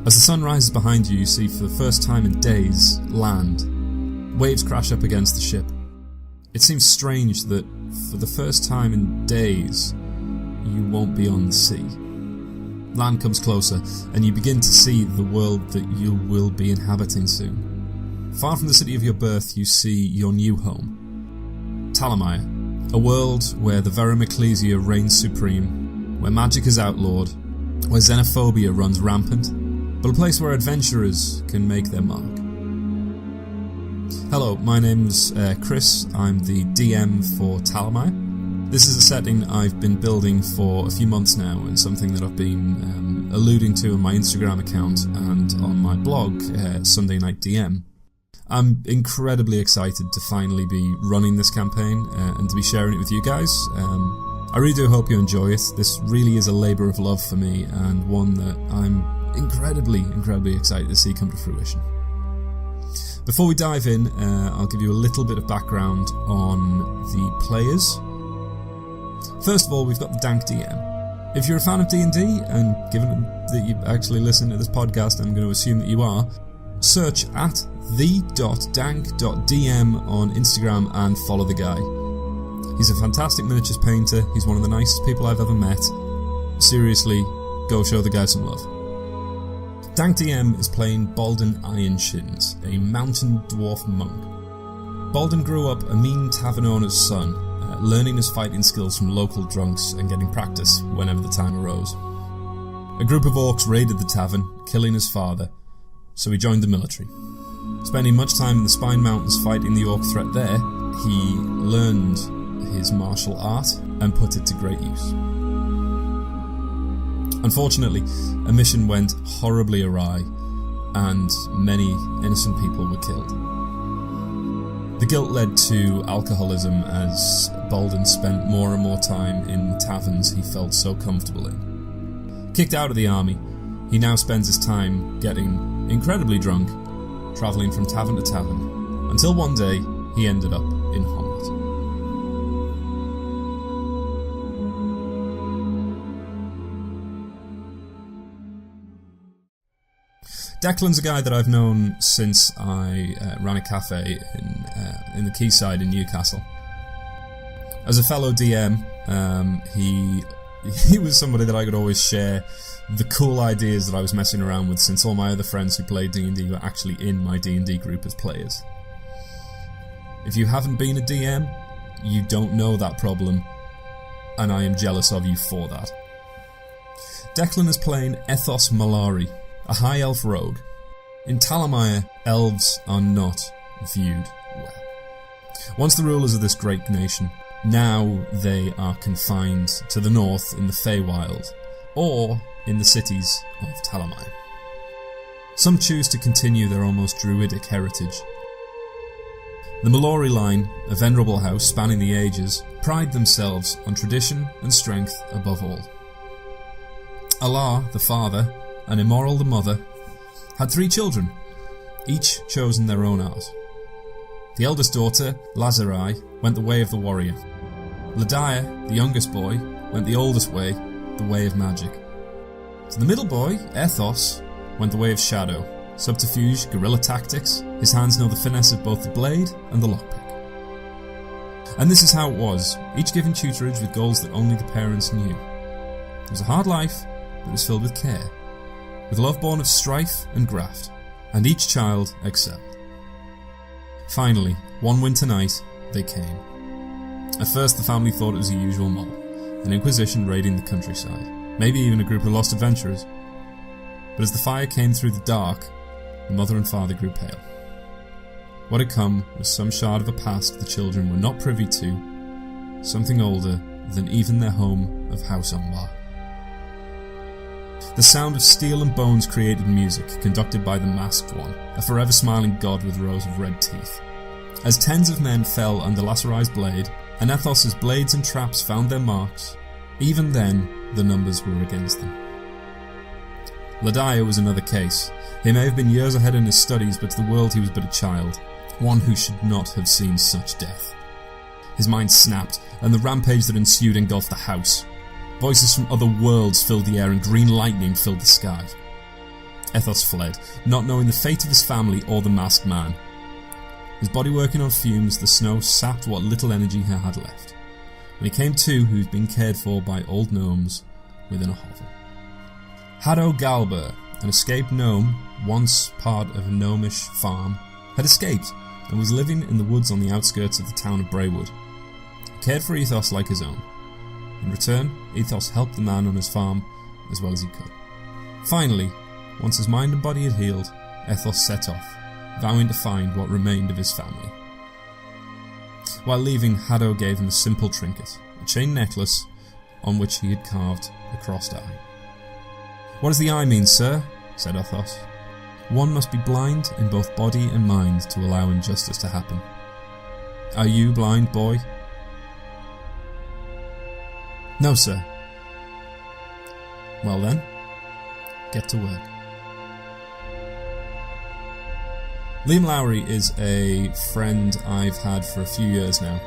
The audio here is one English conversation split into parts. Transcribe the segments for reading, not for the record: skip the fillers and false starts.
As the sun rises behind you, you see for the first time in days, land. Waves crash up against the ship. It seems strange that for the first time in days, you won't be on the sea. Land comes closer, and you begin to see the world that you will be inhabiting soon. Far from the city of your birth, you see your new home. Talomire, a world where the Verum Ecclesia reigns supreme, where magic is outlawed, where xenophobia runs rampant, but a place where adventurers can make their mark. Hello, my name's Chris. I'm the DM for Talomire. This is a setting I've been building for a few months now, and something that I've been alluding to on my Instagram account and on my blog, Sunday Night DM. I'm incredibly excited to finally be running this campaign and to be sharing it with you guys. I really do hope you enjoy it. This really is a labour of love for me, and one that I'm incredibly excited to see come to fruition. Before we dive in, I'll give you a little bit of background on the players. First of all, we've got the Dank DM. If you're a fan of D&D, and given that you actually listen to this podcast, I'm going to assume that you are, search at the.dank.dm on Instagram and follow the guy. He's a fantastic miniatures painter. He's one of the nicest people I've ever met. Seriously, go show the guy some love. Dank DM is playing Baldun Ironshins, a mountain dwarf monk. Baldun grew up a mean tavern owner's son, learning his fighting skills from local drunks and getting practice whenever the time arose. A group of orcs raided the tavern, killing his father, so he joined the military. Spending much time in the Spine Mountains fighting the orc threat there, he learned his martial art and put it to great use. Unfortunately, a mission went horribly awry, and many innocent people were killed. The guilt led to alcoholism as Baldun spent more and more time in the taverns he felt so comfortable in. Kicked out of the army, he now spends his time getting incredibly drunk, travelling from tavern to tavern, until one day he ended up in Hommlet. Declan's a guy that I've known since I ran a cafe in the Quayside in Newcastle. As a fellow DM, he was somebody that I could always share the cool ideas that I was messing around with, since all my other friends who played D&D were actually in my D&D group as players. If you haven't been a DM, you don't know that problem, and I am jealous of you for that. Declan is playing Ethos Malari, a high elf rogue. In Talomire, elves are not viewed well. Once the rulers of this great nation, now they are confined to the north in the Feywild, or in the cities of Talomire. Some choose to continue their almost druidic heritage. The Malori line, a venerable house spanning the ages, pride themselves on tradition and strength above all. Allah, the father, and Immoral, the mother, had 3 children, each chosen their own art. The eldest daughter, Lazarai, went the way of the warrior. Ladiah, the youngest boy, went the oldest way, the way of magic. So the middle boy, Ethos, went the way of shadow, subterfuge, guerrilla tactics. His hands know the finesse of both the blade and the lockpick. And this is how it was, each given tutorage with goals that only the parents knew. It was a hard life, but it was filled with care, with love born of strife and graft, and each child excelled. Finally, one winter night, they came. At first the family thought it was a usual mob, an inquisition raiding the countryside, maybe even a group of lost adventurers. But as the fire came through the dark, the mother and father grew pale. What had come was some shard of a past the children were not privy to, something older than even their home of House Umbar. The sound of steel and bones created music, conducted by the Masked One, a forever smiling god with rows of red teeth. As tens of men fell under Lacerai's blade, and Ethos's blades and traps found their marks, even then the numbers were against them. Ladiah was another case. He may have been years ahead in his studies, but to the world he was but a child, one who should not have seen such death. His mind snapped, and the rampage that ensued engulfed the house. Voices from other worlds filled the air and green lightning filled the sky. Ethos fled, not knowing the fate of his family or the masked man. His body working on fumes, the snow sapped what little energy he had left. When he came to, he was being cared for by old gnomes within a hovel. Haddo Galber, an escaped gnome, once part of a gnomish farm, had escaped and was living in the woods on the outskirts of the town of Braywood. He cared for Ethos like his own. In return, Ethos helped the man on his farm as well as he could. Finally, once his mind and body had healed, Ethos set off, vowing to find what remained of his family. While leaving, Haddo gave him a simple trinket, a chain necklace on which he had carved a crossed eye. "What does the eye mean, sir?" said Ethos. "One must be blind in both body and mind to allow injustice to happen. Are you blind, boy?" "No, sir." "Well then, get to work." Liam Lowry is a friend I've had for a few years now.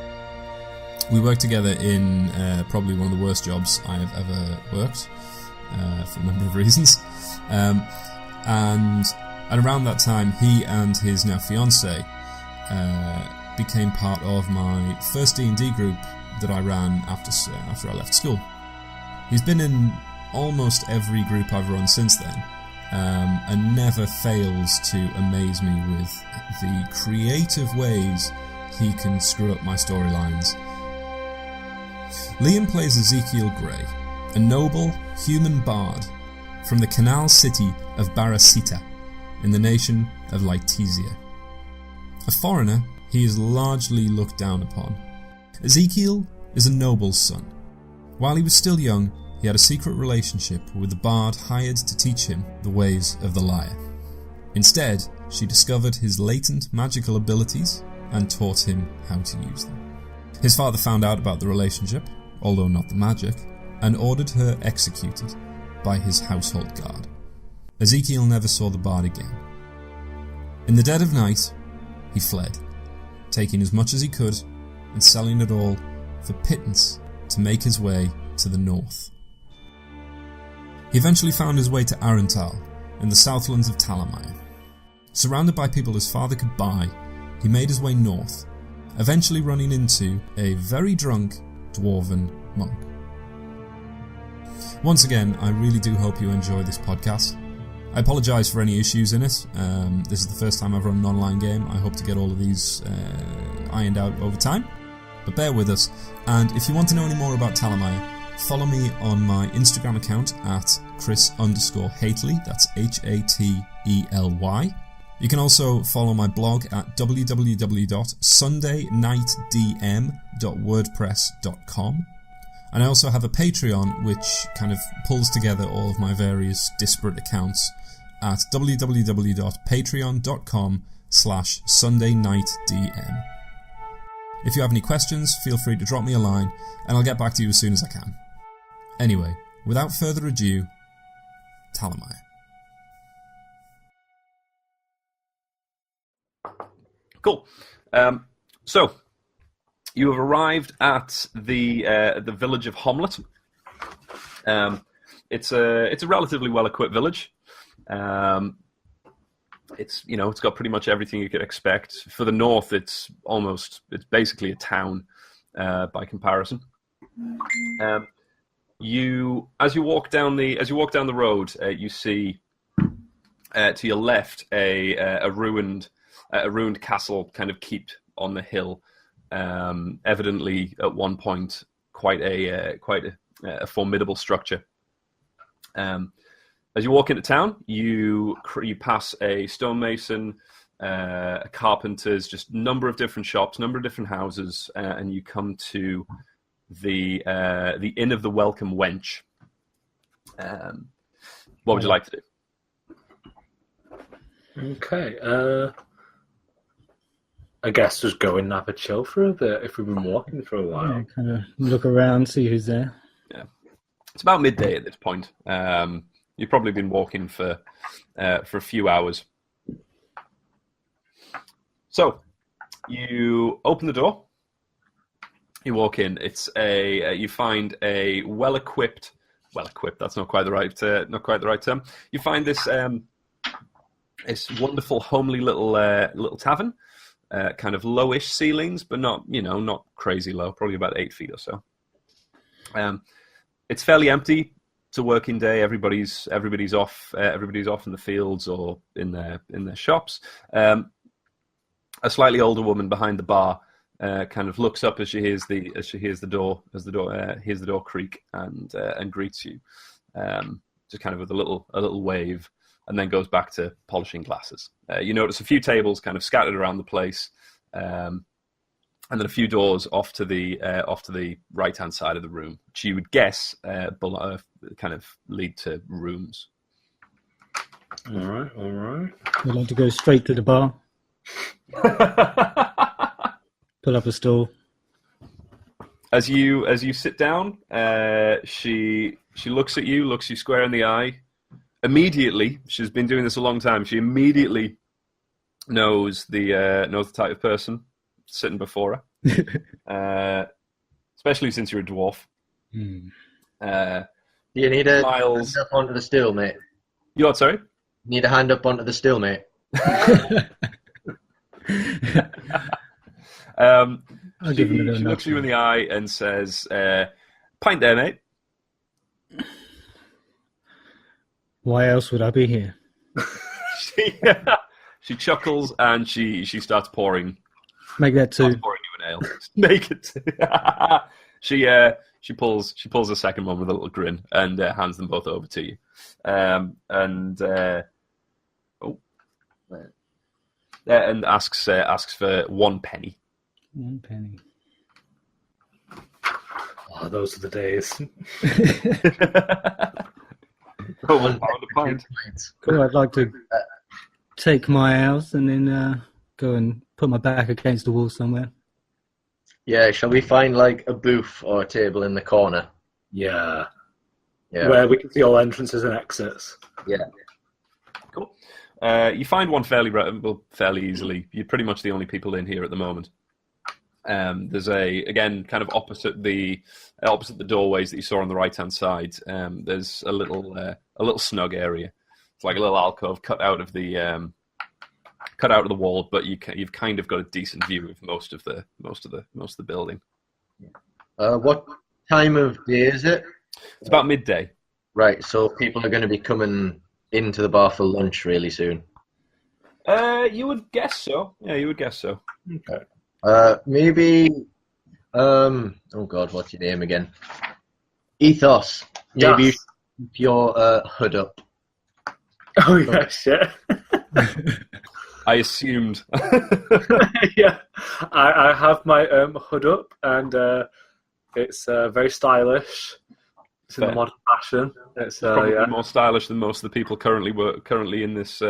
We worked together in probably one of the worst jobs I have ever worked, for a number of reasons. And around that time, he and his now fiancée became part of my first D&D group that I ran after I left school. He's been in almost every group I've run since then, and never fails to amaze me with the creative ways he can screw up my storylines. Liam plays Ezekiel Grey, a noble, human bard from the canal city of Barasita, in the nation of Lytesia. A foreigner, he is largely looked down upon. Ezekiel is a noble's son. While he was still young, he had a secret relationship with the bard hired to teach him the ways of the lyre. Instead, she discovered his latent magical abilities and taught him how to use them. His father found out about the relationship, although not the magic, and ordered her executed by his household guard. Ezekiel never saw the bard again. In the dead of night, he fled, taking as much as he could and selling it all for pittance to make his way to the north. He eventually found his way to Arental, in the southlands of Talomire. Surrounded by people his father could buy, he made his way north, eventually running into a very drunk dwarven monk. Once again, I really do hope you enjoy this podcast. I apologise for any issues in it. This is the first time I've run an online game. I hope to get all of these ironed out over time, but bear with us. And if you want to know any more about Talomire, follow me on my Instagram account at Chris_Hately, that's Hately. You can also follow my blog at www.sundaynightdm.wordpress.com. And I also have a Patreon which kind of pulls together all of my various disparate accounts at www.patreon.com/sundaynightdm. If you have any questions, feel free to drop me a line and I'll get back to you as soon as I can. Anyway, without further ado, Talomire. Cool. So, you have arrived at the village of Hommlet. It's a relatively well-equipped village. It's got pretty much everything you could expect. For the north, it's basically a town by comparison. As you walk down the road, you see to your left a ruined castle, kind of kept on the hill. Evidently, at one point, quite a formidable structure. As you walk into town, you pass a stonemason, a carpenter's, just a number of different shops, number of different houses, and you come to the Inn of the Welcome Wench. What would you like to do? Okay. I guess just go and have a chill for a bit if we've been walking for a while. Yeah, kind of look around, see who's there. Yeah, it's about midday at this point. You've probably been walking for a few hours. So you open the door, You walk in. It's you find a well-equipped. That's not quite the right term. You find this this wonderful, homely little tavern. Kind of lowish ceilings, but not crazy low. Probably about 8 feet or so. It's fairly empty. It's a working day. Everybody's off. Everybody's off in the fields or in their shops. A slightly older woman behind the bar kind of looks up as she hears the door creak and greets you, just kind of with a little wave, and then goes back to polishing glasses. You notice a few tables kind of scattered around the place, and then a few doors off to the right-hand side of the room, which you would guess kind of lead to rooms. All right. I'd like to go straight to the bar. Pull up a stool. As you sit down, she looks at you, looks you square in the eye. Immediately, she's been doing this a long time. She immediately knows the type of person sitting before her, especially since you're a dwarf. Hmm. You need a Smiles. hand up onto the stool, mate. You what? Sorry. Need a hand up onto the stool, mate. She looks you in the eye and says, "Pint there, mate." Why else would I be here? She chuckles and she starts pouring. Make that two. Pouring you an ale. Make it two. She pulls a second one with a little grin and hands them both over to you. And asks for 1 penny. 1 penny. Oh, those are the days. Oh, £1 a pint. Cool. I'd like to take my house and then go and put my back against the wall somewhere. Yeah, shall we find like a booth or a table in the corner? Yeah. Yeah. Where we can see all entrances and exits. Yeah. Cool. You find one fairly easily. You're pretty much the only people in here at the moment. There's again kind of opposite the doorways that you saw on the right hand side. There's a little snug area. It's like a little alcove cut out of the wall, but you've kind of got a decent view of most of the building. What time of day is it? It's about midday. Right, so people are going to be coming into the bar for lunch really soon. You would guess so. Yeah, you would guess so. Okay. Maybe. Oh God, what's your name again? Ethos. Maybe you should keep your hood up. Oh yeah, shit. I assumed. Yeah, I have my hood up, and it's very stylish. It's in the modern fashion. It's Probably more stylish than most of the people currently in this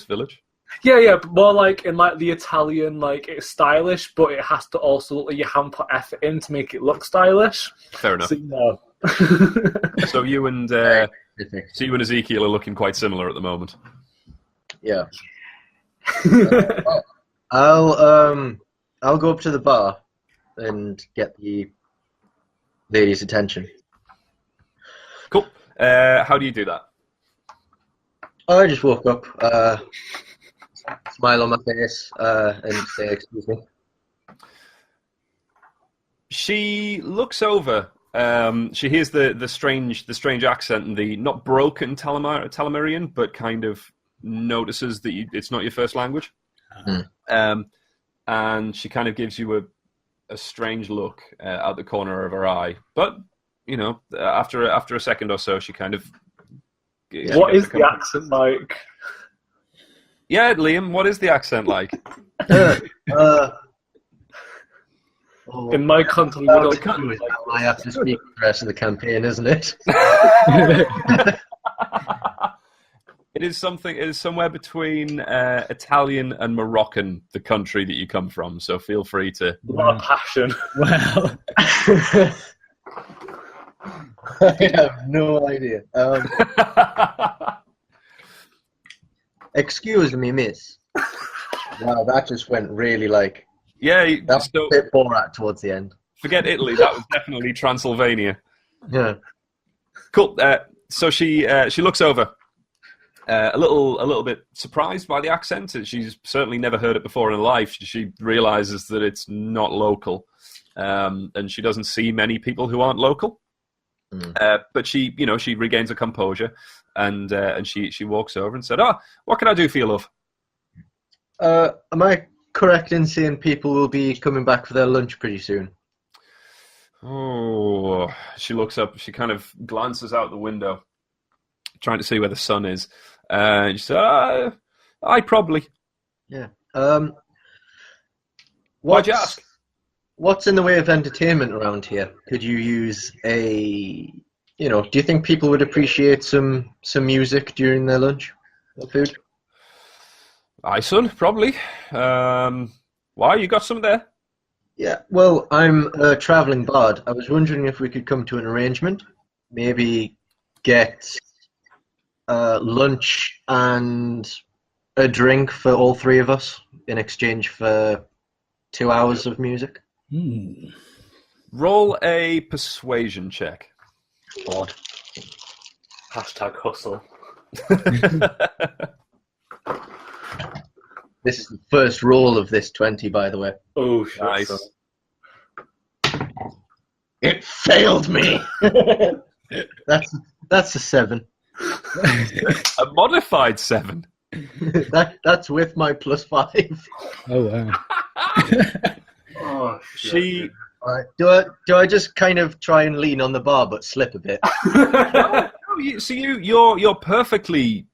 village. Yeah, but more like in like the Italian, like it's stylish, but it has to also look like you haven't put effort in to make it look stylish. Fair enough. So, no. So you and Ezekiel are looking quite similar at the moment. Yeah. I'll go up to the bar and get the ladies' attention. Cool. How do you do that? I just woke up, smile on my face, and say, "Excuse me." She looks over. She hears the strange accent and the not broken Talomirian, but kind of notices that it's not your first language. And she kind of gives you a strange look out the corner of her eye. But after a second or so, she kind of. What is the accent like? Yeah, Liam, what is the accent like? In my country, we don't do it. I have to speak the rest of the campaign, isn't it? It is somewhere between Italian and Moroccan, the country that you come from. So feel free to. A lot of passion. Wow. I have no idea. Excuse me, miss. Wow, that just went really like Yeah, That's so, a bit Borat towards the end. forget Italy. That was definitely Transylvania. Yeah. Cool. So she looks over, a little bit surprised by the accent. She's certainly never heard it before in her life. She realizes that it's not local, and she doesn't see many people who aren't local. But she regains her composure, and she walks over and said, "Oh, what can I do for you, love?" Am I correct in saying people will be coming back for their lunch pretty soon? Oh, she looks up. She kind of glances out the window, trying to see where the sun is. And she said, "I probably." Yeah. Why'd you ask? What's in the way of entertainment around here? Could you use do you think people would appreciate some music during their lunch or food? Aye, son, probably. Why? You got some there? Yeah, well, I'm a travelling bard. I was wondering if we could come to an arrangement. Maybe get lunch and a drink for all three of us in exchange for 2 hours of music. Roll a persuasion check. God. Hashtag hustle. This is the first roll of this 20, by the way. Oh, shit. Nice. It failed me. That's a 7. A modified 7. That's with my +5. Oh wow. Oh, shit. She. All right. Do I just kind of try and lean on the bar but slip a bit? You're perfectly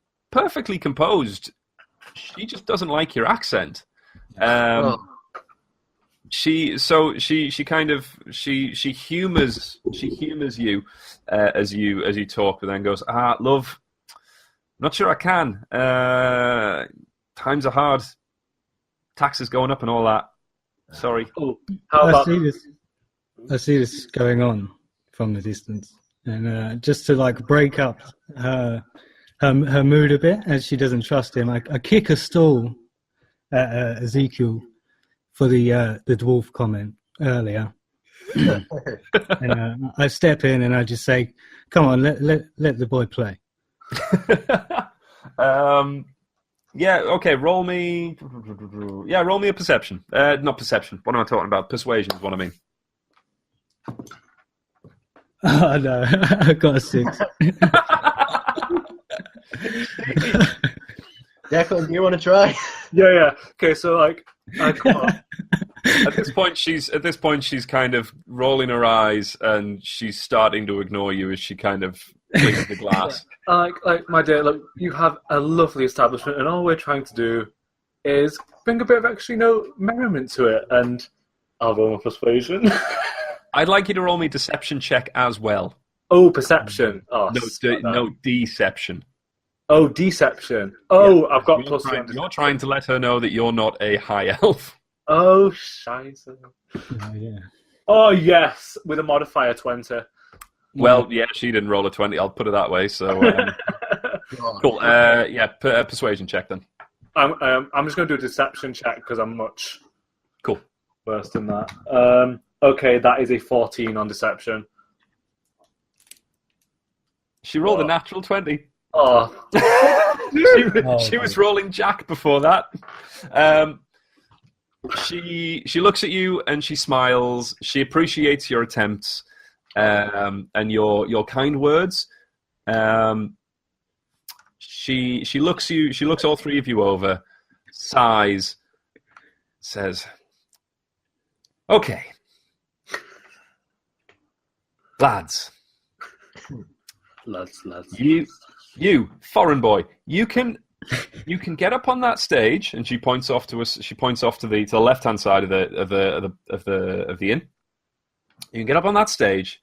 composed. She just doesn't like your accent. She humors you as you talk, but then goes, love, not sure I can. Times are hard. Taxes going up and all that. Sorry. Oh, how about I see this going on from the distance, and just to like break up her mood a bit, as she doesn't trust him, I kick a stool at Ezekiel for the dwarf comment earlier, and I step in and I just say, "Come on, let the boy play." Yeah. Okay. Roll me a perception. Not perception. What am I talking about? Persuasion is what I mean. Oh no, I got a 6. Declan, do you want to try? Yeah. Okay, so like, come on. At this point, she's kind of rolling her eyes and she's starting to ignore you as she kind of cleans the glass. Like my dear, look, you have a lovely establishment, and all we're trying to do is bring a bit of extra, merriment to it. And I'll roll my persuasion. I'd like you to roll me deception check as well. Oh, perception. Oh, No, deception. Oh, deception. Oh, Yeah. I've got You're +1. You're trying to let her know that you're not a high elf. Oh, scheiße. Oh, yeah. Oh, yes, with a modifier 20. Well, yeah, she didn't roll a 20. I'll put it that way. So cool. Persuasion check then. I'm just going to do a deception check because I'm much Cool. worse than that. Okay, that is a 14 on deception. She rolled a natural 20. Oh, She was rolling Jack before that. She looks at you and she smiles. She appreciates your attempts and your kind words. She looks all three of you over, sighs, says, "Okay, lads, you foreign boy, you can get up on that stage." And she points off to us. She points off to the left hand side of the inn. You can get up on that stage.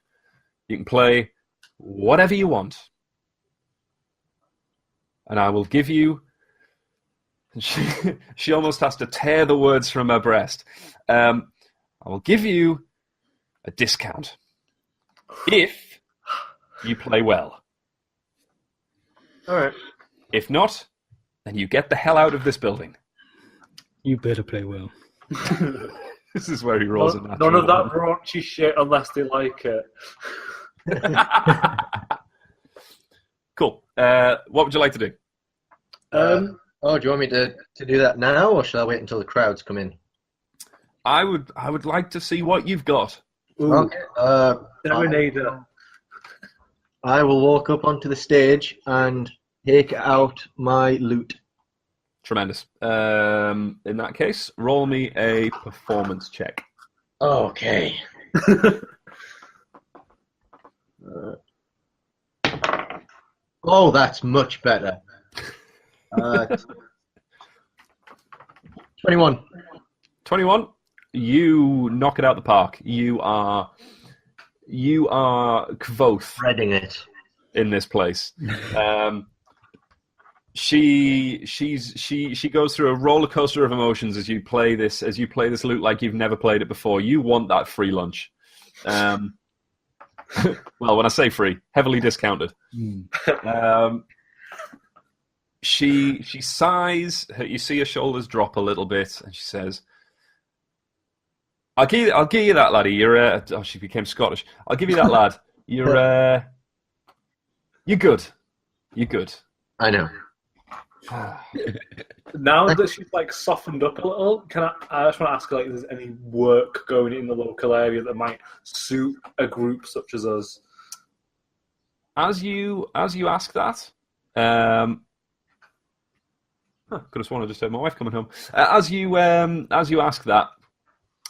You can play whatever you want, and I will give you. She almost has to tear the words from her breast. I will give you a discount if you play well. all right. If not, then you get the hell out of this building. You better play well. This is where he rolls a natural None of that one. raunchy shit unless they like it. Cool. What would you like to do? Do you want me to do that now, or shall I wait until the crowds come in? I would like to see what you've got. Ooh, Okay. Serenader. I will walk up onto the stage and take out my loot. Tremendous. In that case, roll me a performance check. Okay. Oh, that's much better. 21. 21. You knock it out the park. You are Kvoth Reading it. in this place. She goes through a roller coaster of emotions as you play this loot like you've never played it before. You want that free lunch. Well, when I say free, heavily discounted. She sighs. You see her shoulders drop a little bit, and she says, "I'll give you that, laddie. You're she became Scottish. I'll give you that, lad. You're good. You're good." I know. Now that she's like softened up a little, I just want to ask her, like, if there's any work going in the local area that might suit a group such as us. As you ask that, could have sworn I just heard my wife coming home. As you ask that,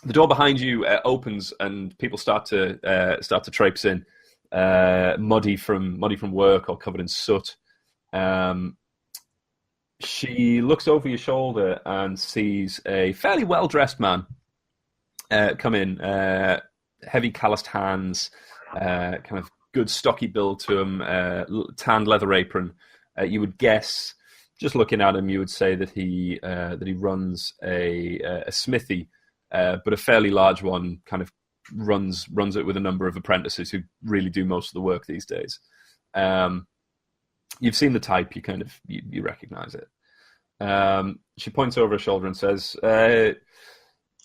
the door behind you opens and people start to traipse in, muddy from work or covered in soot. She looks over your shoulder and sees a fairly well-dressed man come in, heavy calloused hands, kind of good stocky build to him, tanned leather apron. You would guess, just looking at him, you would say that he runs a smithy, but a fairly large one. Kind of runs it with a number of apprentices who really do most of the work these days. You've seen the type, you recognise it. She points over her shoulder and says,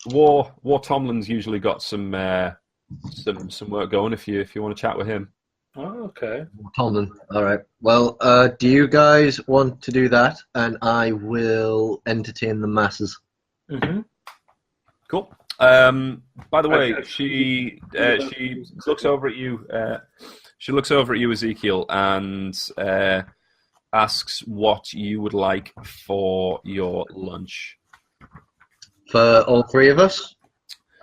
War Tomlin's usually got some work going if you want to chat with him. Oh, okay. Tomlin. All right. Well, do you guys want to do that? And I will entertain the masses. Mm-hmm. Cool. By the way, she looks over at you. She looks over at you, Ezekiel, and asks what you would like for your lunch. For all three of us?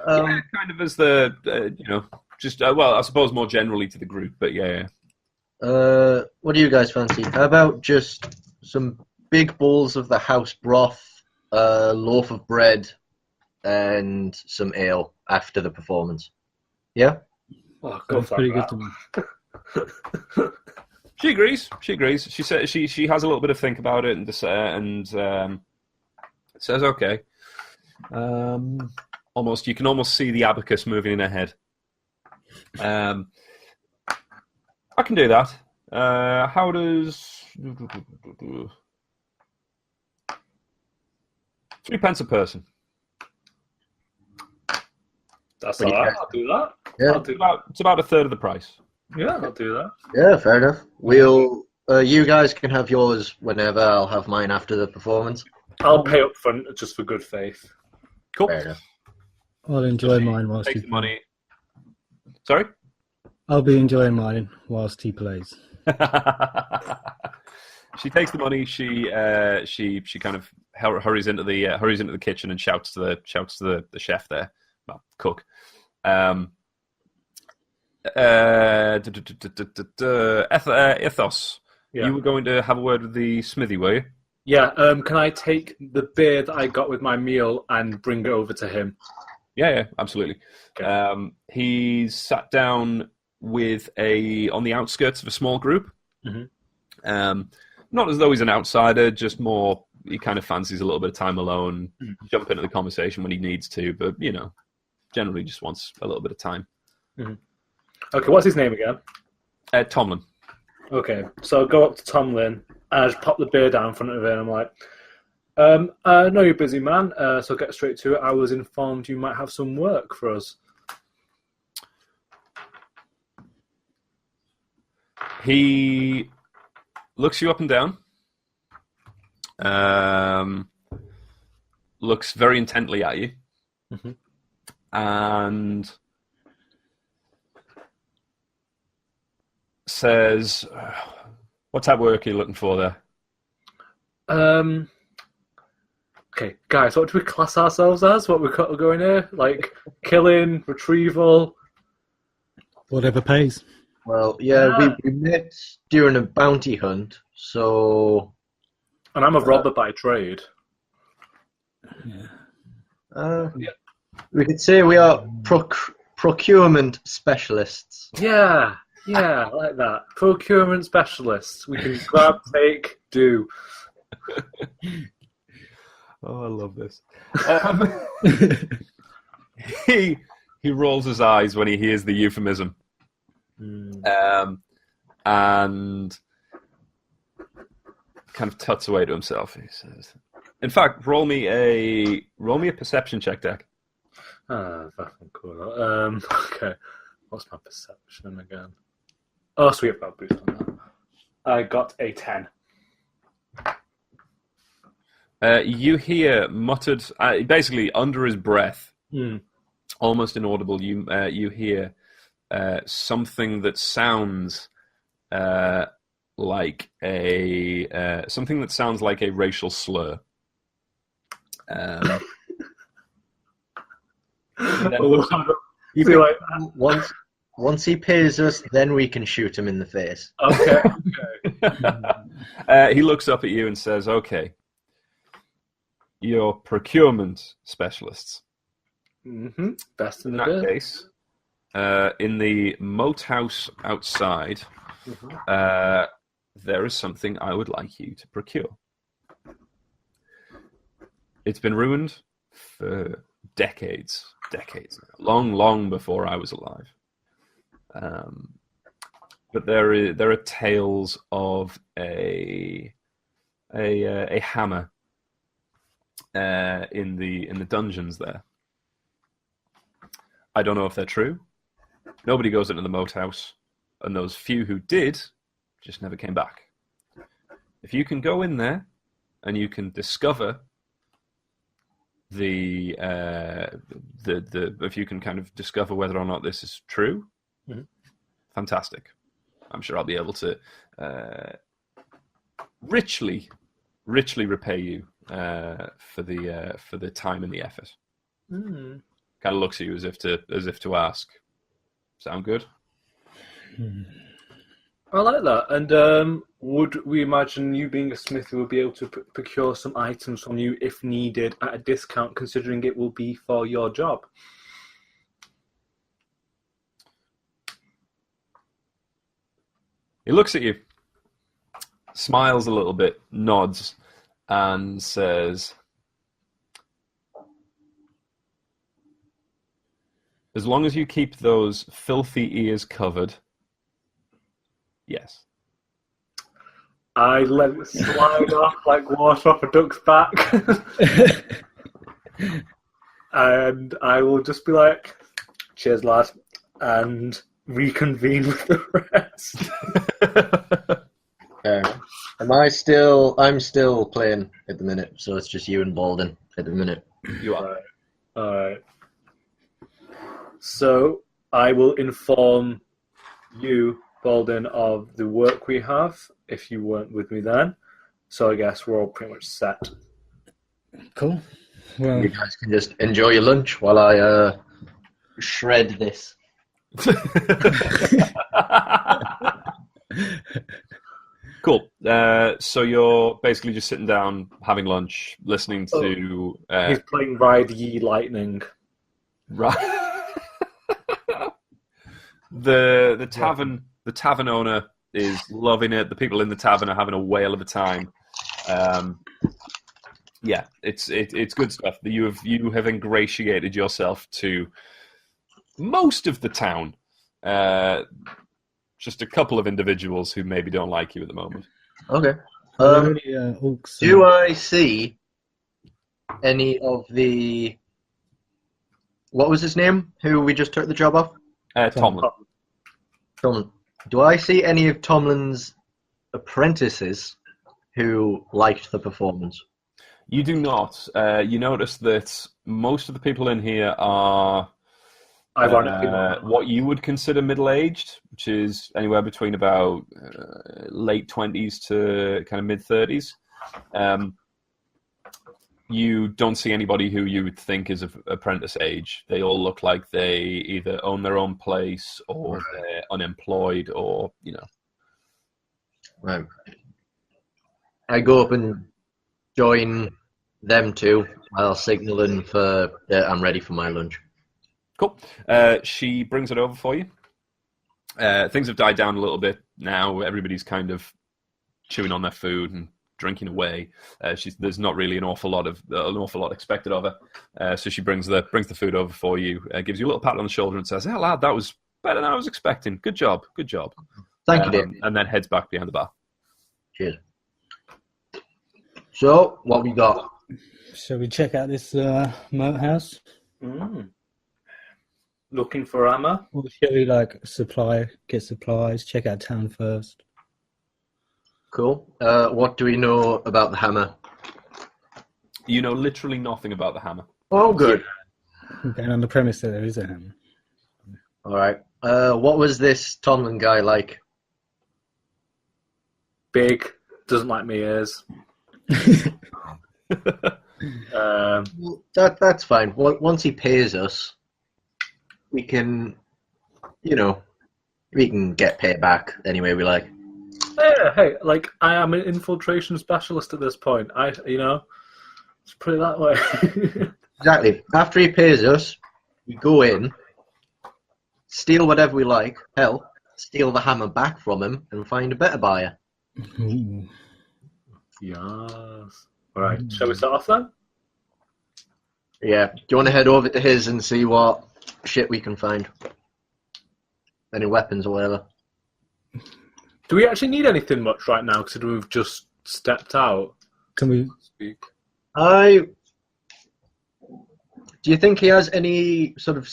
Yeah, kind of as the just I suppose more generally to the group, but yeah. What do you guys fancy? How about just some big bowls of the house broth, a loaf of bread, and some ale after the performance? Yeah? Oh, go That's for pretty that. good to me. She agrees. She says she has a little bit of think about it and says okay. You can almost see the abacus moving in her head. I can do that. How does 3 pence a person? That's What do all you right. guys- I'll do that. Yeah. I'll do that. It's about a third of the price. Yeah, I'll do that. Yeah, fair enough. We'll. You guys can have yours whenever. I'll have mine after the performance. I'll pay up front just for good faith. Cool. Fair enough. I'll enjoy mine whilst Take he the money. Sorry. I'll be enjoying mine whilst he plays. She takes the money. She kind of hurries into the kitchen and shouts to the chef there, well, cook. Ethos. Yeah. You were going to have a word with the smithy, were you? Yeah. Can I take the beer that I got with my meal and bring it over to him? Yeah, absolutely. Okay. He's sat down on the outskirts of a small group. Mm-hmm. Not as though he's an outsider, just more he kind of fancies a little bit of time alone, jump into the conversation when he needs to, but generally just wants a little bit of time. Mm-hmm. Okay, what's his name again? Tomlin. Okay, so I'll go up to Tomlin and I just pop the beer down in front of him and I'm like, I know you're busy, man, so I'll get straight to it. I was informed you might have some work for us. He looks you up and down. Looks very intently at you. Mm-hmm. And says, what type of work are you looking for there? Okay, guys, what do we class ourselves as? What we're going here? Like, killing, retrieval? Whatever pays. Well, yeah, we met during a bounty hunt, so... And I'm a robber by trade. We could say we are procurement specialists. Yeah, I like that. Procurement specialists. We can grab, take, do. Oh, I love this. He rolls his eyes when he hears the euphemism. And kind of tuts away to himself. He says, "In fact, roll me a perception check, Deck." That's cool. Okay. What's my perception again? Oh, sweet, I've got a boost on that. I got a 10. You hear muttered, basically under his breath, almost inaudible. You hear something that sounds like a racial slur. You feel like Once he pays us, then we can shoot him in the face. okay. He looks up at you and says, "Okay, you're procurement specialists. Mm-hmm. Best in In the that biz. case, in the moat house outside, there is something I would like you to procure. It's been ruined for decades, long before I was alive. But there are tales of a hammer in the dungeons there. I don't know if they're true. Nobody goes into the moat house, and those few who did just never came back. If you can go in there and you can discover if you can kind of discover whether or not this is true, fantastic. I'm sure I'll be able to richly repay you for the time and the effort. Kind of looks at you as if to ask, sound good? I like that. And would we imagine you being a smith who will be able to procure some items from you if needed at a discount, considering it will be for your job? He looks at you, smiles a little bit, nods, and says, "As long as you keep those filthy ears covered, yes." I let it slide off like water off a duck's back. And I will just be like, "Cheers, lad," and reconvene with the rest. I'm still playing at the minute, so it's just you and Baldun at the minute. You are. Alright. So I will inform you, Baldun, of the work we have, if you weren't with me then. So I guess we're all pretty much set. Cool. Well, You guys can just enjoy your lunch while I shred this. Cool. So you're basically just sitting down, having lunch, listening to... He's playing Ride Ye Lightning. Right. The tavern owner is loving it. The people in the tavern are having a whale of a time. Yeah, it's good stuff. You have ingratiated yourself to most of the town. Just a couple of individuals who maybe don't like you at the moment. Okay. orcs Do I see any of the... What was his name? Who we just took the job off? Tomlin. Tomlin. Do I see any of Tomlin's apprentices who liked the performance? You do not. You notice that most of the people in here are Ironically, what you would consider middle-aged, which is anywhere between about late 20s to kind of mid-30s. You don't see anybody who you would think is of apprentice age. They all look like they either own their own place or they're unemployed or, Right. I go up and join them two while signaling for I'm ready for my lunch. Cool. She brings it over for you. Things have died down a little bit now. Everybody's kind of chewing on their food and drinking away. There's not really an awful lot expected of her. So she brings the food over for you, gives you a little pat on the shoulder and says, "Hey lad, that was better than I was expecting. Good job. Thank you, Dave." And then heads back behind the bar. Cheers. So, what we got? Shall we check out this moat house? looking for armor. Or shall we get supplies, check out town first? Cool. What do we know about the hammer? You know literally nothing about the hammer. Oh, good. Going on the premise that there is a hammer. All right. What was this Tomlin guy like? Big, doesn't like me ears. That's fine. Once he pays us, we can, we can get paid back any way we like. Hey, I am an infiltration specialist at this point. Let's put it that way. Exactly. After he pays us, we go in, steal whatever we like, hell, steal the hammer back from him and find a better buyer. Ooh. Yes. All right. Shall we start off then? Yeah. Do you want to head over to his and see what shit we can find? Any weapons or whatever? Do we actually need anything much right now, considering we've just stepped out? Can we Speak. Do you think he has any sort of...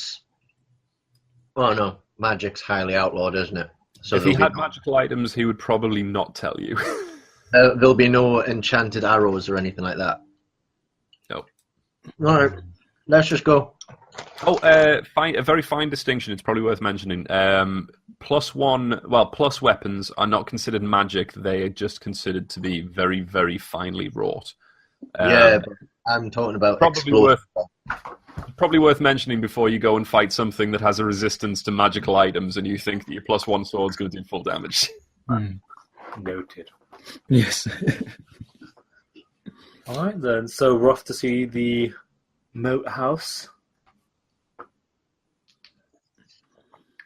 Oh, no. Magic's highly outlawed, isn't it? So if he had magical items, he would probably not tell you. There'll be no enchanted arrows or anything like that. No. All right. Let's just go. Oh, a very fine distinction. It's probably worth mentioning. Plus weapons are not considered magic. They are just considered to be very, very finely wrought. Yeah, but I'm talking about probably worth mentioning before you go and fight something that has a resistance to magical items and you think that your +1 sword's going to do full damage. Noted. Yes. All right, then. So we're off to see the moat house.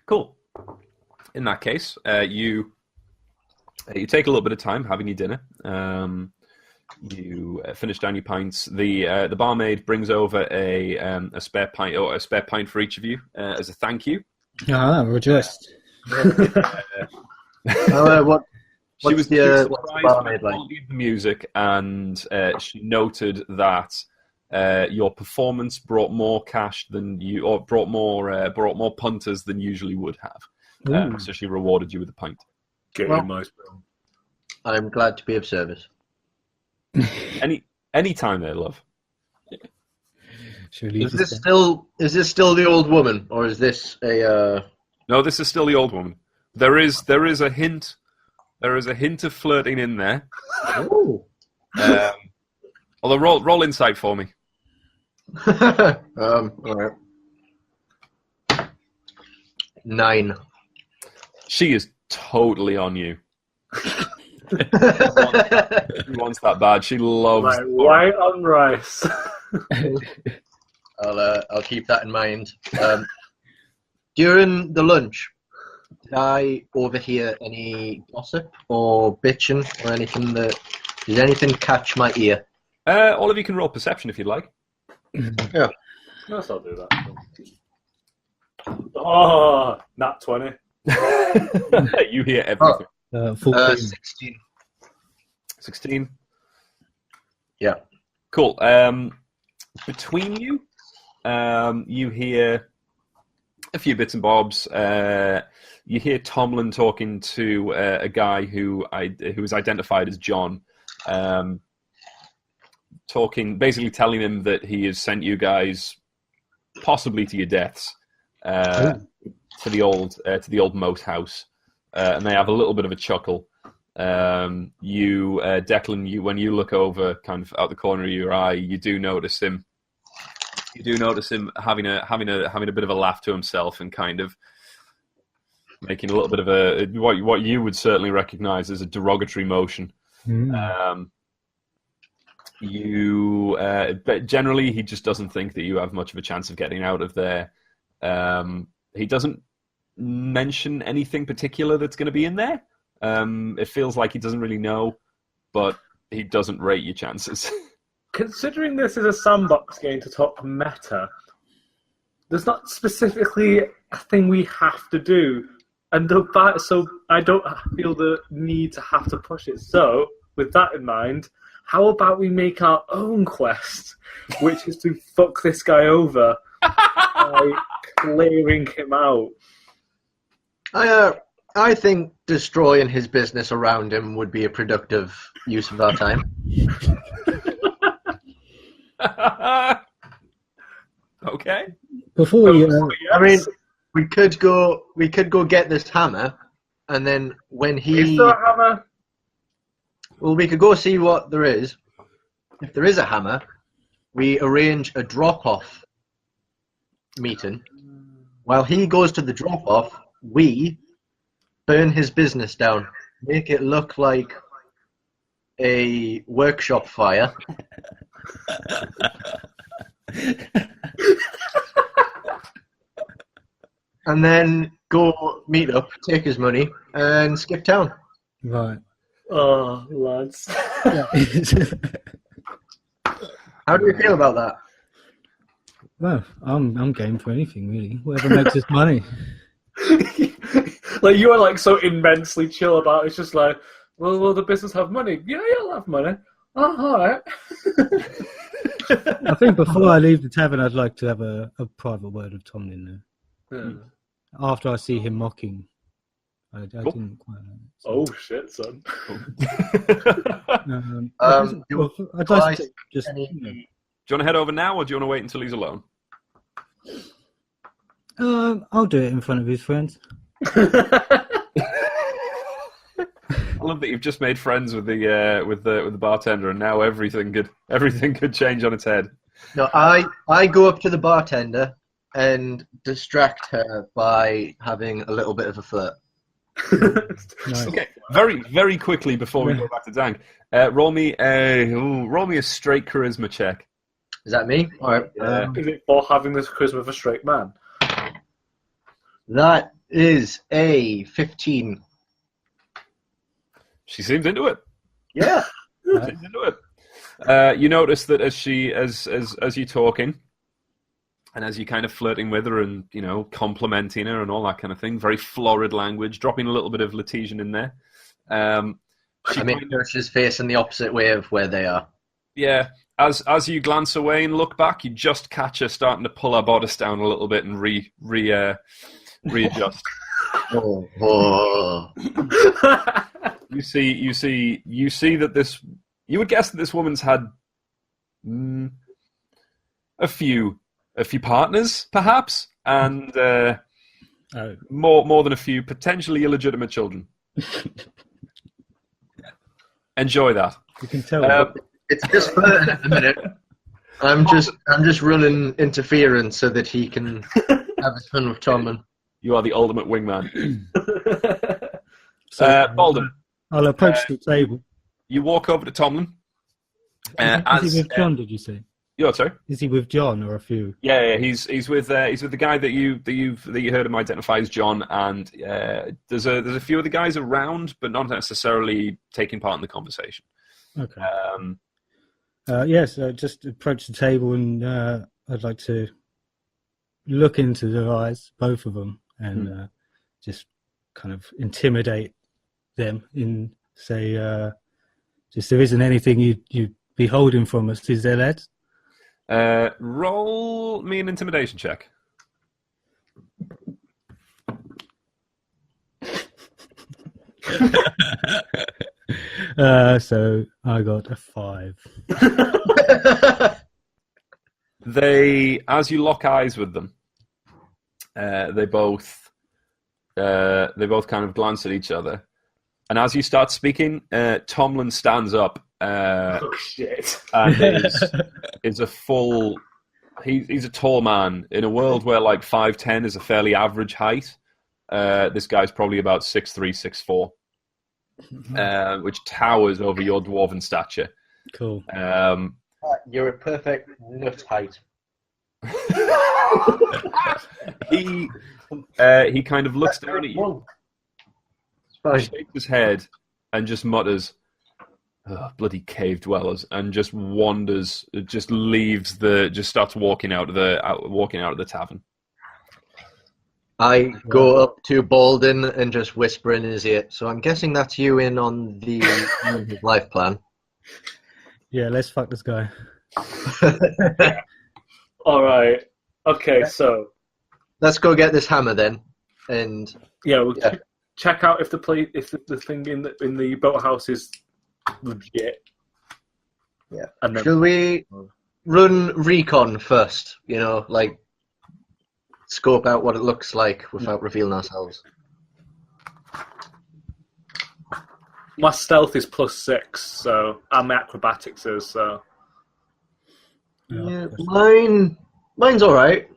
Cool. In that case, you take a little bit of time having your dinner. You finish down your pints. The barmaid brings over a spare pint or a spare pint for each of you as a thank you. We're dressed. She was surprised what's the by barmaid the like? quality of the music, and she noted that your performance brought more cash than brought more punters than usually would have. So she rewarded you with a pint. I'm glad to be of service. Any time there, love. Is this still the old woman, or is this a? No, this is still the old woman. There is a hint. There is a hint of flirting in there. Oh. Although roll insight for me. All right. 9. She is totally on you. She wants that bad. She loves white on rice. I'll keep that in mind. During the lunch, did I overhear any gossip or bitching or anything did anything catch my ear? All of you can roll perception if you'd like. Yeah. Yes, I'll do that. Oh, nat 20. You hear everything. 16. 16. Yeah. Cool. between you, you hear a few bits and bobs. You hear Tomlin talking to a guy who is identified as John, basically telling him that he has sent you guys possibly to your deaths to the old moat house, and they have a little bit of a chuckle. Declan, when you look over, kind of out the corner of your eye, you do notice him. You do notice him having a bit of a laugh to himself and kind of making a little bit of what you would certainly recognise as a derogatory motion. But generally, he just doesn't think that you have much of a chance of getting out of there. He doesn't mention anything particular that's going to be in there. It feels like he doesn't really know, but he doesn't rate your chances. Considering this is a sandbox game to talk meta, there's not specifically a thing we have to do, and so I don't feel the need to have to push it. So, with that in mind, how about we make our own quest, which is to fuck this guy over by clearing him out? I think destroying his business around him would be a productive use of our time. Okay. Before we, I mean, we could go get this hammer, and then when Is there a hammer? well, we could go see what there is. If there is a hammer, we arrange a drop-off meeting. While he goes to the drop-off, we burn his business down, make it look like a workshop fire. And then go meet up, take his money, and skip town. right. Oh, lads. How do you feel about that? Well, I'm game for anything really. Whatever makes us money. Like, you are like so immensely chill about it. It's just like, well, will the business have money? Yeah, you'll have money. Oh, all right. I think before I leave the tavern, I'd like to have a private word with Tomlin there. Yeah. After I see him mocking, I didn't quite know. Oh shit, son. I'd like to just. Do you want to head over now, or do you want to wait until he's alone? I'll do it in front of his friends. I love that you've just made friends with the bartender, and now everything could change on its head. No, I go up to the bartender and distract her by having a little bit of a flirt. Nice. Okay, very very quickly before we go back to Dank, roll me a straight charisma check. Is that me? All right. Is it for having this charisma of a straight man? That is a 15. She seems into it. Yeah. She's into it. You notice that as you're talking, and as you're kind of flirting with her and, you know, complimenting her and all that kind of thing, very florid language, dropping a little bit of Latesian in there. I mean, she's facing the opposite way of where they are. Yeah. As you glance away and look back, you just catch her starting to pull her bodice down a little bit and readjust. Oh. You see that this. You would guess that this woman's had a few partners, perhaps, and more than a few potentially illegitimate children. Enjoy that. You can tell. It's just flirting at the minute. I'm just running interference so that he can have his fun with Tomlin. You are the ultimate wingman. So, Baldun, I'll approach the table. you walk over to Tomlin. Is he with John? Did you say? Yeah, sorry. Is he with John or a few? Yeah, he's with the guy that you heard him identify as John, and there's a few other guys around, but not necessarily taking part in the conversation. Okay. Yes, just approach the table, and I'd like to look into their eyes, both of them, and just kind of intimidate them and say, just there isn't anything you'd be holding from us, is there, lads? Roll me an intimidation check. So I got a 5. As you lock eyes with them, they both kind of glance at each other, and as you start speaking, Tomlin stands up. Oh shit! And is a full. He's a tall man in a world where like 5'10" is a fairly average height. This guy's probably about 6'3", 6'4", which towers over your dwarven stature. Cool. You're a perfect nut height. He kind of looks down at you, shakes his head, and just mutters, "Oh, bloody cave dwellers," and just wanders, just starts walking out of the tavern. I go up to Baldun and just whisper in his ear. So I'm guessing that's you in on the life plan. Yeah, let's fuck this guy. All right. Okay, so let's go get this hammer then, and we'll check out if the thing in the boathouse is legit. Yeah. And then, shall we run recon first? Like scope out what it looks like without revealing ourselves. my stealth is +6, so and my acrobatics is so. Yeah, mine's all right.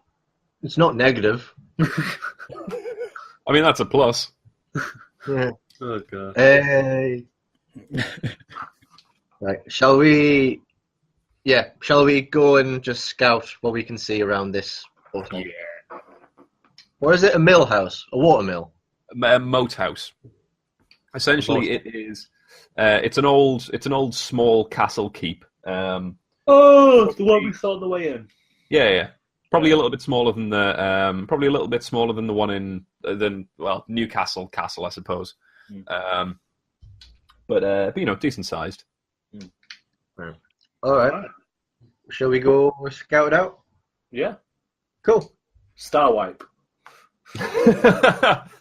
It's not negative. I mean, that's a plus. Yeah. Oh god. Right. Shall we go and just scout what we can see around this portal? Yeah. Or is it a mill house? A water mill? A moat house. Essentially, it is. It's an old small castle keep. Oh, the one we saw on the way in. Yeah. Probably a little bit smaller than the one in Newcastle Castle, I suppose. But decent sized. All right. Shall we go scout it out? Yeah. Cool. Star wipe.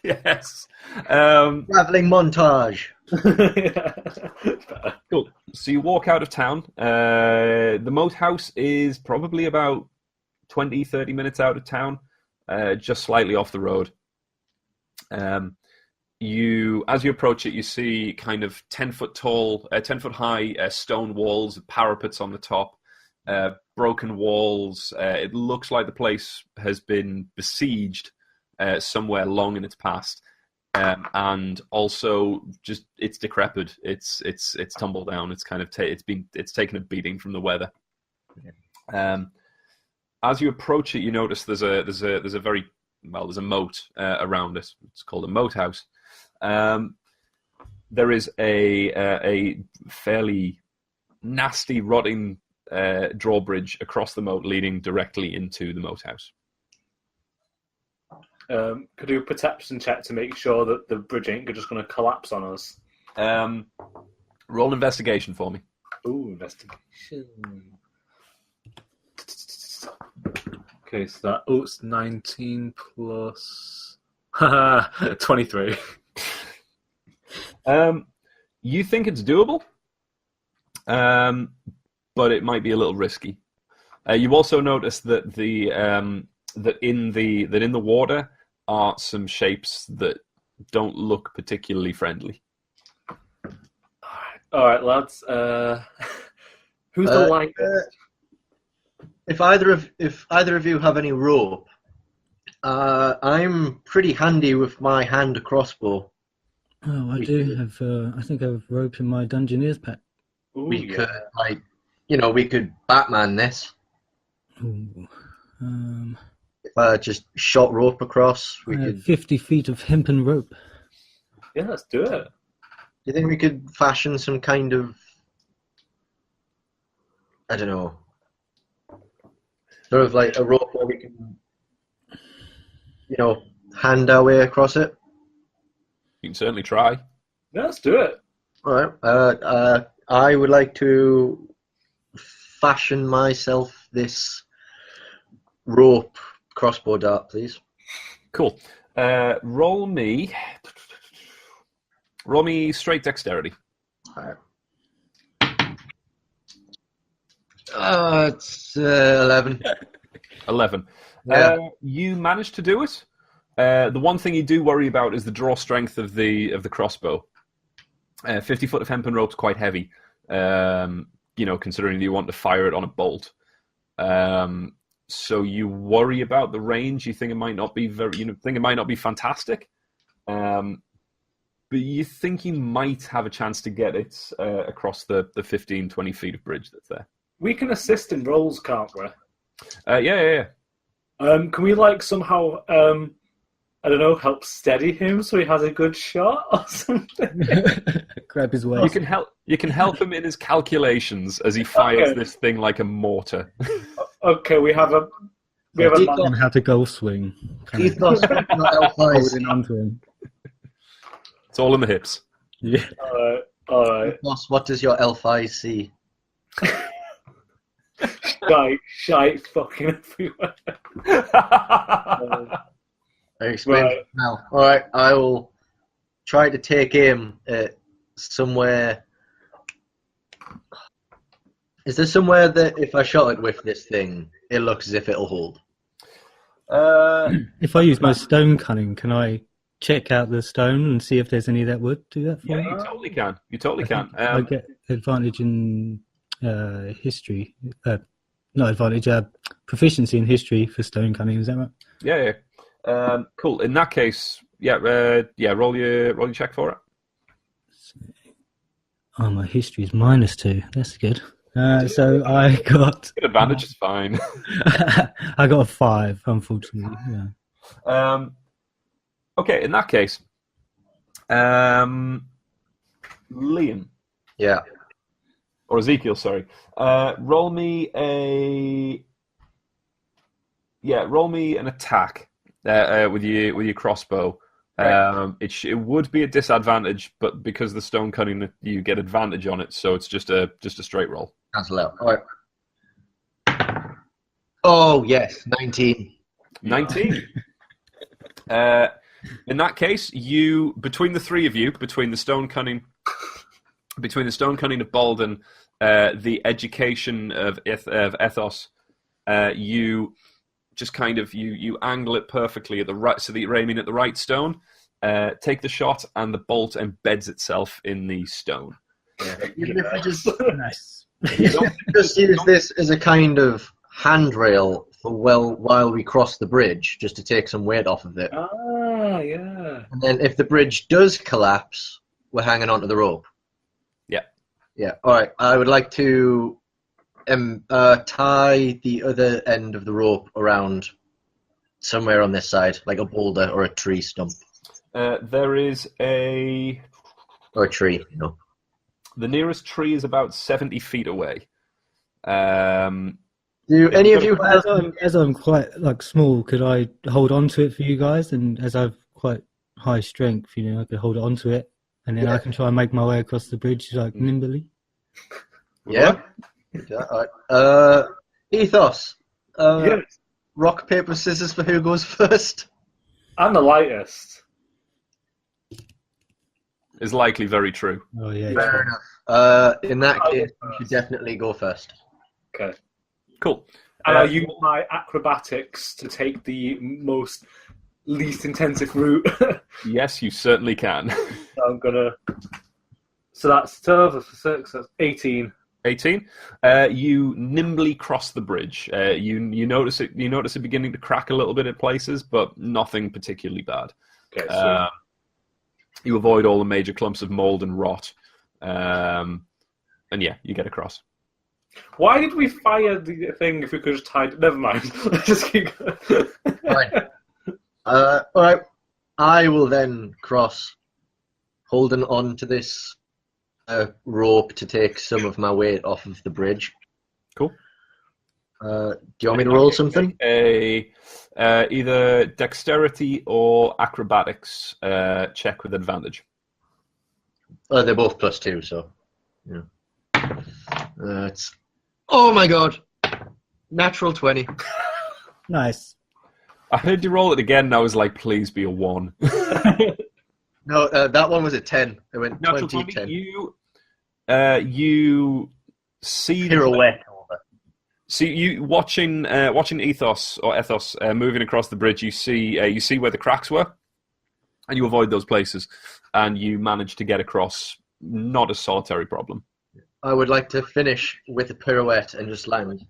Yes. Traveling montage. Cool. So you walk out of town. The moat house is probably about 20-30 minutes out of town, just slightly off the road. As you approach it, you see kind of 10-foot tall, 10-foot high stone walls, parapets on the top, broken walls. It looks like the place has been besieged somewhere long in its past, and also just it's decrepit. It's tumbled down. It's kind of it's taken a beating from the weather. As you approach it, you notice there's a moat around it. It's called a moat house. There is a fairly nasty, rotting drawbridge across the moat leading directly into the moat house. Could do a perception check to make sure that the bridge ain't just going to collapse on us. Roll investigation for me. Ooh, investigation. Okay, so it's 19 plus 23. You think it's doable, but it might be a little risky. You also notice that that in the water are some shapes that don't look particularly friendly. All right, lads. Who's the lightest? If either of you have any rope, I'm pretty handy with my hand crossbow. Oh, I do have. I think I have rope in my Dungeoneer's pack. Ooh, We could we could Batman this. Ooh. If I just shot rope across, we I have could. 50 feet of hempen rope. Yeah, let's do it. Do you think we could fashion some kind of, I don't know, sort of like a rope where we can, hand our way across it? You can certainly try. Yeah, let's do it. All right. I would like to fashion myself this rope crossbow dart, please. Cool. Roll me straight dexterity. It's 11. 11. Yeah. You managed to do it. The one thing you do worry about is the draw strength of the crossbow. 50 foot of hempen rope's quite heavy. Considering you want to fire it on a bolt. So you worry about the range. You think it might not be fantastic. But you think you might have a chance to get it across the 15, 20 feet of bridge that's there. We can assist in rolls, can't we? Yeah. Can we somehow help steady him so he has a good shot or something? Grab his waist. You can help him in his calculations as he fires this thing like a mortar. Okay, we have a And how to goal swing. Ethos, Holding onto him. It's all in the hips. Yeah. All right. Ethos, what does your elf eyes see? Shite fucking everywhere. I explained Right. it now. All right, I will try to take aim at somewhere. Is there somewhere that if I shot it with this thing, it looks as if it'll hold? If I use my stone cunning, can I check out the stone and see if there's any that would do that for Yeah, me? you totally can. You totally can. I get advantage in history. Not advantage, proficiency in history for stone cunning. Is that right? Yeah. Cool. In that case, roll your check for it. Oh, my history is -2. That's good. So I got Good advantage is fine. I got a 5, unfortunately. Yeah. Okay, in that case, Liam Yeah. or Ezekiel, sorry. Roll me an attack with your crossbow. It would be a disadvantage, but because the stone cutting, you get advantage on it, so it's just a straight roll. Cancel out. All right. Oh, yes, 19. 19. In that case, between the three of you, between the stone cunning of Baldun, the education of Ethos, you just kind of you angle it perfectly at the right, so that you're aiming at the right stone. Take the shot, and the bolt embeds itself in the stone. Yeah. Even if we just Nice. just use this as a kind of handrail for while we cross the bridge, just to take some weight off of it. Ah, yeah. And then if the bridge does collapse, we're hanging onto the rope. Yeah. Yeah. All right. I would like to tie the other end of the rope around somewhere on this side, like a boulder or a tree stump. There is Or a tree, you know. the nearest tree is about 70 feet away. Do any of you have... As I'm quite small, could I hold on to it for you guys? And as I've quite high strength, I could hold on to it, and then I can try and make my way across the bridge nimbly. Yeah? Yeah, all right. Ethos. Yes. Rock, paper, scissors for who goes first. I'm the lightest. Is likely very true. Oh yeah. Fair enough. In that case, you should definitely go first. Okay. Cool. And I use my acrobatics to take the least intensive route. Yes, you certainly can. So I'm gonna. So that's 12 for 6. That's 18. 18. You nimbly cross the bridge. You notice it. You notice it beginning to crack a little bit at places, but nothing particularly bad. Okay. So You avoid all the major clumps of mold and rot, and yeah, you get across. why did we fire the thing if we could just tie? Never mind. Let's just keep going. Right. All right. I will then cross, holding on to this rope to take some of my weight off of the bridge. Cool. Do you want me to roll something? Either dexterity or acrobatics check with advantage. They're both +2, so yeah. It's oh my god, Natural 20. Nice. I heard you roll it again, and I was like, please be a 1. No, that one was a 10. It went Natural 20, 20. 10. You see Pirouette over. See you watching Ethos moving across the bridge. You see where the cracks were, and you avoid those places, and you manage to get across. Not a solitary problem. I would like to finish with a pirouette and just land.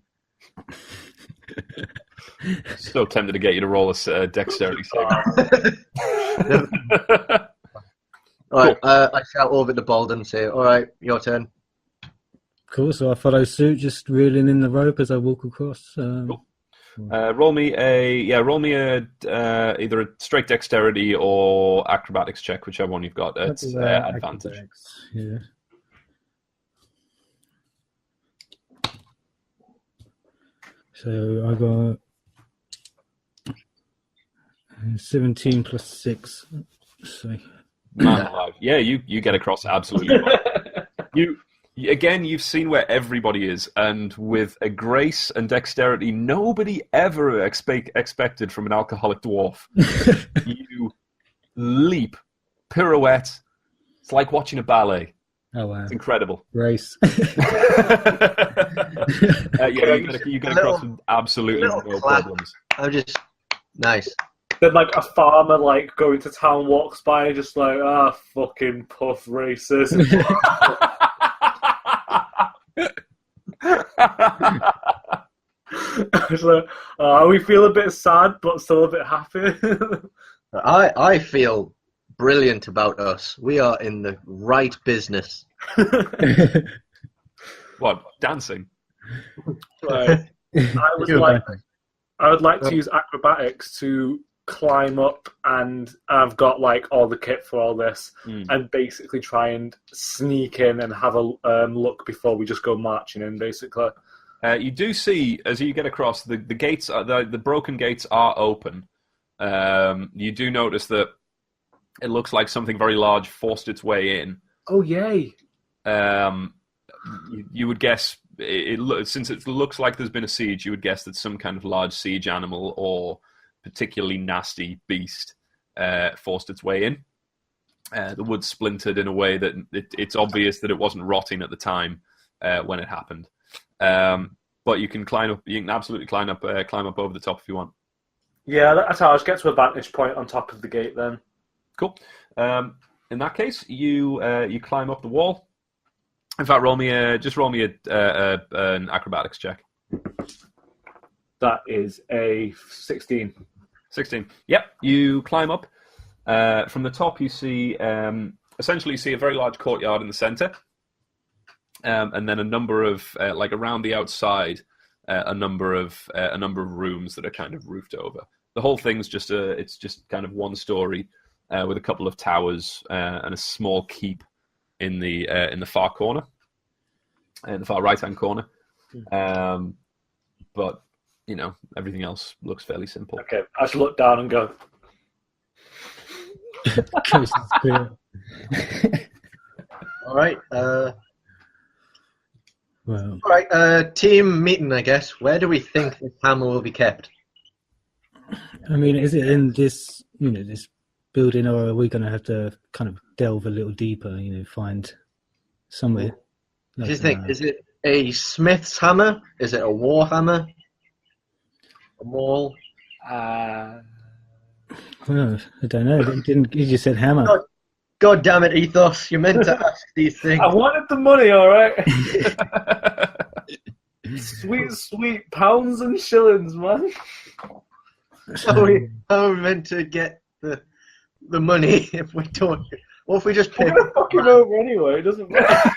So tempted to get you to roll a dexterity save. Alright, I shout over to Baldun and say, alright, your turn. Cool, so I follow suit, just reeling in the rope as I walk across. Cool. Roll me either a straight dexterity or acrobatics check, whichever one you've got. It's advantage. Yeah. So I got 17 plus 6. So. Man alive. Yeah, you get across absolutely fine. You've seen where everybody is, and with a grace and dexterity nobody ever expected from an alcoholic dwarf. You leap, pirouette. It's like watching a ballet. Oh wow! It's incredible. Race. You get across with absolutely no problems. I'm just nice. Then like a farmer like going to town walks by, just like fucking puff racers. So, we feel a bit sad, but still a bit happy. I feel brilliant about us. We are in the right business. What, dancing? Right. I would like to use acrobatics to climb up, and I've got like all the kit for all this, and basically try and sneak in and have a look before we just go marching in. Basically, you do see as you get across the gates. The broken gates are open. You do notice that it looks like something very large forced its way in. Oh yay! You would guess since it looks like there's been a siege, you would guess that some kind of large siege animal or particularly nasty beast forced its way in. The wood splintered in a way that it's obvious that it wasn't rotting at the time when it happened. But you can climb up. You can absolutely climb up over the top if you want. Yeah, that's how I just get to a vantage point on top of the gate. Then, cool. In that case, you climb up the wall. In fact, roll me an acrobatics check. That is a 16. 16. Yep, you climb up. From the top, you see essentially a very large courtyard in the center, and then a number of around the outside, a number of rooms that are kind of roofed over. The whole thing's just kind of one story with a couple of towers and a small keep in the far corner, in the far right hand corner. But everything else looks fairly simple. Okay, I should look down and go. All right. Well, All right. Team meeting, I guess. Where do we think this hammer will be kept? I mean, is it in this this building, or are we going to have to kind of delve a little deeper? Find somewhere. Do you think? Is it a smith's hammer? Is it a war hammer? A maul? Well, I don't know. You just said hammer. God damn it, Ethos! You meant to ask these things. I wanted the money, all right. Sweet pounds and shillings, man. How are we meant to get the money if we don't? What if we just pay? We're gonna fuck him over anyway. It doesn't matter.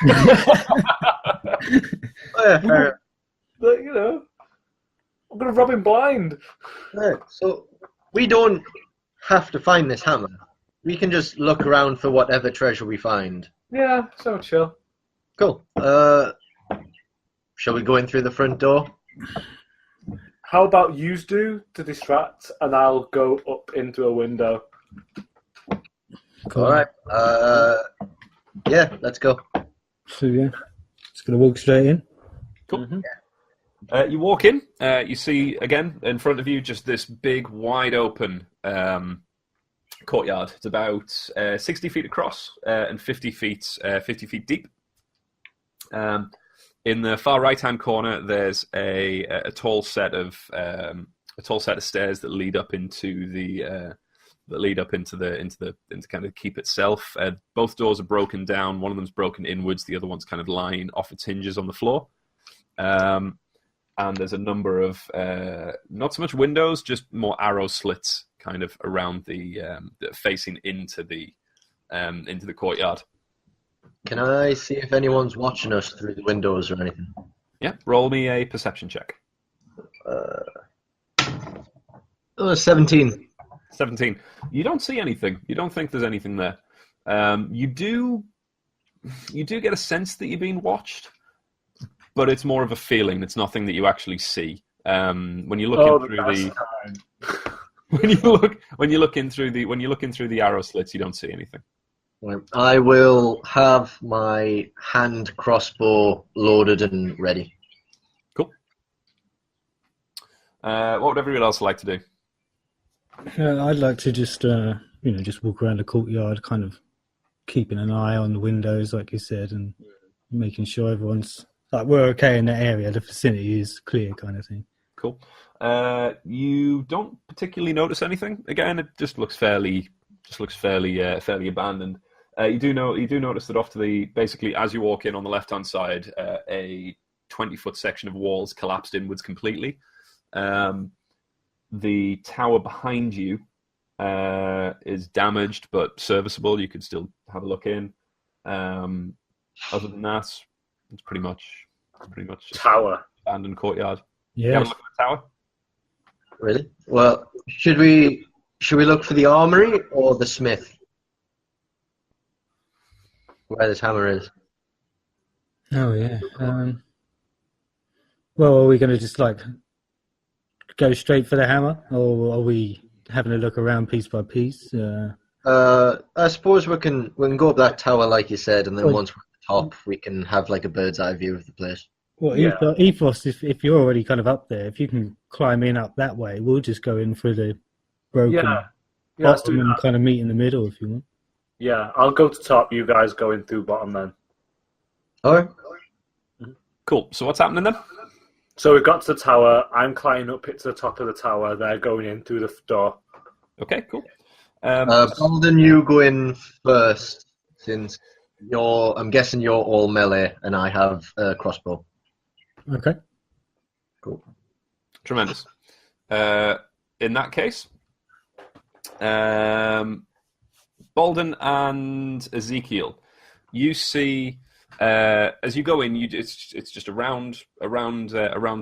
But, I'm gonna rob him blind. Yeah, so we don't have to find this hammer. We can just look around for whatever treasure we find. Yeah, so chill. Cool. Shall we go in through the front door? How about you do to distract, and I'll go up into a window. Cool. All right. Yeah, let's go. So yeah, just gonna walk straight in. Cool. Mm-hmm. You walk in. You see again in front of you just this big, wide open courtyard. It's about 60 feet across and 50 feet deep. In the far right-hand corner, there's a tall set of stairs that lead up into the kind of keep itself. Both doors are broken down. One of them's broken inwards. The other one's kind of lying off its hinges on the floor. And there's a number of not so much windows, just more arrow slits kind of around facing into the courtyard. Can I see if anyone's watching us through the windows or anything? Yeah, roll me a perception check. 17. 17. You don't see anything. You don't think there's anything there. You do get a sense that you're being watched, but it's more of a feeling. It's nothing that you actually see. When you look when you look in through the arrow slits, you don't see anything. I will have my hand crossbow loaded and ready. Cool. What would everyone else like to do? I'd like to just walk around the courtyard, kind of keeping an eye on the windows, like you said, and making sure everyone's like we're okay in that area. The vicinity is clear, kind of thing. Cool. You don't particularly notice anything. Again, it just looks fairly abandoned. You do notice that off to the basically as you walk in on the left hand side, a 20-foot section of walls collapsed inwards completely. The tower behind you is damaged but serviceable. You could still have a look in. Other than that, it's pretty much Tower. abandoned courtyard. Yeah. You have a look at the tower? Really? Well, should we look for the armory or the smith? Where this hammer is. Oh yeah. Well, are we going to just go straight for the hammer, or are we having a look around piece by piece? I suppose we can go up that tower like you said, and then once we're at the top, we can have like a bird's eye view of the place. Well, Ethos, if you're already kind of up there, if you can climb in up that way, we'll just go in through the broken bottom and kind of meet in the middle if you want. Yeah, I'll go to top. You guys go in through bottom then. All right. Cool. So what's happening then? So we got to the tower. I'm climbing up it to the top of the tower. They're going in through the door. Okay, cool. Baldun, you go in first, since I'm guessing you're all melee, and I have a crossbow. Okay. Cool. Tremendous. In that case, Baldun and Ezekiel, you see as you go in, it's just a round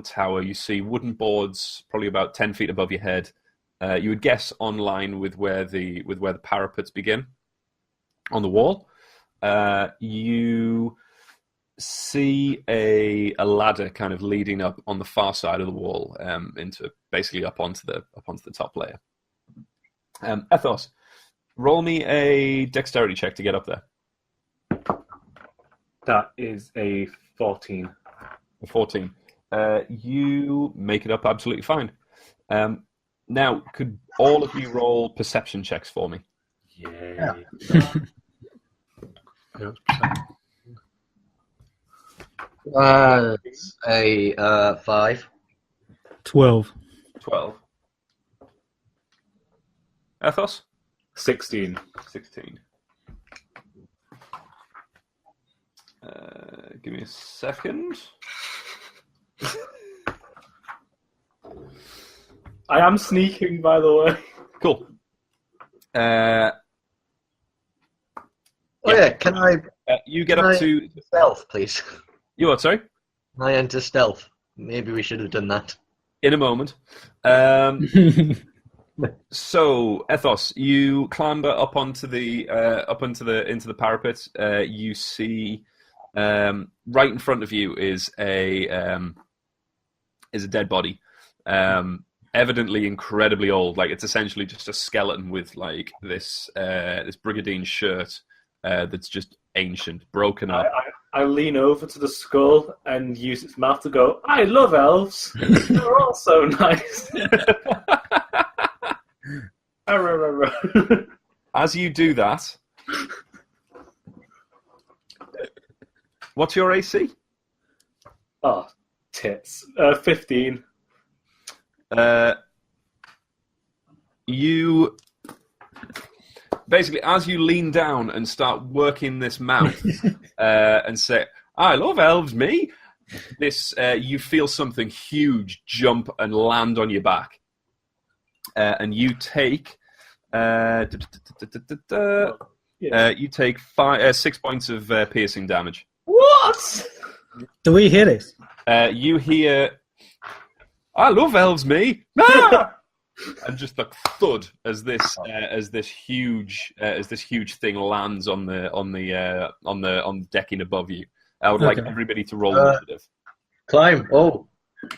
tower. You see wooden boards, probably about 10 feet above your head. You would guess on line with where the parapets begin on the wall. You see a ladder kind of leading up on the far side of the wall into basically up onto the top layer. Ethos, roll me a dexterity check to get up there. That is a 14. A 14. You make it up absolutely fine. Now, could all of you roll perception checks for me? Yeah. It's a 5. 12. 12. Ethos? 16. 16. Give me a second. I am sneaking, by the way. Cool. Can I... You get up to... Stealth, please. You what, sorry? Can I enter stealth? Maybe we should have done that. In a moment. So, Ethos, you clamber up onto into the parapet. You see right in front of you is a dead body. Evidently incredibly old. Like it's essentially just a skeleton with like this brigandine shirt that's just ancient, broken up. I lean over to the skull and use its mouth to go, I love elves. They're all so nice. As you do that, what's your AC? Oh, tits. 15. You basically, as you lean down and start working this mouth and say, I love elves, me. This, you feel something huge jump and land on your back. And you take, you take 6 points of piercing damage. What? Do we hear this? You hear, I love elves, me. Ah! And just the thud as this huge thing lands on the decking above you. I would like everybody to roll initiative. Climb. Oh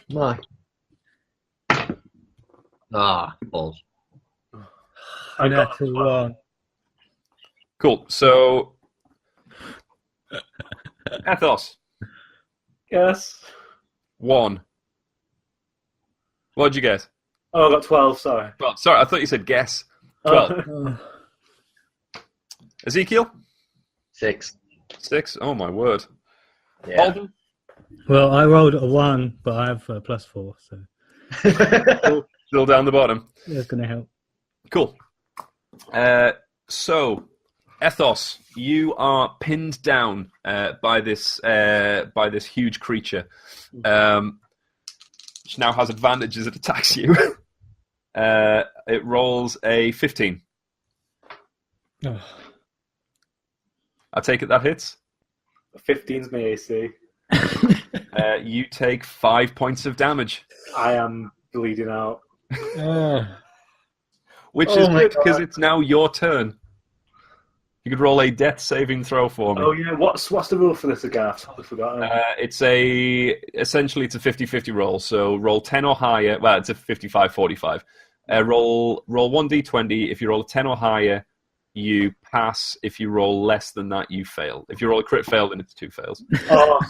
my. Balls. I got Natural one. Cool. So, Ethos, Yes. 1. What'd you get? Oh, I got 12, sorry. Well, sorry, I thought you said guess. 12. Ezekiel? 6. 6. Oh my word. Yeah. Baldun? Well, I rolled a 1, but I have +4, so Still down the bottom. that's going to help. Cool. So, Ethos, you are pinned down by this huge creature, which now has advantage as it attacks you. It rolls a 15. Oh. I take it that hits. 15's my AC. You take 5 points of damage, I am bleeding out. which Oh is my good because God. it's now your turn. You could roll a death saving throw for me. Oh yeah, what's the rule for this again? I've totally forgotten. Essentially it's a 50-50 roll. So roll 10 or higher. Well, it's a 55-45. Roll 1d20. If you roll a 10 or higher, you pass. If you roll less than that, you fail. If you roll a crit fail, then it's 2 fails.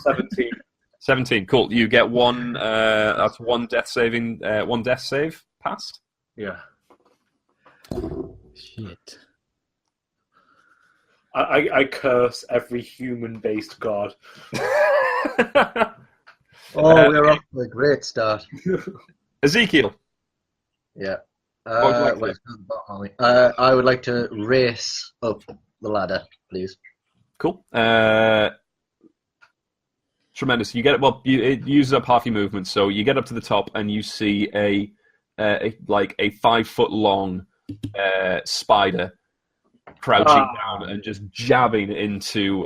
17. 17. Cool. You get one. That's one death save passed. Yeah. Shit. I curse every human-based god. We're off to a great start. Ezekiel. Yeah. What would you like to where's the bottom, Ollie? I would like to race up the ladder, please. Cool. Tremendous. You get it. Well, it uses up half your movement, so you get up to the top and you see a 5 foot long spider crouching down and just jabbing into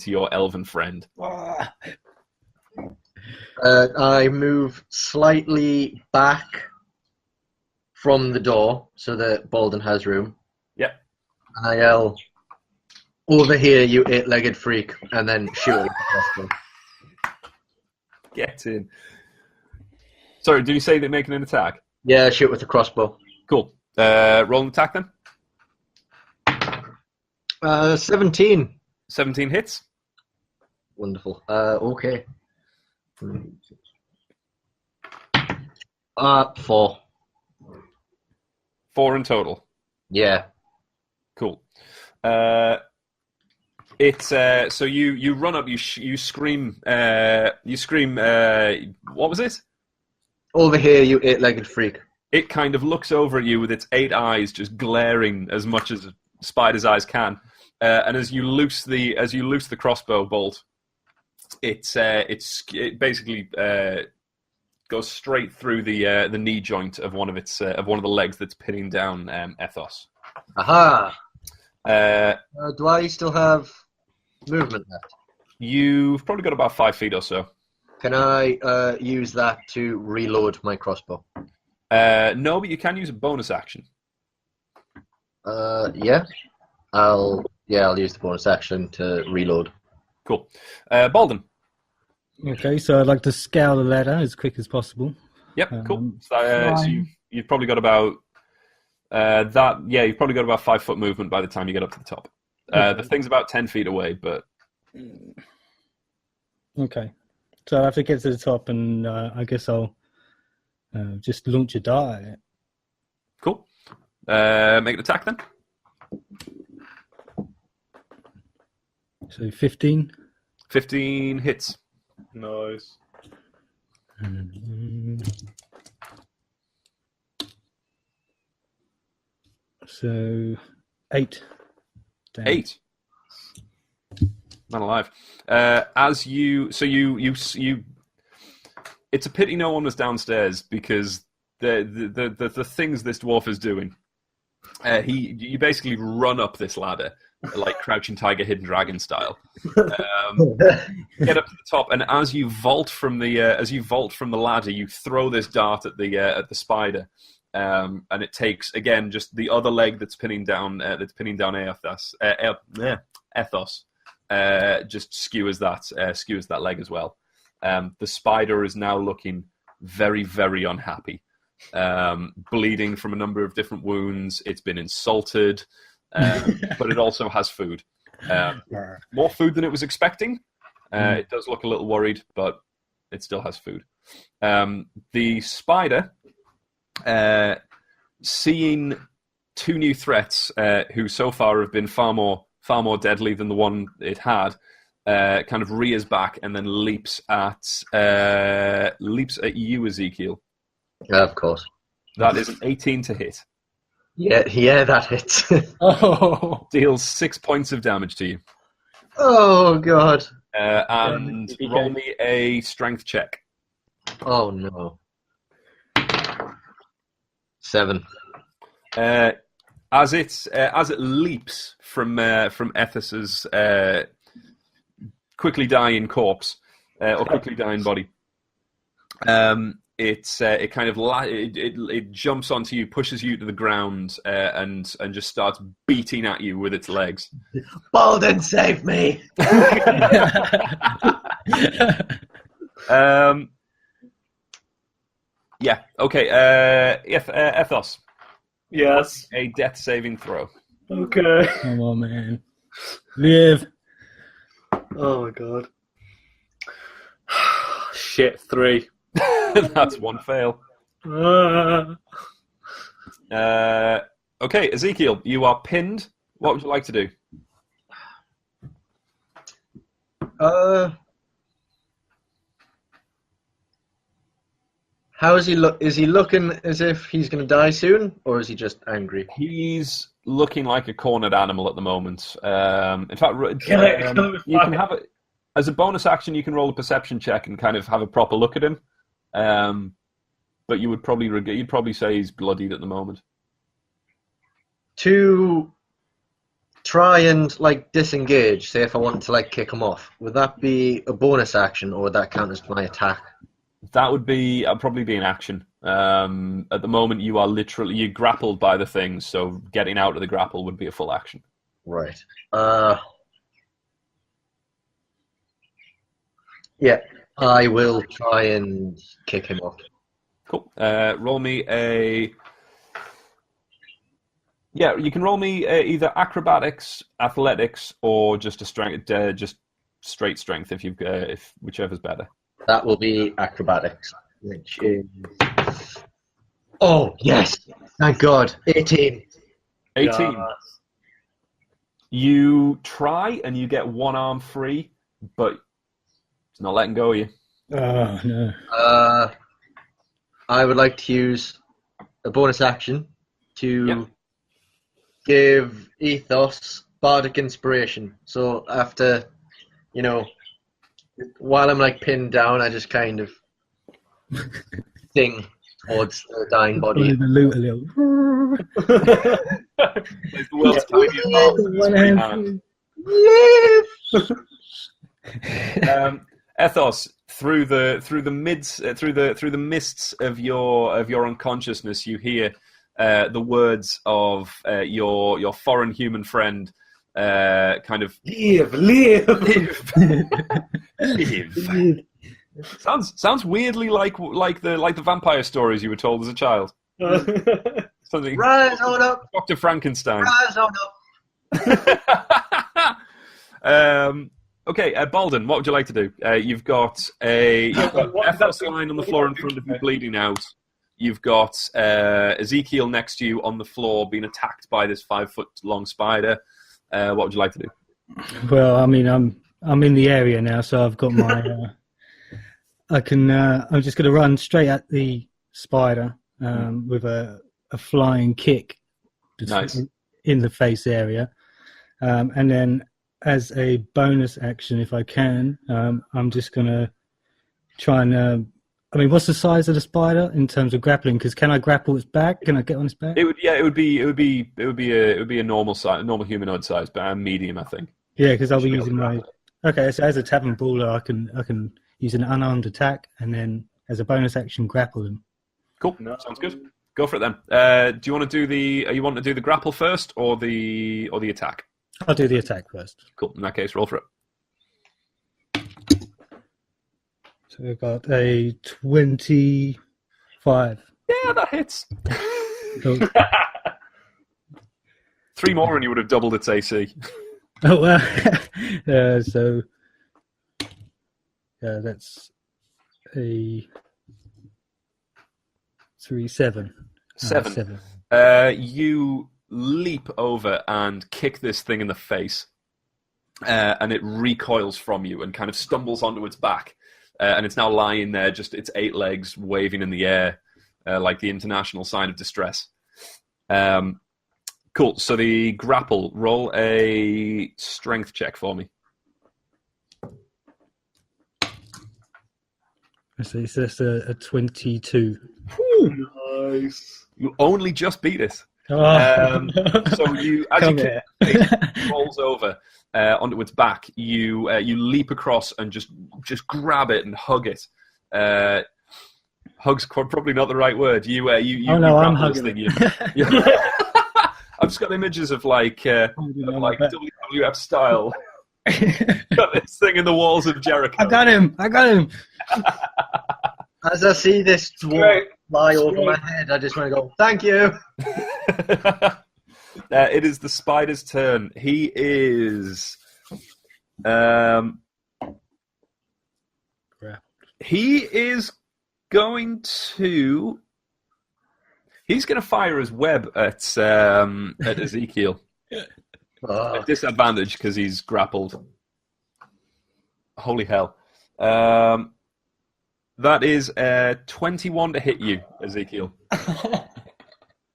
your elven friend. I move slightly back from the door so that Baldun has room. Yep. And I yell, "Over here, you 8-legged freak!" and then shoot it with the crossbow. Get in. Sorry, did you say they're making an attack? Yeah, shoot with the crossbow. Cool. Roll an attack then. 17. 17 hits. Wonderful. Okay. 4. 4 in total. Yeah. Cool. It's so you run up, you scream, what was it? Over here, you 8-legged freak. It kind of looks over at you with its 8 eyes just glaring as much as a spider's eyes can. And as you loose the crossbow bolt, it basically goes straight through the knee joint of one of the legs that's pinning down Ethos. Aha! Do I still have movement left? You've probably got about 5 feet or so. Can I use that to reload my crossbow? No, but you can use a bonus action. Yeah. I'll use the bonus action to reload. Cool. Baldun. Okay, so I'd like to scale the ladder as quick as possible. Yep, cool. So you've probably got about you've probably got about 5 foot movement by the time you get up to the top. The thing's about 10 feet away, but Okay. So I have to get to the top, and I guess I'll just launch a dart at it. Cool. Make an attack then. So 15. 15 hits. Nice. So 8. Damn. 8. Man alive. As you, it's a pity no one was downstairs because the things this dwarf is doing. You basically run up this ladder like Crouching Tiger, Hidden Dragon style. Get up to the top, and as you vault from the ladder, you throw this dart at the spider, and it takes again just the other leg that's pinning down Ethos. Just skewers that leg as well. The spider is now looking very, very unhappy, bleeding from a number of different wounds. It's been insulted, but it also has food. More food than it was expecting. It does look a little worried, but it still has food. The spider, seeing 2 new threats, who so far have been far more deadly than the one it had, kind of rears back and then leaps at you, Ezekiel. Yeah, of course. That is an 18 to hit. Yeah, that hits. Oh. Deals 6 points of damage to you. Oh, God. And roll me a strength check. Oh, no. 7. As it leaps from Ethos's quickly dying corpse or quickly dying body, it jumps onto you, pushes you to the ground, and just starts beating at you with its legs. Baldun, save me! Yeah. Okay. Ethos. Yes. A death saving throw. Okay. Come on, man. Live. Oh my god. Shit, 3. That's one fail. Okay, Ezekiel, you are pinned. What would you like to do? How is he look? Is he looking as if he's going to die soon, or is he just angry? He's looking like a cornered animal at the moment. In fact, you can have it as a bonus action. You can roll a perception check and kind of have a proper look at him. But you'd probably say he's bloodied at the moment. To try and disengage, say if I wanted to kick him off, would that be a bonus action, or would that count as my attack? That would be probably be an action. At the moment, you're grappled by the things, so getting out of the grapple would be a full action. Right. Yeah, I will try and kick him off. Cool. Roll me a. Yeah, you can roll me either acrobatics, athletics, or just a strength, just straight strength if whichever's better. That will be acrobatics, which is... Oh, yes! Thank God. 18. 18. Yes. You try and you get one arm free, but it's not letting go of you. Oh, no. I would like to use a bonus action to give Ethos bardic inspiration. So after, while I'm pinned down, I just kind of sing towards the dying body. The loot a little. It's the world's tiniest hand. Ethos, through the mists of your unconsciousness, you hear the words of your foreign human friend, kind of live. Sounds weirdly like the vampire stories you were told as a child. Something. Rise on up, Dr. Frankenstein. rise on up. Okay, Baldun, what would you like to do? You've got Ethos lying on the floor in front of you, bleeding out. You've got Ezekiel next to you on the floor, being attacked by this 5-foot-long spider. What would you like to do? Well, I mean, I'm in the area now, so I've got my. I'm just going to run straight at the spider with a flying kick. Nice. In the face area, and then as a bonus action, if I can, I'm just going to try and. I mean, what's the size of the spider in terms of grappling? Because can I grapple its back? Can I get on its back? It would be a normal size, normal humanoid size, but medium, I think. Yeah, because I'll be using my. Okay, so as a tavern brawler, I can use an unarmed attack, and then as a bonus action, grapple them. Cool. No. Sounds good. Go for it then. Do you want to do you want to do the grapple first or the attack? I'll do the attack first. Cool. In that case, roll for it. So we've got a 25. Yeah, that hits. Cool. 3 more and you would have doubled its AC. Oh well. So that's a 7. 7. You leap over and kick this thing in the face, and it recoils from you and kind of stumbles onto its back, and it's now lying there, just its 8 legs waving in the air, like the international sign of distress. Cool. So the grapple, roll a strength check for me. So it's just a 22. Ooh. Nice. You only just beat it. Oh. So you, as Come you here. it rolls over onto its back, you leap across and just grab it and hug it. Hug's probably not the right word. You I'm hugging thing. it. I've just got images of like WWF style. Got this thing in the walls of Jericho. I got him. As I see this dwarf fly over my head, I just want to go, thank you. It is the spider's turn. He is. He is going to. He's going to fire his web at Ezekiel. At disadvantage because he's grappled. Holy hell. That is 21 to hit you, Ezekiel.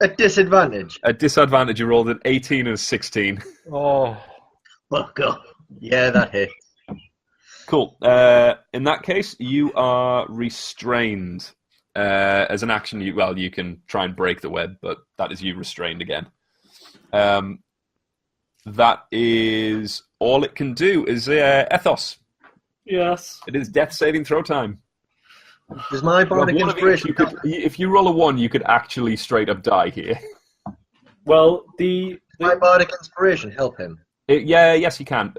At disadvantage? At disadvantage, you rolled an 18 and a 16. Oh. Fuck off. Yeah, that hit. Cool. In that case, you are restrained. As an action, you can try and break the web, but that is you restrained again. That is all it can do. Is Ethos? Yes. It is death saving throw time. Does my bardic inspiration... If you roll a 1, you could actually straight up die here. Well, my bardic inspiration help him? Yes, you can.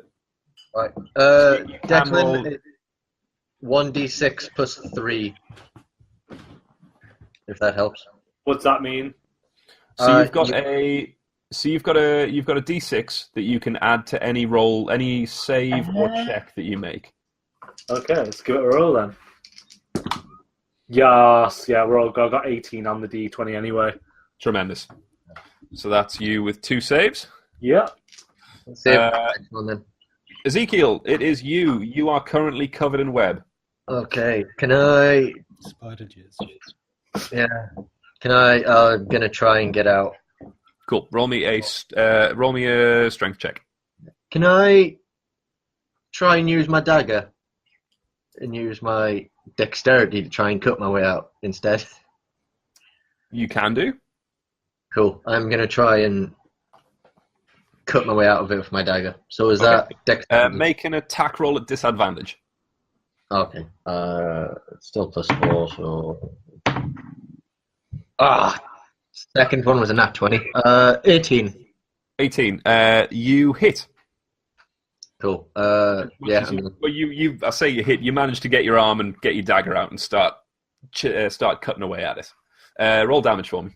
Right. You can Declan, 1d6 plus 3. If that helps. What's that mean? So you've got a d6 that you can add to any roll, any save or check that you make. Okay, let's give it a roll then. Yes, yeah, I got 18 on the d20 anyway. Tremendous. So that's you with 2 saves. Yeah. Ezekiel, it is you. You are currently covered in web. Okay, can I... Spider jizz. Yeah. Can I... I'm going to try and get out. Cool. Roll me a strength check. Can I try and use my dagger and use my dexterity to try and cut my way out instead? You can do. Cool. I'm going to try and cut my way out of it with my dagger. So is that dexterity? Make an attack roll at disadvantage. Okay. It's still plus 4, so... Second one was a nat 20. 18. 18. You hit. Cool. Yeah. I say you hit. You managed to get your arm and get your dagger out and start cutting away at it. Roll damage for me.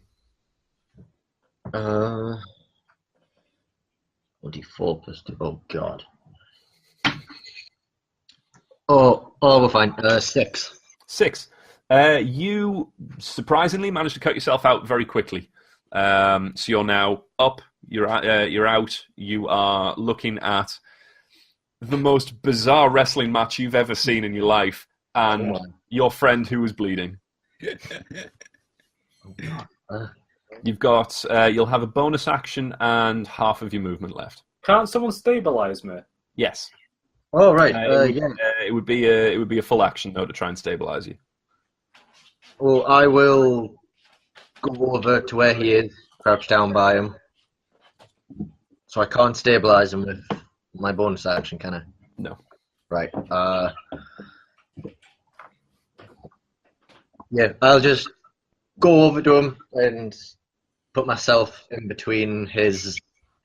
24 plus 2. Oh god. we're fine. 6. 6. You surprisingly managed to cut yourself out very quickly. So you're now up. You're out. You are looking at the most bizarre wrestling match you've ever seen in your life, and your friend who was bleeding. You've got. You'll have a bonus action and half of your movement left. Can't someone stabilize me? Yes. Oh right. It would be a full action though to try and stabilize you. Well, I will go over to where he is, crouch down by him. So I can't stabilize him with my bonus action, can I? No. Right. Yeah, I'll just go over to him and put myself in between his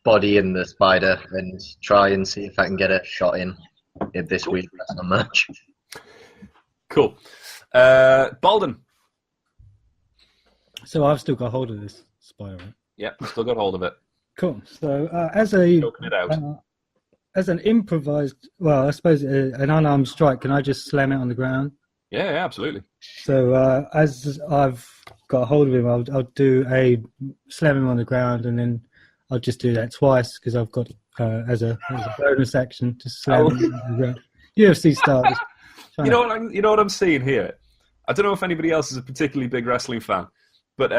body and the spider and try and see if I can get a shot in this week wrestling match. Cool. Baldun. So I've still got hold of this spider, right? Yeah, still got hold of it. Cool. So as a Choking it out. as an improvised, well, I suppose an unarmed strike, can I just slam it on the ground? Yeah, absolutely. So as I've got hold of him, I'll do a slam him on the ground, and then I'll just do that twice because I've got as a bonus action to slam him on the ground. UFC style. You know what I'm seeing here? I don't know if anybody else is a particularly big wrestling fan, but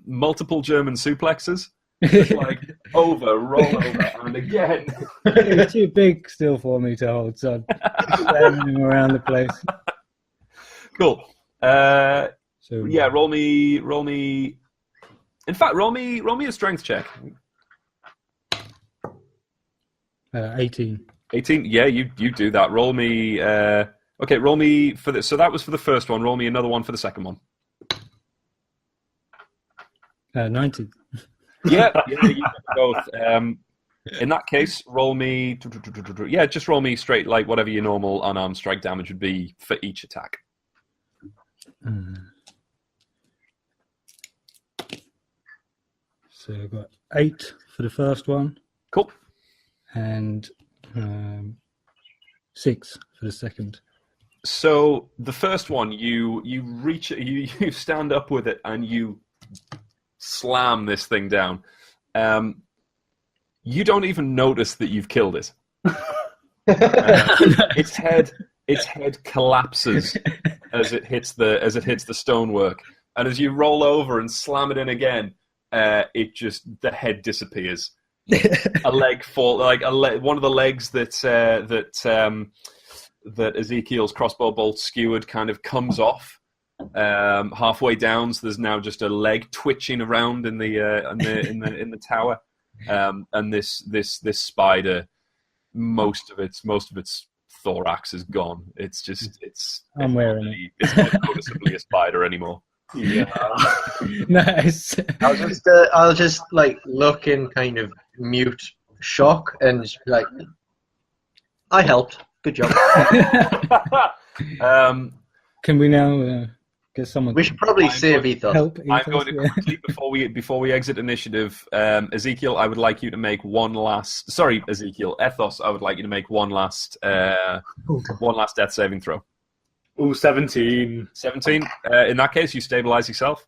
multiple German suplexes. Just like roll over, and again. It's too big still for me to hold, so I'm slamming him around the place. Cool. Yeah, roll me. In fact, roll me a strength check. 18. 18. Yeah, you do that. Roll me. Okay, roll me for the. So that was for the first one. Roll me another one for the second one. 19. Yeah, you do both. In that case, roll me. Yeah, just roll me straight, like whatever your normal unarmed strike damage would be for each attack. So I've got 8 for the first one. Cool. And 6 for the second. So the first one, you reach, you stand up with it, and you slam this thing down. You don't even notice that you've killed it. Its head collapses as it hits the stonework, and as you roll over and slam it in again, the head disappears. A leg one of the legs that Ezekiel's crossbow bolt skewered kind of comes off. Halfway down, so there's now just a leg twitching around in the tower, and this spider, most of its thorax is gone. It's wearing it. It's not noticeably a spider anymore. Yeah. Nice. I'll just like look in kind of mute shock and just be like, I helped. Good job. Can we now get someone? We should probably save Ethos. Help I'm going to quickly, before we exit initiative, Ezekiel, I would like you to make one last. Sorry, Ezekiel, Ethos, I would like you to make one last death saving throw. Ooh, 17. 17. In that case, you stabilize yourself.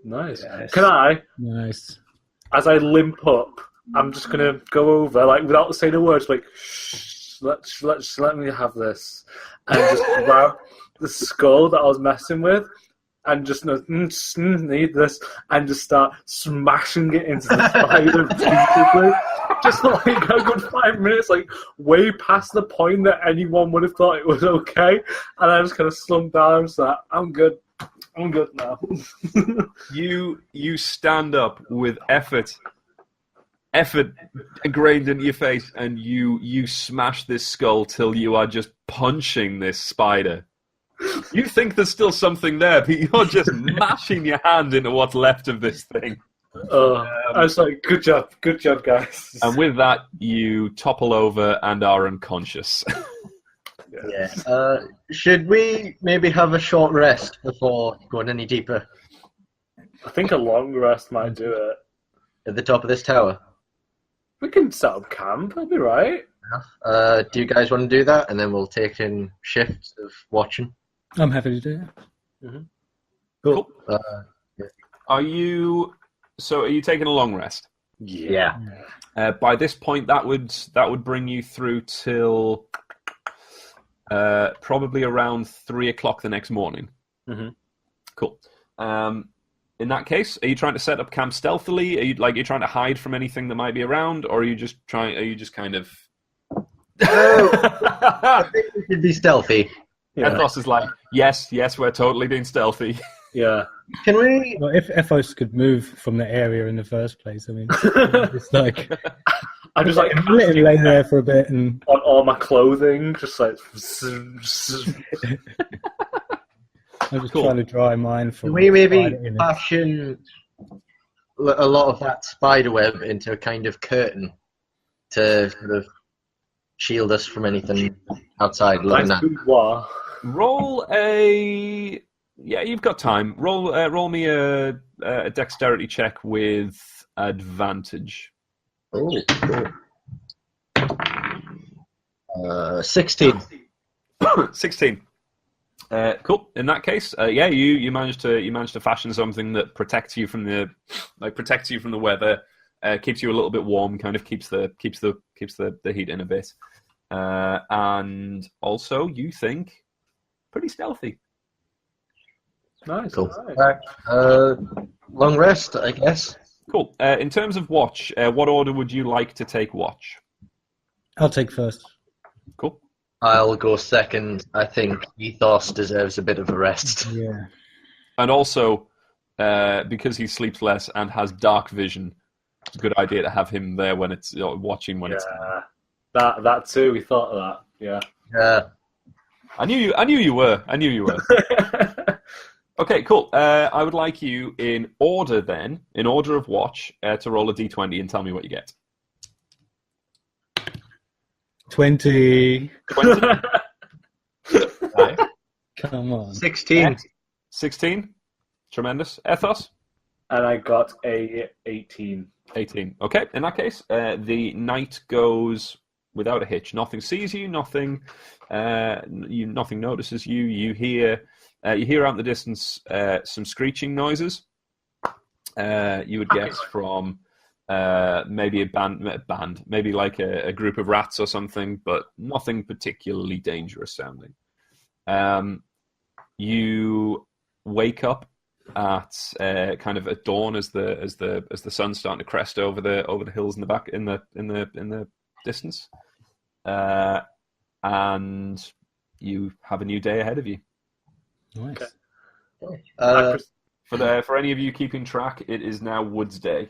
Nice. Yes. Can I, Nice. as I limp up, I'm just gonna go over, like without saying a word, like, shh, let me have this, and just grab the skull that I was messing with, and just need this, and just start smashing it into the spider repeatedly. Just like a good 5 minutes, like way past the point that anyone would have thought it was okay, and I just kind of slumped down and said, I'm good now. You stand up with effort ingrained into your face, and you smash this skull till you are just punching this spider. You think there's still something there, but you're just mashing your hand into what's left of this thing. I was like, good job, guys. And with that, you topple over and are unconscious. Yeah. Should we maybe have a short rest before going any deeper? I think a long rest might do it. At the top of this tower? We can set up camp, it'll be right. enough. Do you guys want to do that? And then we'll take in shifts of watching. I'm happy to do that. Cool. Uh, Are you taking a long rest? yeah. By this point, that would bring you through till probably around 3 o'clock the next morning. Mm-hmm. Cool. In that case, are you trying to set up camp stealthily? Are you trying to hide from anything that might be around, or are you just kind of? I think we should be stealthy. Yeah. Ethos is like, yes, we're totally being stealthy. Yeah. Can we? Well, if Ethos could move from the area in the first place, I mean, it's like I just like let him lay there for a bit and on all my clothing, just like. I'm just Cool. trying to dry mine from. Can we maybe spider in it. fashion a lot of that spider web into a kind of curtain to sort of shield us from anything outside looking Nice at? boudoir. Roll a. Yeah, you've got time. Roll me a dexterity check with advantage. Oh, cool. 16. 16. Cool. In that case, yeah, you managed to fashion something that protects you from the weather, keeps you a little bit warm, kind of keeps the heat in a bit, and also you think pretty stealthy. Nice. Cool. Nice. Long rest, I guess. Cool. In terms of watch, what order would you like to take watch? I'll take first. Cool. I'll go second. I think Ethos deserves a bit of a rest. Yeah. And also, because he sleeps less and has dark vision, it's a good idea to have him there when it's watching when it's. Yeah. That too. We thought of that. Yeah. Yeah. I knew you were. Okay, cool. I would like you in order of watch, to roll a d20 and tell me what you get. 20. 20. Right. Come on. 16. 16. Tremendous. Ethos. And I got a 18. 18. Okay, in that case, the night goes without a hitch. Nothing sees you. Nothing notices you. You hear out in the distance some screeching noises. You would guess from maybe a band, maybe like a group of rats or something, but nothing particularly dangerous sounding. You wake up at kind of at dawn as the sun's starting to crest over the hills in the back in the distance, and you have a new day ahead of you. Nice. Okay. For any of you keeping track, it is now Woods Day.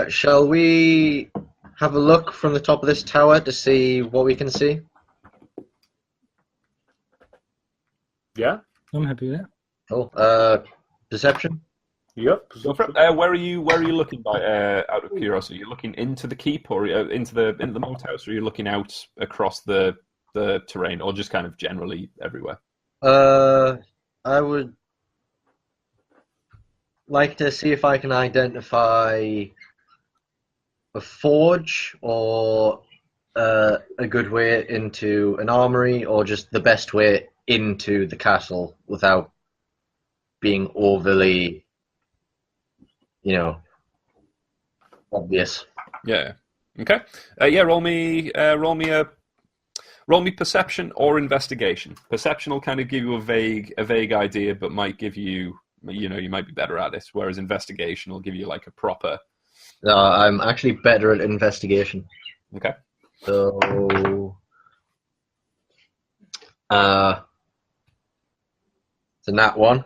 Shall we have a look from the top of this tower to see what we can see? Yeah. I'm happy with that. Cool. Perception? Yep. Go for it. Where are you looking by? Out of curiosity, are you looking into the keep or into the moat house, or are you looking out across the terrain, or just kind of generally everywhere? I would like to see if I can identify a forge or a good way into an armory, or just the best way into the castle without being overly, obvious. Yeah. Okay. Yeah. Roll me perception or investigation. Perception will kind of give you a vague idea, but might give you, you might be better at it. Whereas investigation will give you like a proper. No, I'm actually better at investigation. Okay. So, it's a nat 1.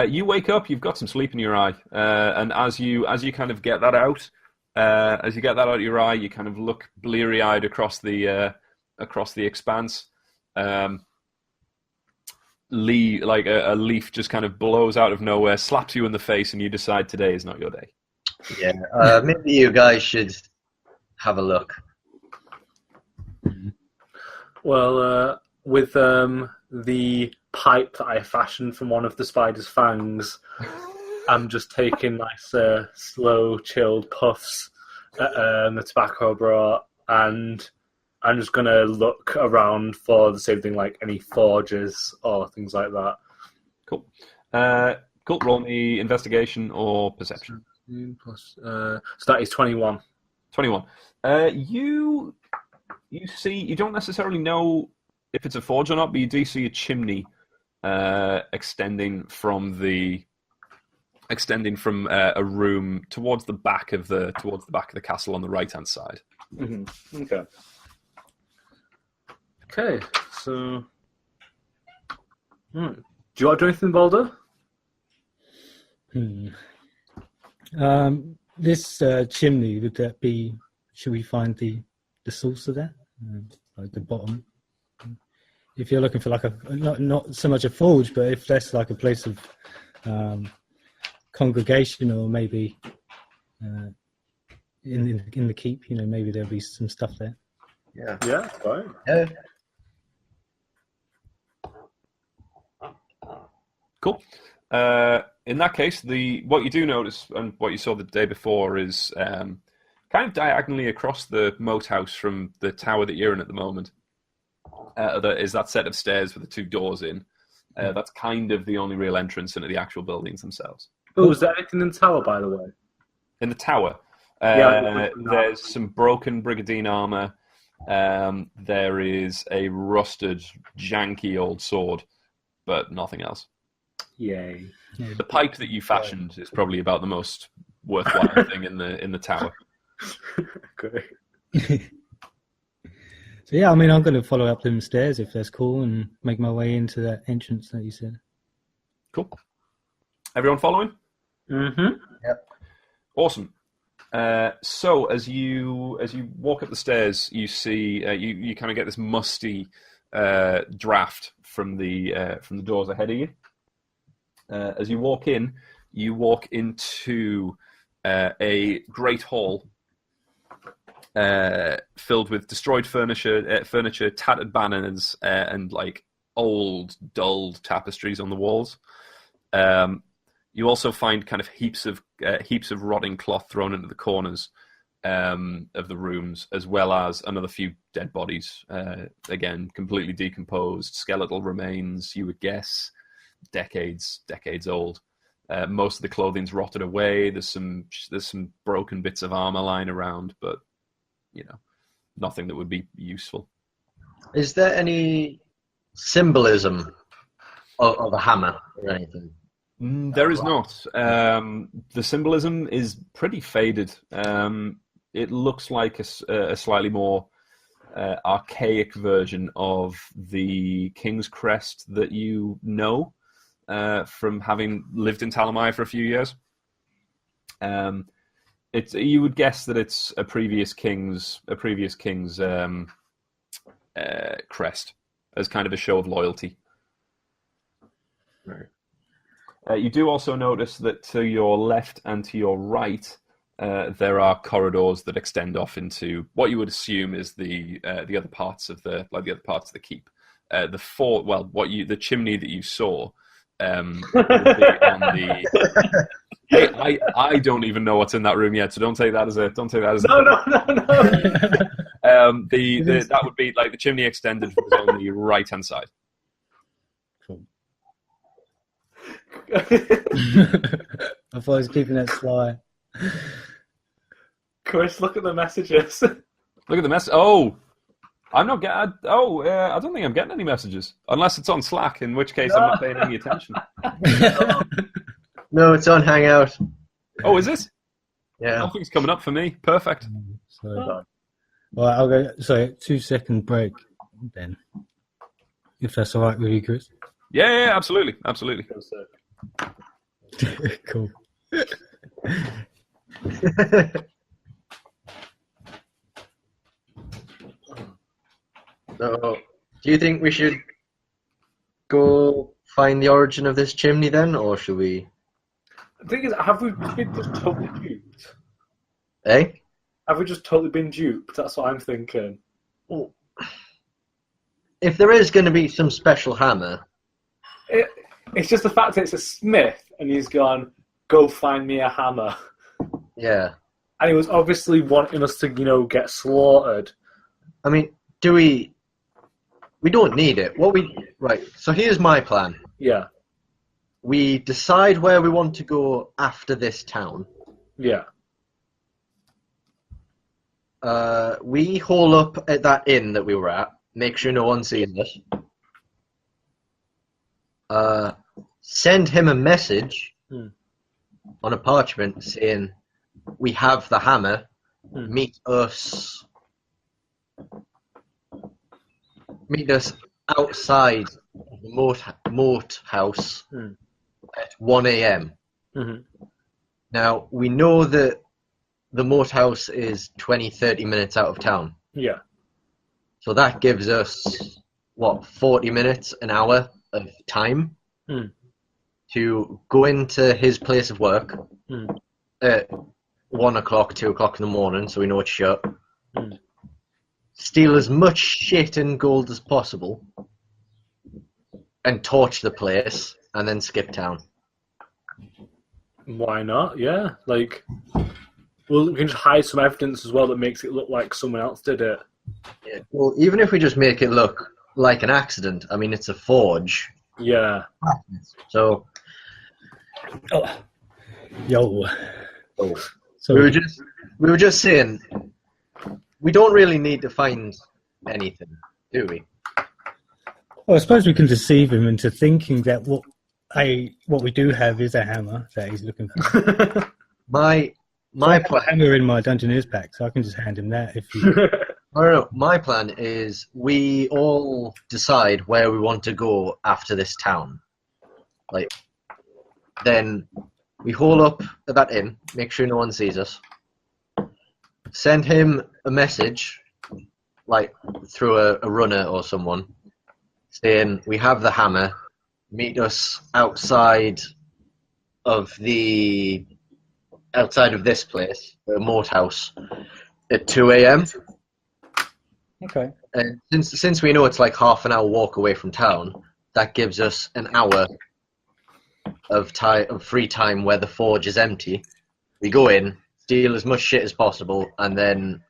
You wake up. You've got some sleep in your eye, and as you kind of get that out, of your eye, you kind of look bleary-eyed across the expanse. Like a leaf just kind of blows out of nowhere, slaps you in the face, and you decide today is not your day. Yeah, maybe you guys should have a look. Well, with the pipe that I fashioned from one of the spider's fangs, I'm just taking nice, slow, chilled puffs at the tobacco brought, and I'm just gonna look around for the same thing, like any forges or things like that. Cool. Cool. Roll me investigation or perception. So that is 21. 21. You see, you don't necessarily know if it's a forge or not, but you do see a chimney extending from a room towards the back of the castle on the right hand side. Mm-hmm. Okay. So, do you want to do anything, Baldur? This chimney, would that be? Should we find the source of that, like the bottom? If you're looking for like not so much a forge, but if that's like a place of congregation, or maybe in the keep, maybe there'll be some stuff there. Yeah. Yeah. Fine. Yeah. Cool. In that case, what you do notice and what you saw the day before is kind of diagonally across the moat house from the tower that you're in at the moment. Is that set of stairs with the two doors in. That's kind of the only real entrance into the actual buildings themselves. Oh, is there anything in the tower, by the way? In the tower, there's some broken brigandine armor. There is a rusted, janky old sword, but nothing else. Yay. The pipe that you fashioned is probably about the most worthwhile thing in the tower. Great. So yeah, I mean, I'm going to follow up them stairs if that's cool, and make my way into that entrance that you said. Cool. Everyone following? Mm-hmm. Yep. Awesome. So as you walk up the stairs, you see you kind of get this musty draft from the doors ahead of you. As you walk into a great hall filled with destroyed furniture, tattered banners, and like old, dulled tapestries on the walls. You also find kind of heaps of rotting cloth thrown into the corners of the rooms, as well as another few dead bodies. Again, completely decomposed, skeletal remains. You would guess decades old. Most of the clothing's rotted away. There's some broken bits of armor lying around, but nothing that would be useful. Is there any symbolism of a hammer or anything? There is not. The symbolism is pretty faded. It looks like a slightly more archaic version of the King's Crest that you know from having lived in Talomire for a few years. You would guess that it's a previous king's crest as kind of a show of loyalty. Right. You do also notice that to your left and to your right, there are corridors that extend off into what you would assume is the other parts of the keep. The chimney that you saw would be on the. Hey, I don't even know what's in that room yet, so don't take that as a. No. That would be like the chimney extended was on the right hand side. Cool. I thought I was keeping that sly. Chris, look at the messages. Look at the message. Oh, I'm not getting. I don't think I'm getting any messages unless it's on Slack, in which case I'm not paying any attention. No, it's on Hangout. Oh, is it? Yeah. Nothing's coming up for me. Perfect. So, well, I'll go. Sorry, 2-second break then, if that's all right with you, Chris. Yeah, absolutely. Cool. So, do you think we should go find the origin of this chimney then, or should we? The thing is, have we been just totally duped? Eh? Have we just totally been duped? That's what I'm thinking. Well, if there is going to be some special hammer, It's just the fact that it's a smith, and he's gone, go find me a hammer. Yeah. And he was obviously wanting us to, get slaughtered. I mean, we don't need it. Right, so here's my plan. Yeah. We decide where we want to go after this town. Yeah. We haul up at that inn that we were at. Make sure no one sees us. Send him a message on a parchment saying, we have the hammer. Meet us outside the moat house at 1 a.m. Mm-hmm. Now, we know that the moat house is 20-30 minutes out of town. Yeah. So that gives us, 40 minutes, an hour of time to go into his place of work at 1 o'clock, 2 o'clock in the morning, so we know it's shut. Steal as much shit and gold as possible and torch the place and then skip town. Why not? Yeah. We can just hide some evidence as well that makes it look like someone else did it. Yeah. Well, even if we just make it look like an accident, I mean, it's a forge. Yeah. So, So we were just saying, we don't really need to find anything, do we? Well, I suppose we can deceive him into thinking that what we do have is a hammer that he's looking for. My I have a hammer in my Dungeoneer's pack, so I can just hand him that if you... No. My plan is we all decide where we want to go after this town. Then we haul up at that inn, make sure no one sees us. Send him a message, through a runner or someone, saying we have the hammer. Meet us outside of this place, the moat house, at 2 a.m. Okay. And since we know it's half an hour walk away from town, that gives us an hour of free time where the forge is empty. We go in, steal as much shit as possible, and then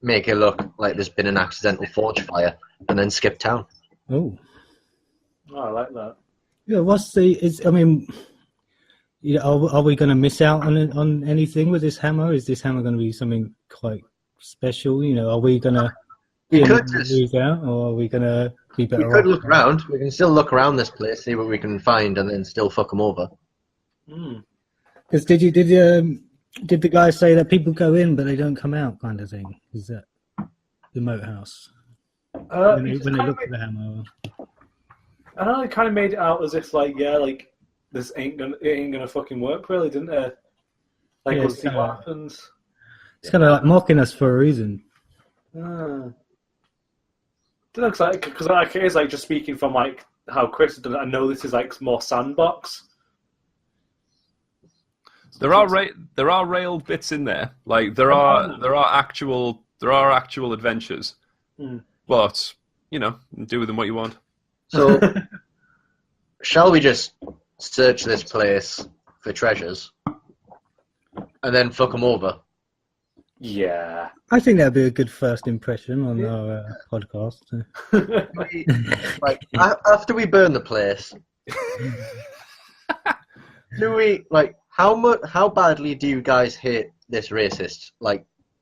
make it look like there's been an accidental forge fire, and then skip town. Oh. Oh, I like that. Yeah, are we going to miss out on anything with this hammer? Is this hammer going to be something quite special? Are we going to lose out, or are we going to be better off? We could look around. We can still look around this place, see what we can find, and then still fuck them over. Because did the guy say that people go in but they don't come out, kind of thing? Is that the moat house? When they look at the hammer. I know they kind of made it out as if this ain't gonna fucking work, really, didn't it? We'll see what happens. It's kind of mocking us for a reason. It looks because it is just speaking from how Chris has done it. I know this is more sandbox. There are rail bits in there. There are actual adventures, but do with them what you want. So, shall we just search this place for treasures and then fuck them over? Yeah. I think that'd be a good first impression on our podcast. After we burn the place, do we how badly do you guys hate this racist?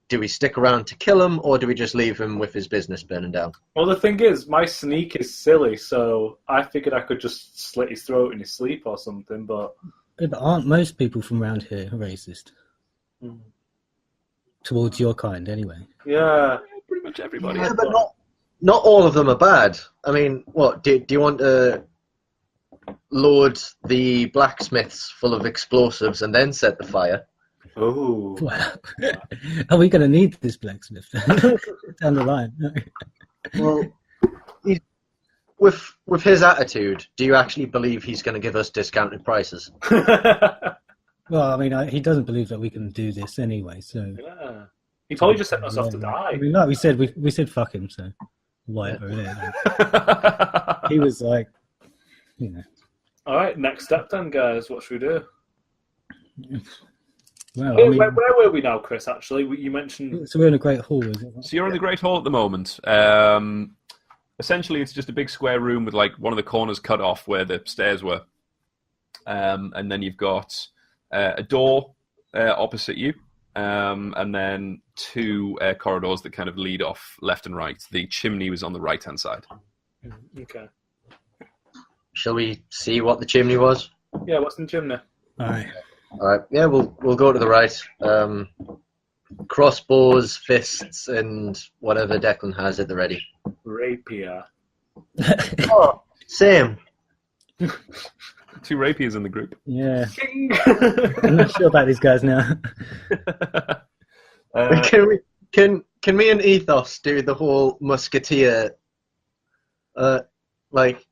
Do we stick around to kill him, or do we just leave him with his business burning down? Well, the thing is, my sneak is silly, so I figured I could just slit his throat in his sleep or something, but... Yeah, but aren't most people from around here racist? Towards your kind, anyway. Yeah. Pretty much everybody. Yeah, but not all of them are bad. I mean, what, do you want to load the blacksmiths full of explosives and then set the fire? Oh. Wow. Are we going to need this blacksmith down the line? Well, with his attitude, do you actually believe he's going to give us discounted prices? Well, I mean, he doesn't believe that we can do this anyway, so... Yeah. He probably just sent us off to die. I mean, like we said fuck him, so whatever it is. He was Alright, next step then, guys. What should we do? Well, Where were we now, Chris? Actually, you mentioned. so we're in a great hall, is it? So you're in the Great Hall at the moment. Essentially, it's just a big square room with like one of the corners cut off where the stairs were, and then you've got a door opposite you, and then two corridors that kind of lead off left and right. The chimney was on the right-hand side. Okay. Shall we see what the chimney was? Yeah, what's in the chimney? Aye. All right. Yeah, we'll go to the right. Crossbows, fists, and whatever Declan has at the ready. Rapier. Oh, same. Two rapiers in the group. Yeah. I'm not sure about these guys now. Can me and Ethos do the whole musketeer, like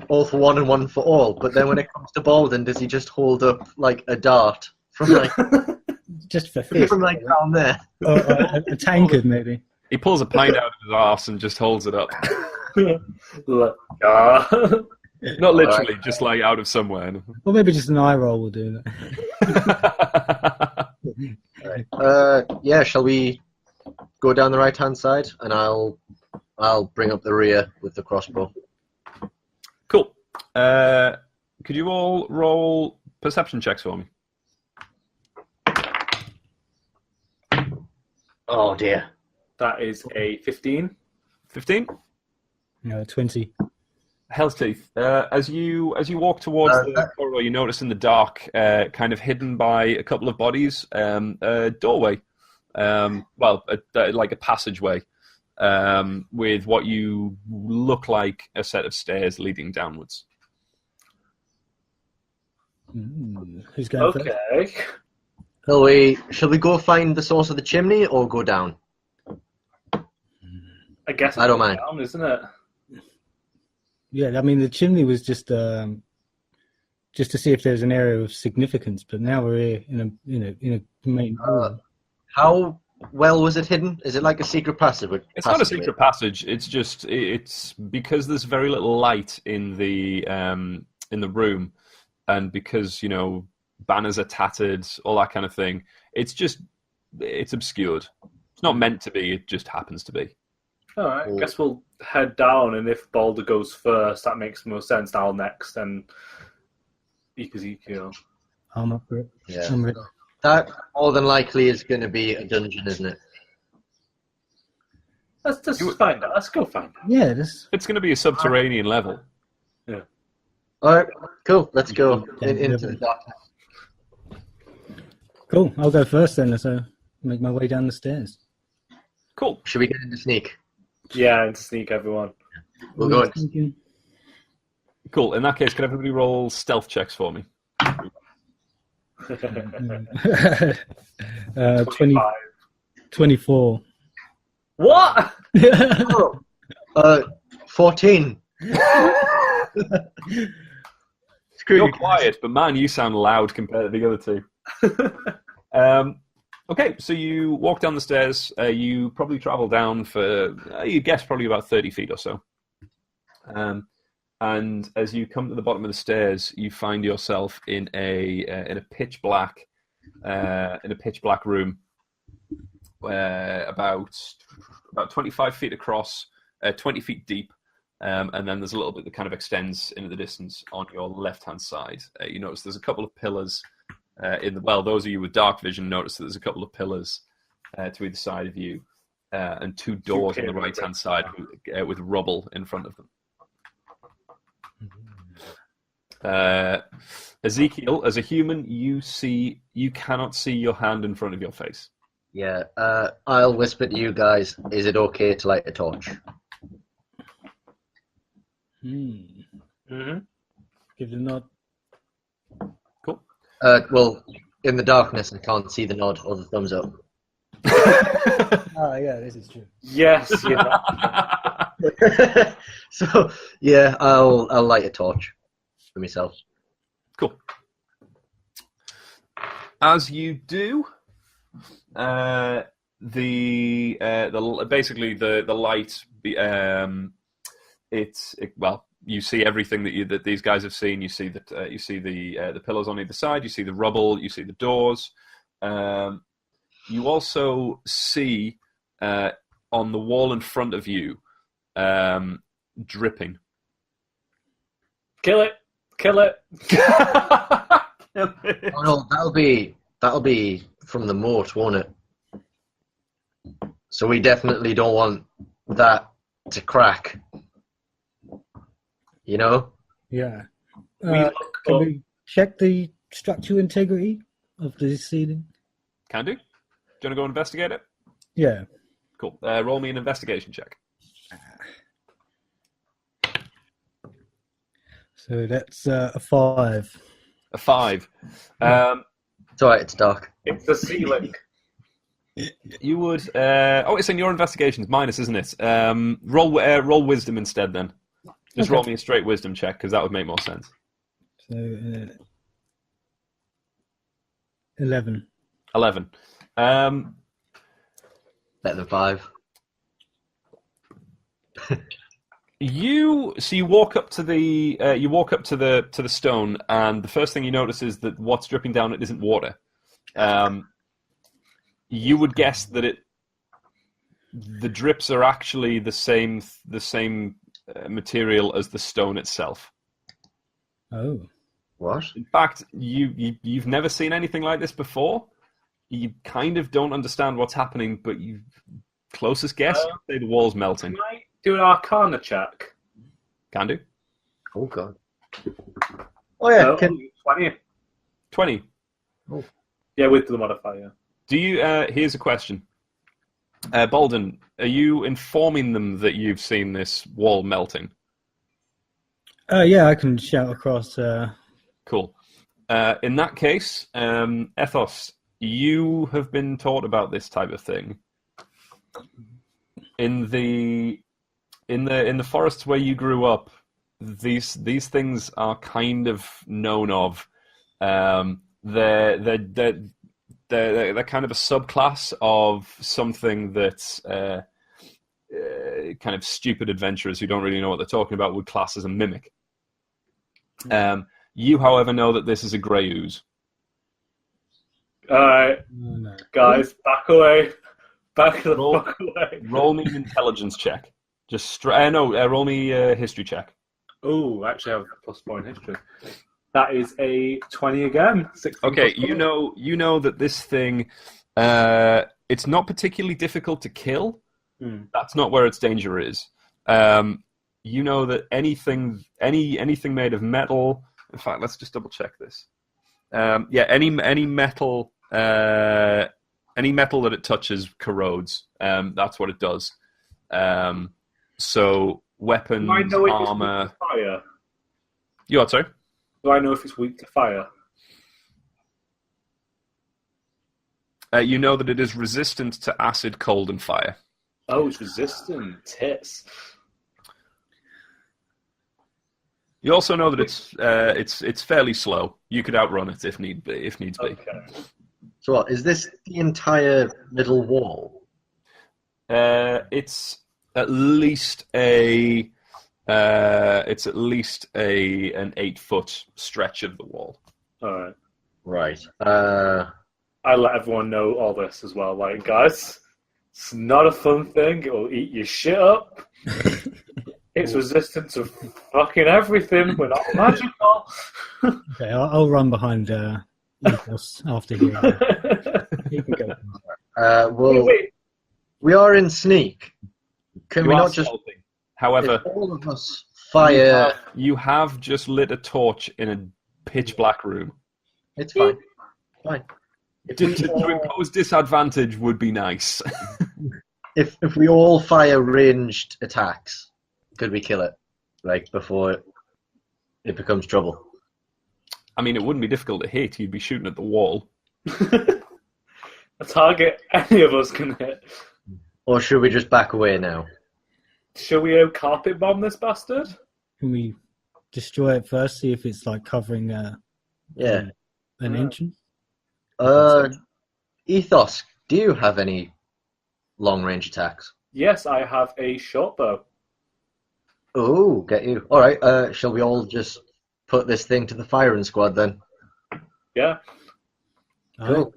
all for one and one for all? But then when it comes to Baldun, does he just hold up like a dart from like Just for fist. from like down there? Or a tankard, maybe. He pulls a pint out of his arse and just holds it up. Not literally, just like out of somewhere. Or maybe just an eye roll will do that. Yeah. Shall we go down the right hand side, and I'll bring up the rear with the crossbow. Cool. Could you all roll perception checks for me? Oh dear. That is a 15. 15? 20. Hell's Teeth. As you walk towards the corridor, you notice in the dark, kind of hidden by a couple of bodies, a doorway. Like a passageway, with what you look like a set of stairs leading downwards. Who's going first? Okay. Shall we go find the source of the chimney or go down? I guess I don't mind. down, isn't it? Yeah, I mean the chimney was just to see if there's an area of significance, but now we're here in a main hall. How well was it hidden? Is it like a secret passage? It's not a secret passage. It's just it's because there's very little light in the room, and because banners are tattered, all that kind of thing. It's obscured. It's not meant to be. It just happens to be. All right. I guess we'll head down, and if Baldur goes first, that makes more sense. I'll next, and Ezekiel. I'm up for it. Yeah. I'm ready. That more than likely is going to be a dungeon, isn't it? Let's just find out. Let's go find out. Yeah, It's going to be a subterranean level. Yeah. All right, cool. Let's go into the darkness. cool. I'll go first then, so make my way down the stairs. Cool. Should we get into sneak? Yeah, and sneak everyone. We'll go. Thinking. Cool. In that case, can everybody roll stealth checks for me? 24. What? 14. Screw You're you. quiet, but man, you sound loud compared to the other two. Okay, so you walk down the stairs. You probably travel down for, you guess, probably about 30 feet or so. And as you come to the bottom of the stairs, you find yourself in a pitch black room, about 25 feet across, 20 feet deep, and then there's a little bit that kind of extends into the distance on your left-hand side. You notice there's a couple of pillars those of you with dark vision notice that there's a couple of pillars to either side of you, and two doors on the right-hand side with rubble in front of them. Ezekiel, as a human, you cannot see your hand in front of your face. Yeah, I'll whisper to you guys, is it okay to light a torch? Mm-hmm. Give the nod. Cool. Well, in the darkness, I can't see the nod or the thumbs up. Oh, yeah, this is true. Yes, yeah. So, yeah, I'll light a torch for myself. Cool. As you do, basically the light you see everything that these guys have seen. You see that you see the pillars on either side. You see the rubble. You see the doors. You also see on the wall in front of you dripping. Kill it! Kill it! Kill it. Oh no, that'll be from the moat, won't it? So we definitely don't want that to crack. You know? Yeah. look Can up- we check the structural integrity of the ceiling? Can do. Do you want to go investigate it? Yeah. Cool. Roll me an investigation check. So that's a 5. A 5. It's alright, it's dark. It's the ceiling. You would. It's in your investigations. Minus, isn't it? Roll wisdom instead. Then just Okay. roll me a straight wisdom check because that would make more sense. So 11. 11. Better than 5. You walk up to the stone, and the first thing you notice is that what's dripping down it isn't water. You would guess that the drips are actually the same material as the stone itself. Oh. What? In fact, you've never seen anything like this before. You kind of don't understand what's happening, but closest guess, you'd say the wall's melting. Can I do an Arcana check? Can do. Oh god. Oh yeah, No, can 20. 20. Yeah, with the modifier. Do you? Here's a question. Baldun, are you informing them that you've seen this wall melting? Yeah, I can shout across. Cool. In that case, Ethos, you have been taught about this type of thing. In the forests where you grew up, these things are kind of known of. They're kind of a subclass of something that kind of stupid adventurers who don't really know what they're talking about would class as a mimic. You, however, know that this is a grey ooze. Alright, No. guys, back away. Back the Roll- fuck away. Roll me an intelligence check. Roll me a history check. Oh, actually I have a +4 in history. That is a 20 again. 16 Okay, plus you know that this thing, it's not particularly difficult to kill. That's not where its danger is. You know that anything made of metal. In fact, let's just double check this. Any metal that it touches corrodes. That's what it does. So weapons, Do I know if it's armor. weak to fire? You what? Sorry. Do I know if it's weak to fire? You know that it is resistant to acid, cold, and fire. Oh, it's resistant. Tits. You also know that it's fairly slow. You could outrun it if needs be. Okay. so what, is this the entire middle wall? It's at least an 8-foot stretch of the wall. Alright. Right. I let everyone know all this as well. Like, guys, it's not a fun thing. It will eat your shit up. It's resistant to fucking everything. We're not magical. Okay, I'll run behind Ethos after he can go. Well, Wait. we are in sneak. Can we You are not just, stealthy. However, if all of us fire? you have just lit a torch in a pitch black room. It's fine. Fine. To impose disadvantage would be nice. If we all fire ranged attacks, could we kill it? Like before it becomes trouble? I mean, it wouldn't be difficult to hit. You'd be shooting at the wall. A target any of us can hit. Or should we just back away now? Shall we carpet bomb this bastard? Can we destroy it first? See if it's like covering Yeah. an entrance. Ethos, do you have any long range attacks? Yes, I have a short bow. Oh, get you. All right. Shall we all just put this thing to the firing squad then? Yeah. Cool.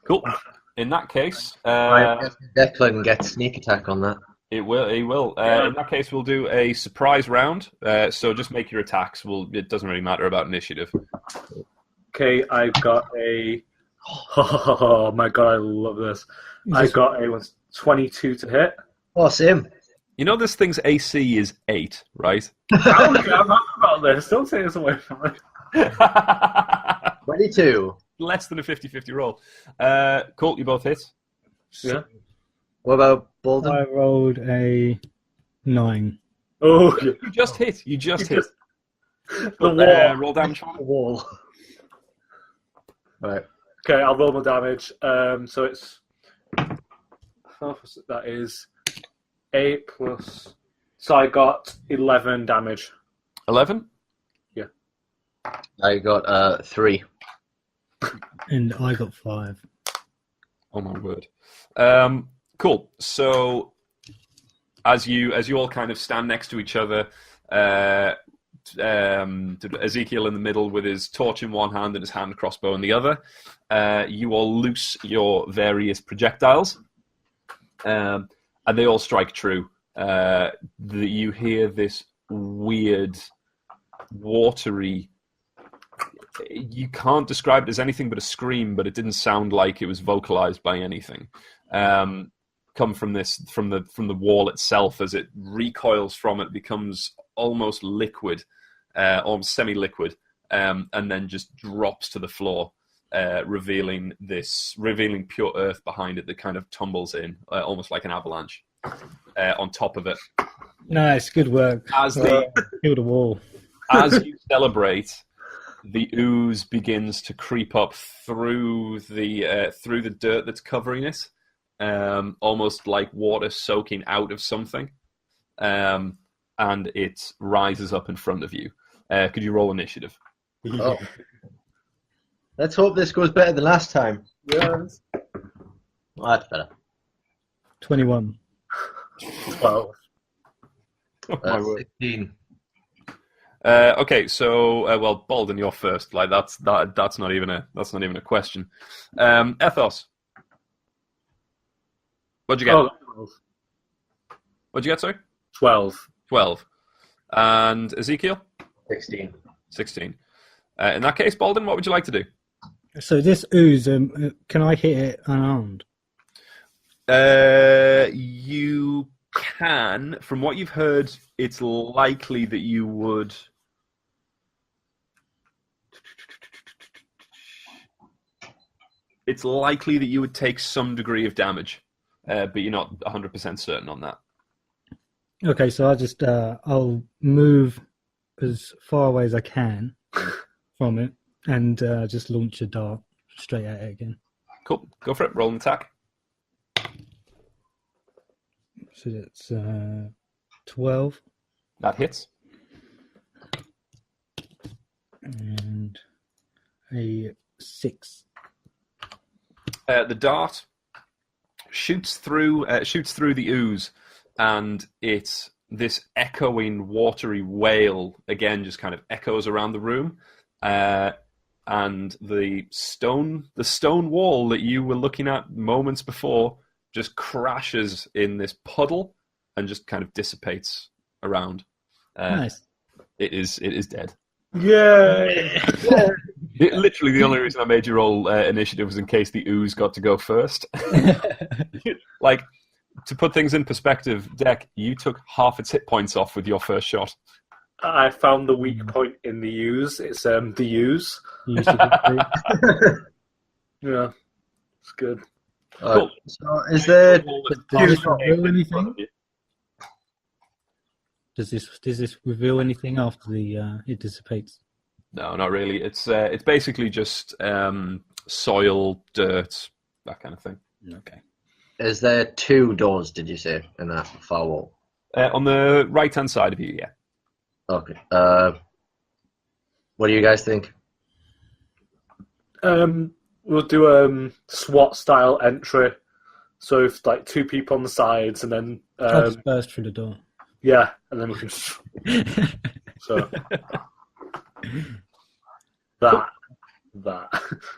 Cool. In that case, I guess Declan gets sneak attack on that. He will. In that case, we'll do a surprise round. So just make your attacks. It doesn't really matter about initiative. Okay, I've got a... Oh my god, I love this. I've got a 22 to hit. Oh, same. You know this thing's AC is 8, right? I'm happy about this. Don't say this away from me. 22. Less than a 50-50 roll. Colt, you both hit. Yeah. What about Baldun? I rolled a 9. Oh, You just hit. You just hit. the wall. Roll damage. The wall. Right. Okay, I'll roll my damage. So it's... That is 8 plus... So I got 11 damage. 11? Yeah. I got 3. And I got 5. Oh my word. Cool. So as you all kind of stand next to each other, Ezekiel in the middle with his torch in one hand and his hand crossbow in the other, you all loose your various projectiles, and they all strike true. You hear this weird, watery... You can't describe it as anything but a scream, but it didn't sound like it was vocalized by anything. Come from the wall itself. As it recoils from it, becomes almost liquid, almost semi-liquid, and then just drops to the floor, revealing pure earth behind it that kind of tumbles in, almost like an avalanche, on top of it. Nice, good work. As Killed a wall. As you celebrate, the ooze begins to creep up through the dirt that's covering it, almost like water soaking out of something, and it rises up in front of you. Could you roll initiative? Oh. Let's hope this goes better than last time. Yes. Well, that's better. 21. 12. Oh, my word. 16. Okay, so well, Baldun, you're first. Like that's not even a question. Ethos, what'd you get? Oh, What'd you get? Sorry, 12. 12. And Ezekiel, 16. 16. In that case, Baldun, what would you like to do? So this ooze, can I hit it unarmed? You can. From what you've heard, it's likely that you would. It's likely that you would take some degree of damage, but you're not 100% certain on that. Okay, so I'll move as far away as I can from it and just launch a dart straight at it again. Cool. Go for it. Roll an attack. So it's 12 That hits. and a 6. The dart shoots through the ooze, and it's this echoing, watery wail again, just kind of echoes around the room. And the stone wall that you were looking at moments before just crashes in this puddle and just kind of dissipates around. Nice. It is dead. Yay! Literally, the only reason I made you roll initiative was in case the ooze got to go first. Like, to put things in perspective, Deck, you took half its hit points off with your first shot. I found the weak point in the use. It's the use. Yeah, it's good. Cool. So is there... Does this reveal anything? Does this reveal anything after it dissipates? No, not really. It's basically just soil, dirt, that kind of thing. Okay. Is there 2 doors, did you say, in that far wall? On the right-hand side of you, yeah. Okay. What do you guys think? We'll do a SWAT style entry. So if like 2 people on the sides, and then I'll just burst through the door. Yeah, and then we can. So that.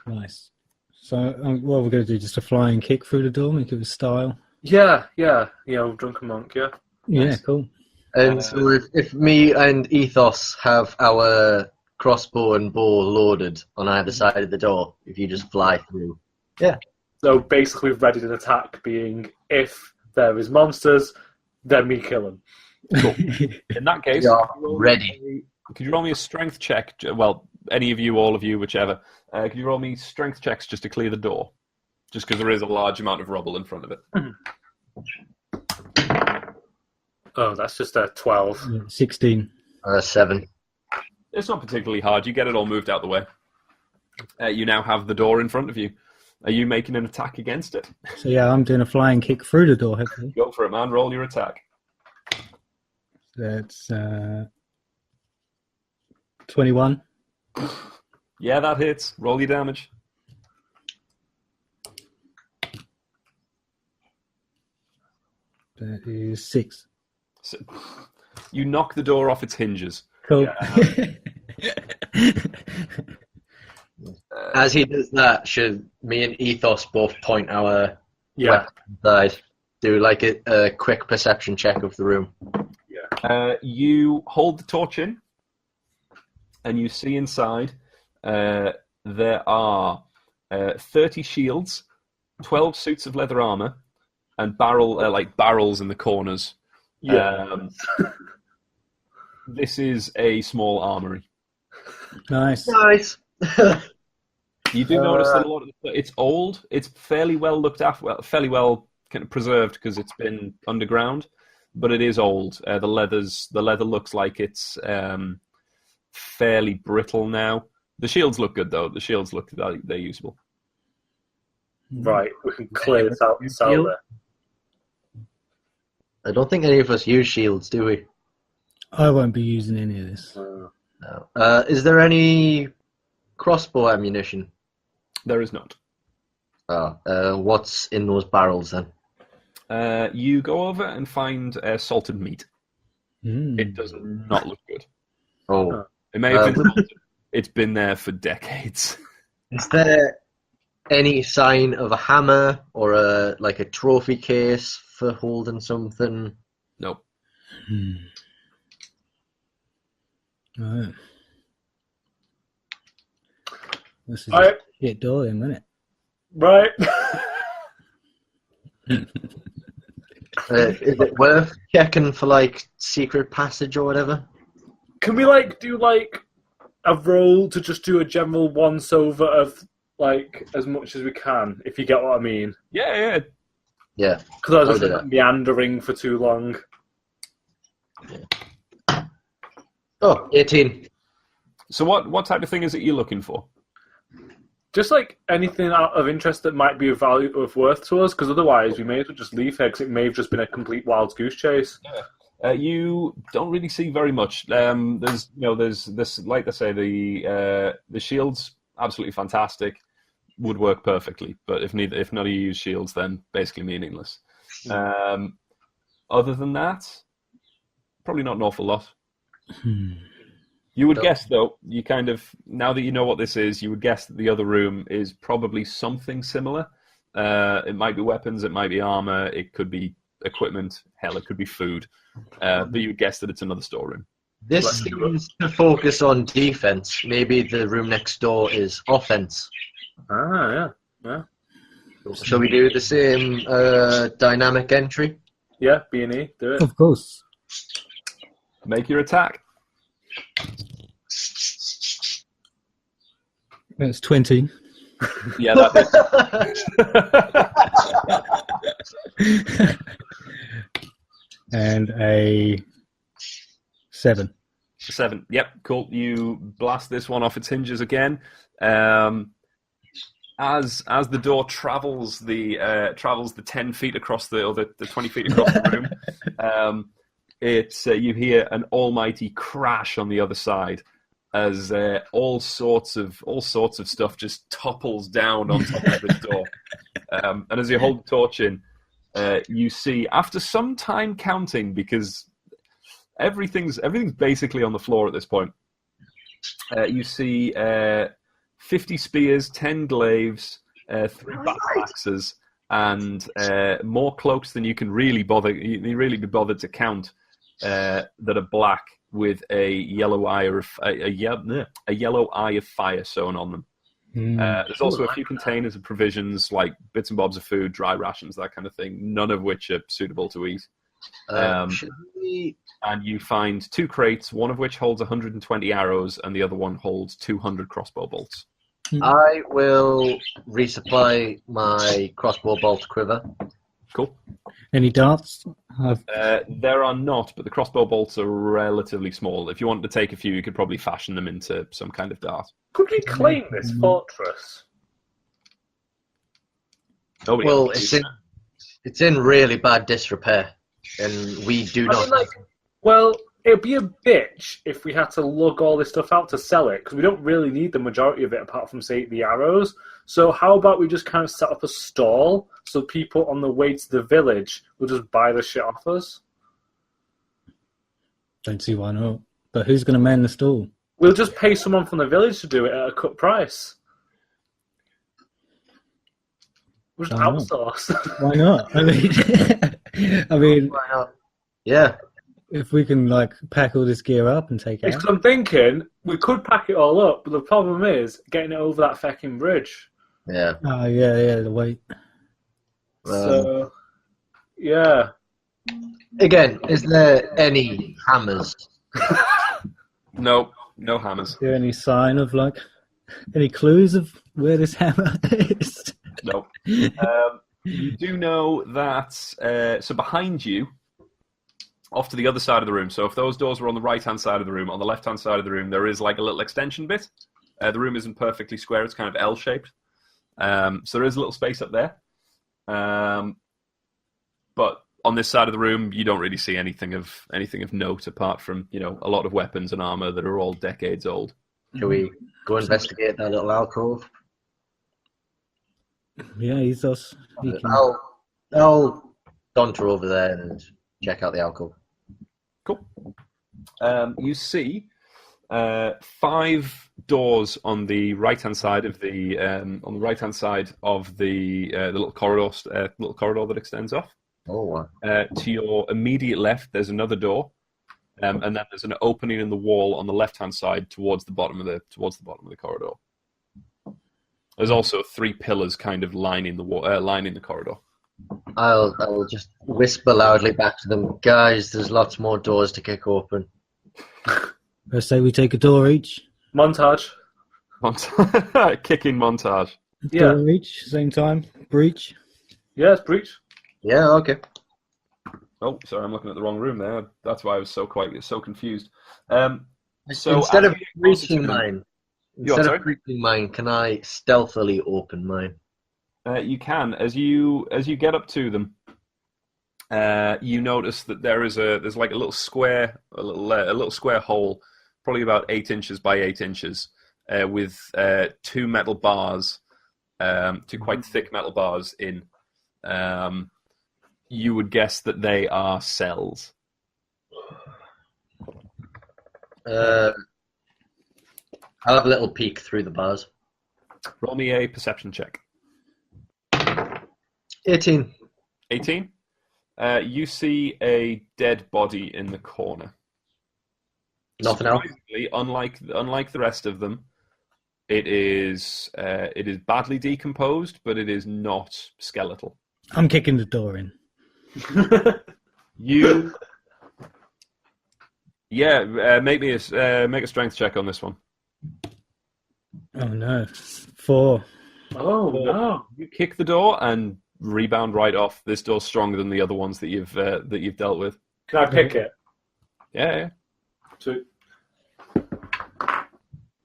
Nice. So, what we're going to do? Just a flying kick through the door, make it with style. Yeah. Drunken monk. Yeah. Yeah, Nice. cool. And so if me and Ethos have our crossbow and bow loaded on either side of the door, if you just fly through. So basically, ready to attack being if there is monsters, then we kill them. Cool. In that case, Yeah, could you roll ready. could you roll me a strength check? Well, any of you, all of you, whichever. Could you roll me strength checks just to clear the door? Just because there is a large amount of rubble in front of it. Oh, that's just a 12. 16. 7. It's not particularly hard. You get it all moved out the way. You now have the door in front of you. Are you making an attack against it? So yeah, I'm doing a flying kick through the door, hopefully. Go for it, man. Roll your attack. That's 21. Yeah, that hits. Roll your damage. That is 6. So, you knock the door off its hinges. Cool. As he does that, should me and Ethos both point our Yeah. weapons aside? Do like a quick perception check of the room. You hold the torch in, and you see inside there are 30 shields, 12 suits of leather armor, and barrels in the corners. Yeah. This is a small armory. Nice. Nice. You do notice that a lot of it's old. It's fairly well looked after, fairly well kind of preserved because it's been underground, but it is old. The leather looks like it's fairly brittle now. The shields look good though. The shields look like they're usable. Right, we can clear this out. There. I don't think any of us use shields, do we? I won't be using any of this. No. Is there any crossbow ammunition? There is not. What's in those barrels then? You go over and find salted meat. Mm. It does not look good. Oh. It may have been salted. It's been there for decades. Is there any sign of a hammer or a trophy case for holding something? Nope. Right. This is a shit door in, isn't it? Right. Is it worth checking for secret passage or whatever? Can we do a roll to just do a general once over of as much as we can, if you get what I mean? Yeah. Yeah. Because I was I'll just do that. meandering for too long. Oh, 18. So what type of thing is it you're looking for? Just anything out of interest that might be of value, of worth to us, because otherwise we may as well just leave here, because it may have just been a complete wild goose chase. You don't really see very much. There's this, like I say, the shields absolutely fantastic, would work perfectly. But if none of you use shields, then basically meaningless. Other than that, probably not an awful lot. You would guess, though, now that you know what this is, you would guess that the other room is probably something similar. It might be weapons, it might be armor, it could be equipment, hell, it could be food. But you would guess that it's another storeroom. This seems to focus on defense. Maybe the room next door is offense. Yeah. Shall we do the same dynamic entry? Yeah, B&E, do it. Of course. Make your attack. That's 20. Yeah, that And a 7. 7. Yep, cool. You blast this one off its hinges again. As the door travels the 10 feet across the 20 feet across the room, you hear an almighty crash on the other side as all sorts of stuff just topples down on top of this door. And as you hold the torch in, you see, after some time counting, because everything's basically on the floor at this point. You see 50 spears, 10 glaives, 3 battle axes, and more cloaks than you can really be bothered to count that are black with a yellow eye of fire sewn on them. There's also a few containers of provisions, like bits and bobs of food, dry rations, that kind of thing, none of which are suitable to eat. And you find 2 crates, one of which holds 120 arrows, and the other one holds 200 crossbow bolts. I will resupply my crossbow bolt quiver. Cool. Any darts? There are not, but the crossbow bolts are relatively small. If you wanted to take a few, you could probably fashion them into some kind of dart. Could we claim this fortress? Nobody Well, else it's in really bad disrepair, and we do not. Well, it'd be a bitch if we had to lug all this stuff out to sell it, because we don't really need the majority of it apart from, say, the arrows. So how about we just kind of set up a stall so people on the way to the village will just buy the shit off us? Don't see why not. But who's going to man the stall? We'll just pay someone from the village to do it at a cut price. We'll just outsource. Why not? I mean, Why not? Yeah. if we can like pack all this gear up and take it out. I'm thinking we could pack it all up, but the problem is getting it over that fucking bridge. Yeah. Oh yeah, the weight. So, yeah. Again, is there any hammers? No hammers. Is there any sign of like any clues of where this hammer is? No. You do know that, so behind you, off to the other side of the room, so if those doors were on the right-hand side of the room, on the left-hand side of the room, there is like a little extension bit. The room isn't perfectly square, it's kind of L-shaped. So there is a little space up there. But on this side of the room, you don't really see anything of note apart from, a lot of weapons and armor that are all decades old. Shall we go investigate that little alcove? Yeah, Ethos. I'll saunter over there and check out the alcove. Cool. You see 5 doors on the right-hand side of the little corridor that extends off. Oh, wow. To your immediate left, there's another door, and then there's an opening in the wall on the left-hand side towards the bottom of the corridor. There's also 3 pillars kind of lining the corridor. I'll just whisper loudly back to them, guys. There's lots more doors to kick open. I say we take a door each. Montage. Kicking montage. Yeah. Door each, same time. Breach. Yeah, it's breach. Yeah, okay. Oh, sorry, I'm looking at the wrong room there. That's why I was so confused. Instead of breaching Sorry? mine, can I stealthily open mine? You can. As you get up to them, you notice that there's like a little square hole, probably about 8 inches by 8 inches, with 2 metal bars, 2 quite thick metal bars in. You would guess that they are cells. I'll have a little peek through the bars. Roll me a perception check. 18. 18. You see a dead body in the corner. Nothing else? Unlike the rest of them, it is badly decomposed, but it is not skeletal. I'm kicking the door in. Make a strength check on this one. Oh no, 4. Oh, no. You kick the door and rebound right off. This door's stronger than the other ones that you've dealt with. Can I pick it? Yeah. 2.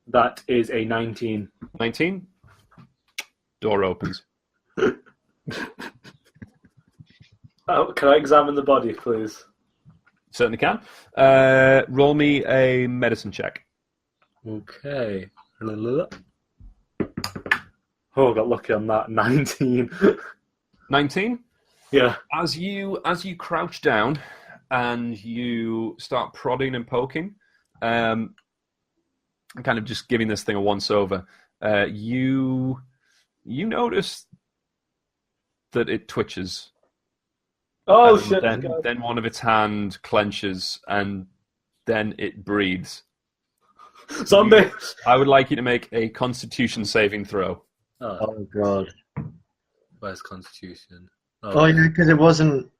That is a 19. 19. Door opens. Oh, can I examine the body, please? Certainly can. Roll me a medicine check. Okay. Oh, I got lucky on that. 19. 19. Yeah. As you crouch down and you start prodding and poking, kind of just giving this thing a once-over. You notice that it twitches. Oh, and shit. then one of its hand clenches, and then it breathes. Zombie! I would like you to make a Constitution saving throw. Oh god. Where's Constitution? Oh yeah, because it wasn't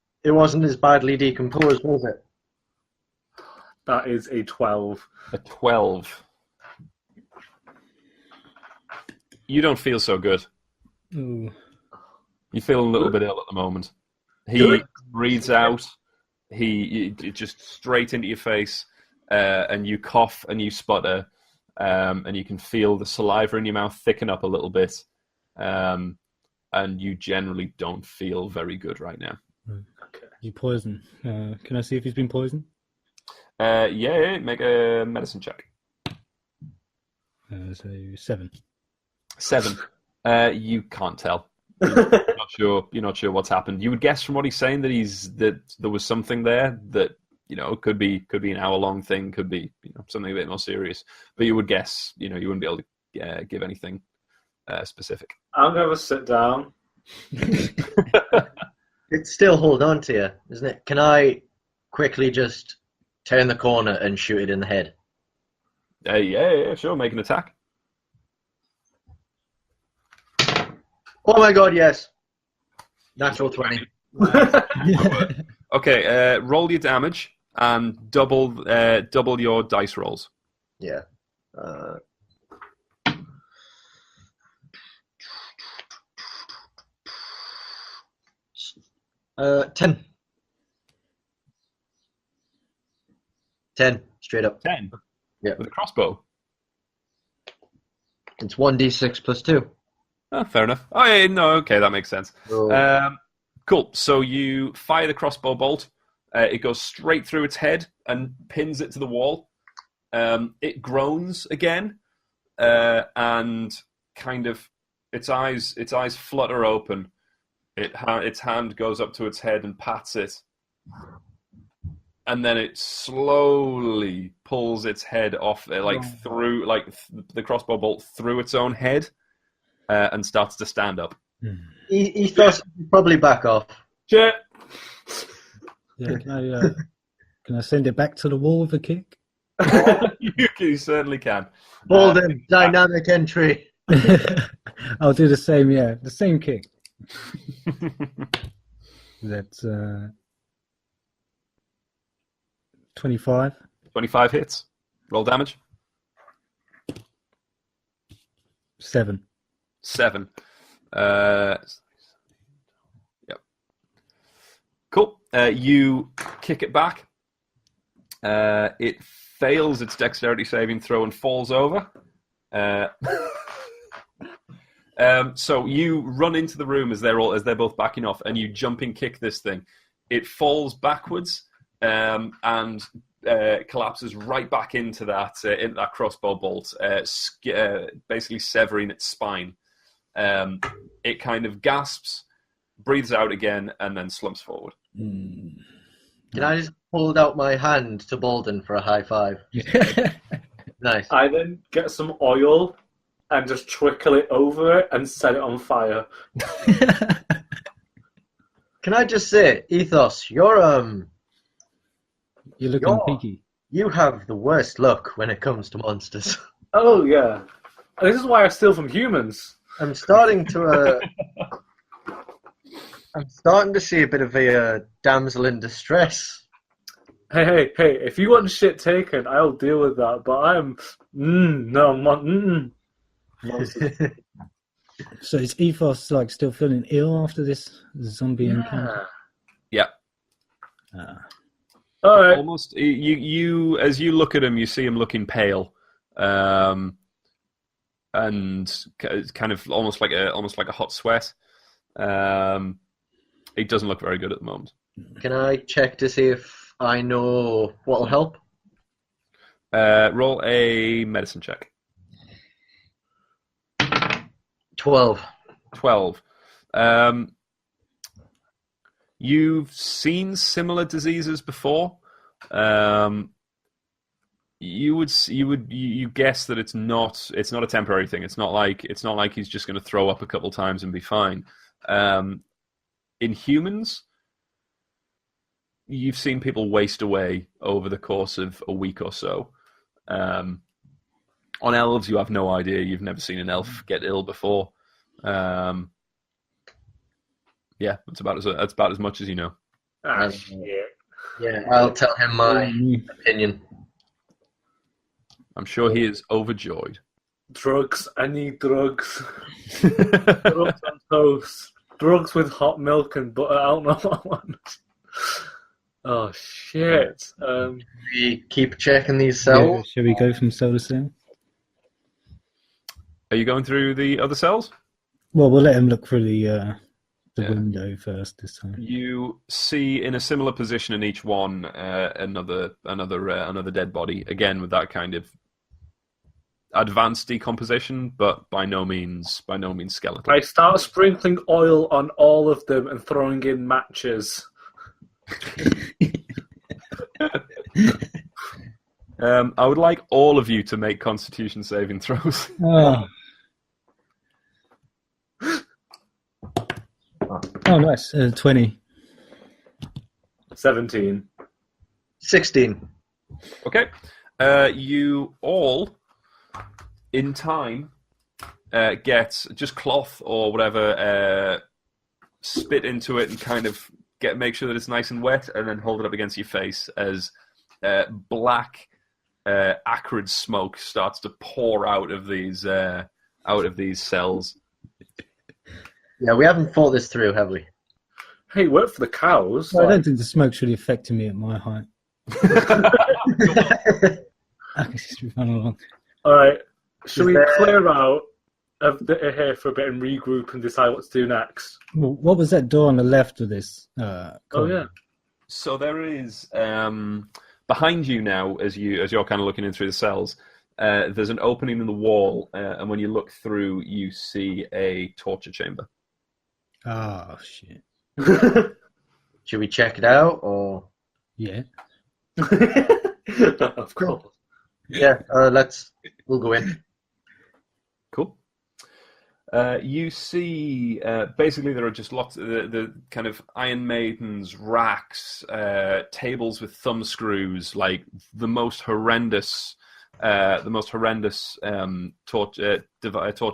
as badly decomposed, was it? That is a 12. A 12. You don't feel so good. Ooh. You feel a little bit ill at the moment. He breathes out. It just straight into your face, and you cough and you sputter, and you can feel the saliva in your mouth thicken up a little bit, and you generally don't feel very good right now. Okay. You poison. Can I see if he's been poisoned? Yeah, make a medicine check. So 7. 7. You can't tell. You're not sure what's happened. You would guess from what he's saying that there was something there that could be an hour-long thing, could be something a bit more serious. But you would guess. You wouldn't be able to give anything specific. I'm going to sit down. It's still hold on to you, isn't it? Can I quickly just turn the corner and shoot it in the head? Yeah, sure. Make an attack. Oh my god, yes. Natural 20. Okay, roll your damage and double your dice rolls. Yeah. 10. 10, straight up. 10? Yeah. With a crossbow? It's 1d6 plus 2. Oh, fair enough. Oh, yeah, no, okay, that makes sense. So, Cool. So you fire the crossbow bolt. It goes straight through its head and pins it to the wall. It groans again, and kind of its eyes flutter open. Its hand goes up to its head and pats it, and then it slowly pulls its head off, through the crossbow bolt through its own head, and starts to stand up. Ethos probably back off. Shit! Yeah, can I send it back to the wall with a kick? You certainly can. Baldun, dynamic entry. I'll do the same, the same kick. That's 25. 25 hits. Roll damage. 7. 7. Yep. Cool. You kick it back. It fails its dexterity saving throw and falls over. So you run into the room as they're both backing off, and you jumping kick this thing. It falls backwards and collapses right back into that crossbow bolt, basically severing its spine. It kind of gasps, breathes out again, and then slumps forward. Can I just hold out my hand to Baldun for a high five? Nice. I then get some oil and just trickle it over it and set it on fire. Can I just say, Ethos, you're looking pinky. You have the worst luck when it comes to monsters. Oh, yeah. This is why I steal from humans. I'm starting to see a bit of a damsel in distress. Hey, if you want shit taken, I'll deal with that, but I'm not. So is Ethos still feeling ill after this zombie encounter? Yeah. All right. Almost. You as you look at him, you see him looking pale, and kind of almost like a hot sweat. He doesn't look very good at the moment. Can I check to see if I know what'll help? Roll a medicine check. 12. 12. You've seen similar diseases before. You guess that it's not a temporary thing. It's not like he's just going to throw up a couple times and be fine. In humans, you've seen people waste away over the course of a week or so. On elves, you have no idea. You've never seen an elf get ill before. Yeah, that's about as much as you know. Ah, shit. Yeah, I'll tell him my opinion. I'm sure he is overjoyed. Drugs. I need drugs. Drugs on toast. Drugs with hot milk and butter. I don't know what I want. Oh, shit. We keep checking these Yeah, cells. shall we go from cell to cell? Are you going through the other cells? Well, we'll let him look through the window first this time. You see in a similar position in each one another dead body, again with that kind of advanced decomposition, but by no means skeletal. I start sprinkling oil on all of them and throwing in matches. I would like all of you to make Constitution saving throws. Oh, nice. 20. 17. 16. Okay. You all, in time, get just cloth or whatever, spit into it and kind of make sure that it's nice and wet, and then hold it up against your face as black, acrid smoke starts to pour out of these cells. Yeah, we haven't thought this through, have we? Hey, work for the cows. Well, I don't think the smoke's really affecting me at my height. I can just run along. All right. Should we clear out of here for a bit and regroup and decide what to do next? Well, what was that door on the left of this? Oh, corridor? yeah. So there is behind you now, as you're kind of looking in through the cells. There's an opening in the wall, and when you look through, you see a torture chamber. Oh, shit. Should we check it out, or? Yeah. Of course. Yeah, we'll go in. Cool. You see, basically there are just lots of the kind of Iron Maidens, racks, tables with thumb screws, like the most horrendous torture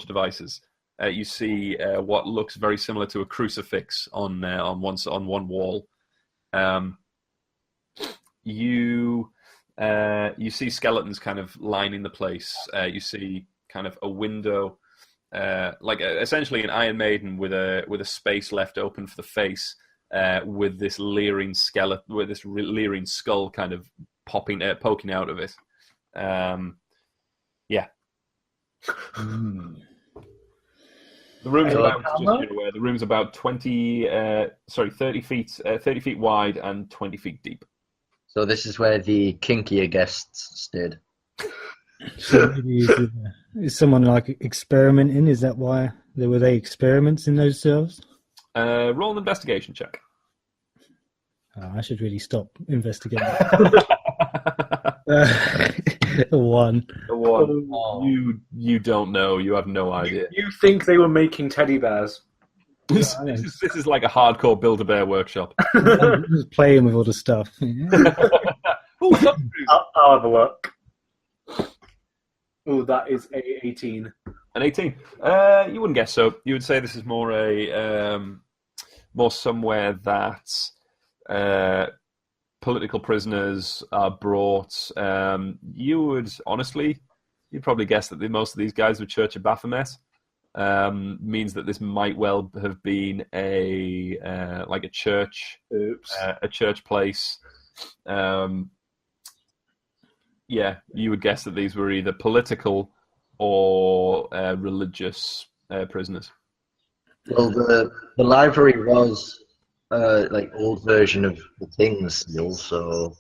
devices. You see what looks very similar to a crucifix on one wall. You see skeletons kind of lining the place. You see kind of a window, essentially an Iron Maiden with a space left open for the face, with this leering skeleton, with this leering skull kind of poking out of it. Yeah. The room's the room's about 30 feet wide and 20 feet deep. So this is where the kinkier guests stayed. So maybe is someone like experimenting? Is that why were they experiments in those cells? Roll an investigation check. Oh, I should really stop investigating. A 1. Oh. You don't know. You have no idea. You think they were making teddy bears? This is like a hardcore Build-A-Bear workshop. I'm just playing with all the stuff. I'll have a look. Oh, that is a 18. An 18. You wouldn't guess so. You would say this is more somewhere that political prisoners are brought. You'd probably guess that most of these guys were Church of Baphomet. Means that this might well have been a church, a church place. You would guess that these were either political or religious prisoners. Well, the library was old version of the King's Seal, so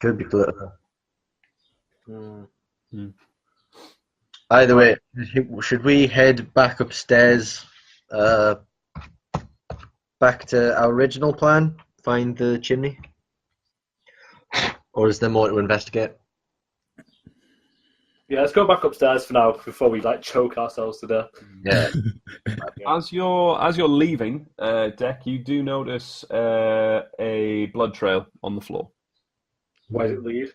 could be political. Either way, should we head back upstairs? back to our original plan? Find the chimney? Or is there more to investigate? Yeah, let's go back upstairs for now before we choke ourselves to death. Yeah. As you're leaving, Deck, you do notice a blood trail on the floor. Where does it lead?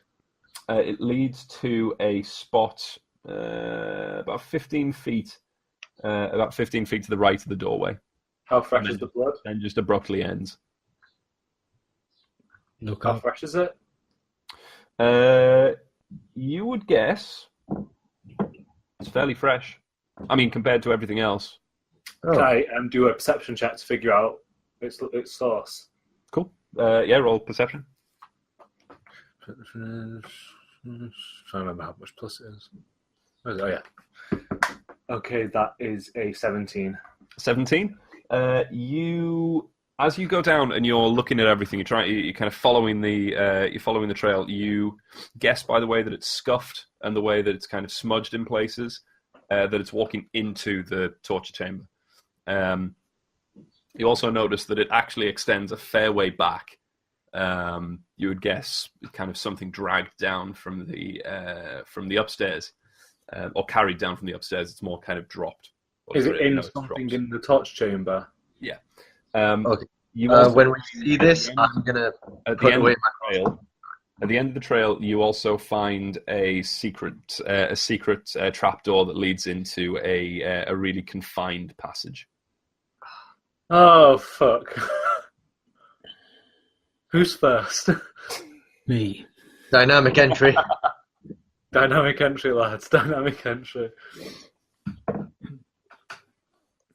It leads to a spot about 15 feet to the right of the doorway. How fresh is the blood? And just abruptly ends. Look How up. fresh is it? You would guess it's fairly fresh. I mean, compared to everything else. Oh. Can I do a perception check to figure out its source? Cool. Yeah, roll perception. Trying to remember how much plus it is. Oh yeah. Okay, that is a 17. 17. As you go down and you're looking at everything, you're kind of following the trail. You guess by the way that it's scuffed and the way that it's kind of smudged in places that it's walking into the torture chamber. You also notice that it actually extends a fair way back. You would guess kind of something dragged down from the upstairs, or carried down from the upstairs. It's more kind of dropped. Is it in something in the torch chamber? Yeah. Okay. You also, when we see this, I'm gonna put away my trail. At the end of the trail, you also find a secret trapdoor that leads into a really confined passage. Oh, fuck. Who's first? Me. dynamic entry. Dynamic entry, lads. Dynamic entry.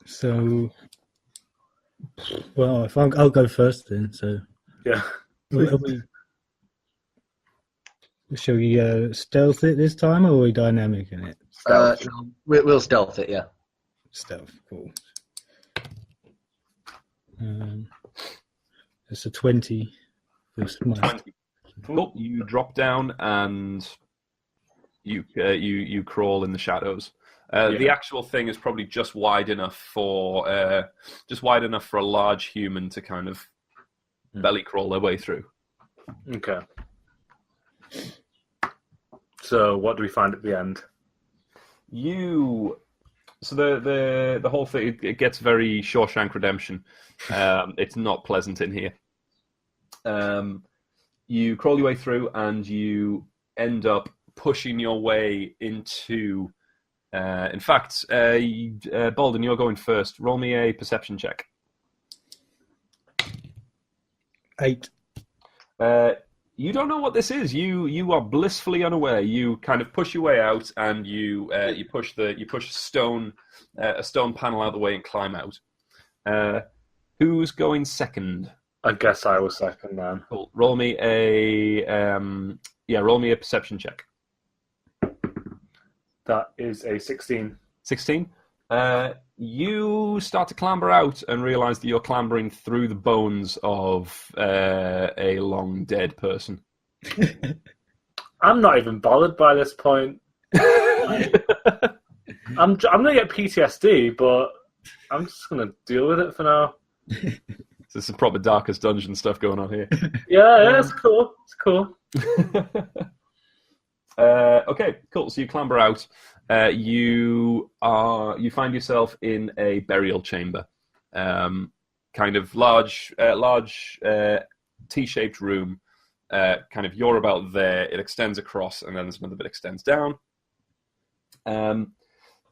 So, well, if I'll go first then. So, Yeah. Shall we stealth it this time, or are we dynamic in it? We'll stealth it, yeah. Stealth, cool. It's a 20. It's my- 20. Cool. You drop down and you crawl in the shadows. The actual thing is probably just wide enough for a large human to kind of belly crawl their way through. Okay. So, what do we find at the end? So the whole thing, it gets very Shawshank Redemption. It's not pleasant in here. You crawl your way through and you end up pushing your way into... in fact, Baldun, you're going first. Roll me a perception check. 8. You don't know what this is. You are blissfully unaware. You kind of push your way out, and you push a stone panel out of the way and climb out. Who's going second? I guess I was second then. Cool. Roll me a perception check. That is a 16. 16. You start to clamber out and realise that you're clambering through the bones of a long dead person. I'm not even bothered by this point. I'm gonna get PTSD, but I'm just gonna deal with it for now. There's some proper Darkest Dungeon stuff going on here. Yeah, it's cool. It's cool. Okay, cool. So you clamber out. You find yourself in a burial chamber, kind of large T-shaped room. Kind of you're about there. It extends across, and then there's another bit extends down.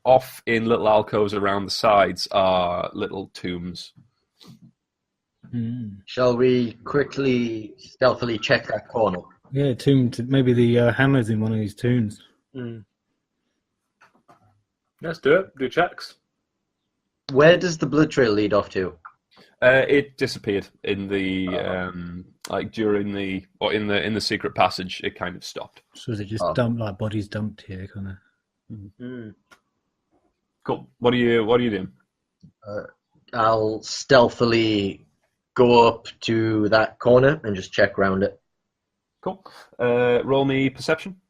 Off in little alcoves around the sides are little tombs. Shall we quickly, stealthily check that corner? Yeah, tomb. Maybe the hammer's in one of these tombs. Let's do it. Do checks. Where does the blood trail lead off to? It disappeared in the during the in the secret passage. It kind of stopped. So is it just dumped, like bodies dumped here, kind of? Cool. What are you doing? I'll stealthily go up to that corner and just check around it. Cool. Roll me perception.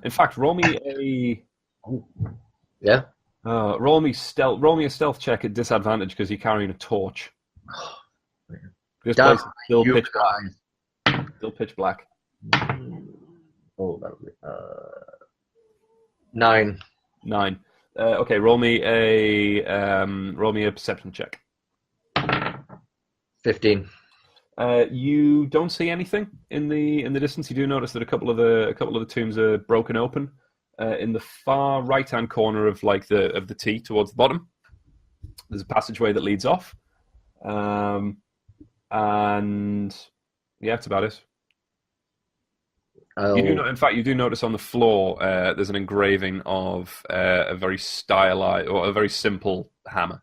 In fact, roll me a. Yeah. Roll me a stealth check at disadvantage because you're carrying a torch. This Damn, place is still you pitch black. guys. Still pitch black. Oh, that would be 9. 9. Okay, roll me a perception check. 15. You don't see anything in the distance. You do notice that a couple of the tombs are broken open. In the far right hand corner of the T towards the bottom, there's a passageway that leads off, and yeah, that's about it. You do notice on the floor there's an engraving of a very stylized or a very simple hammer,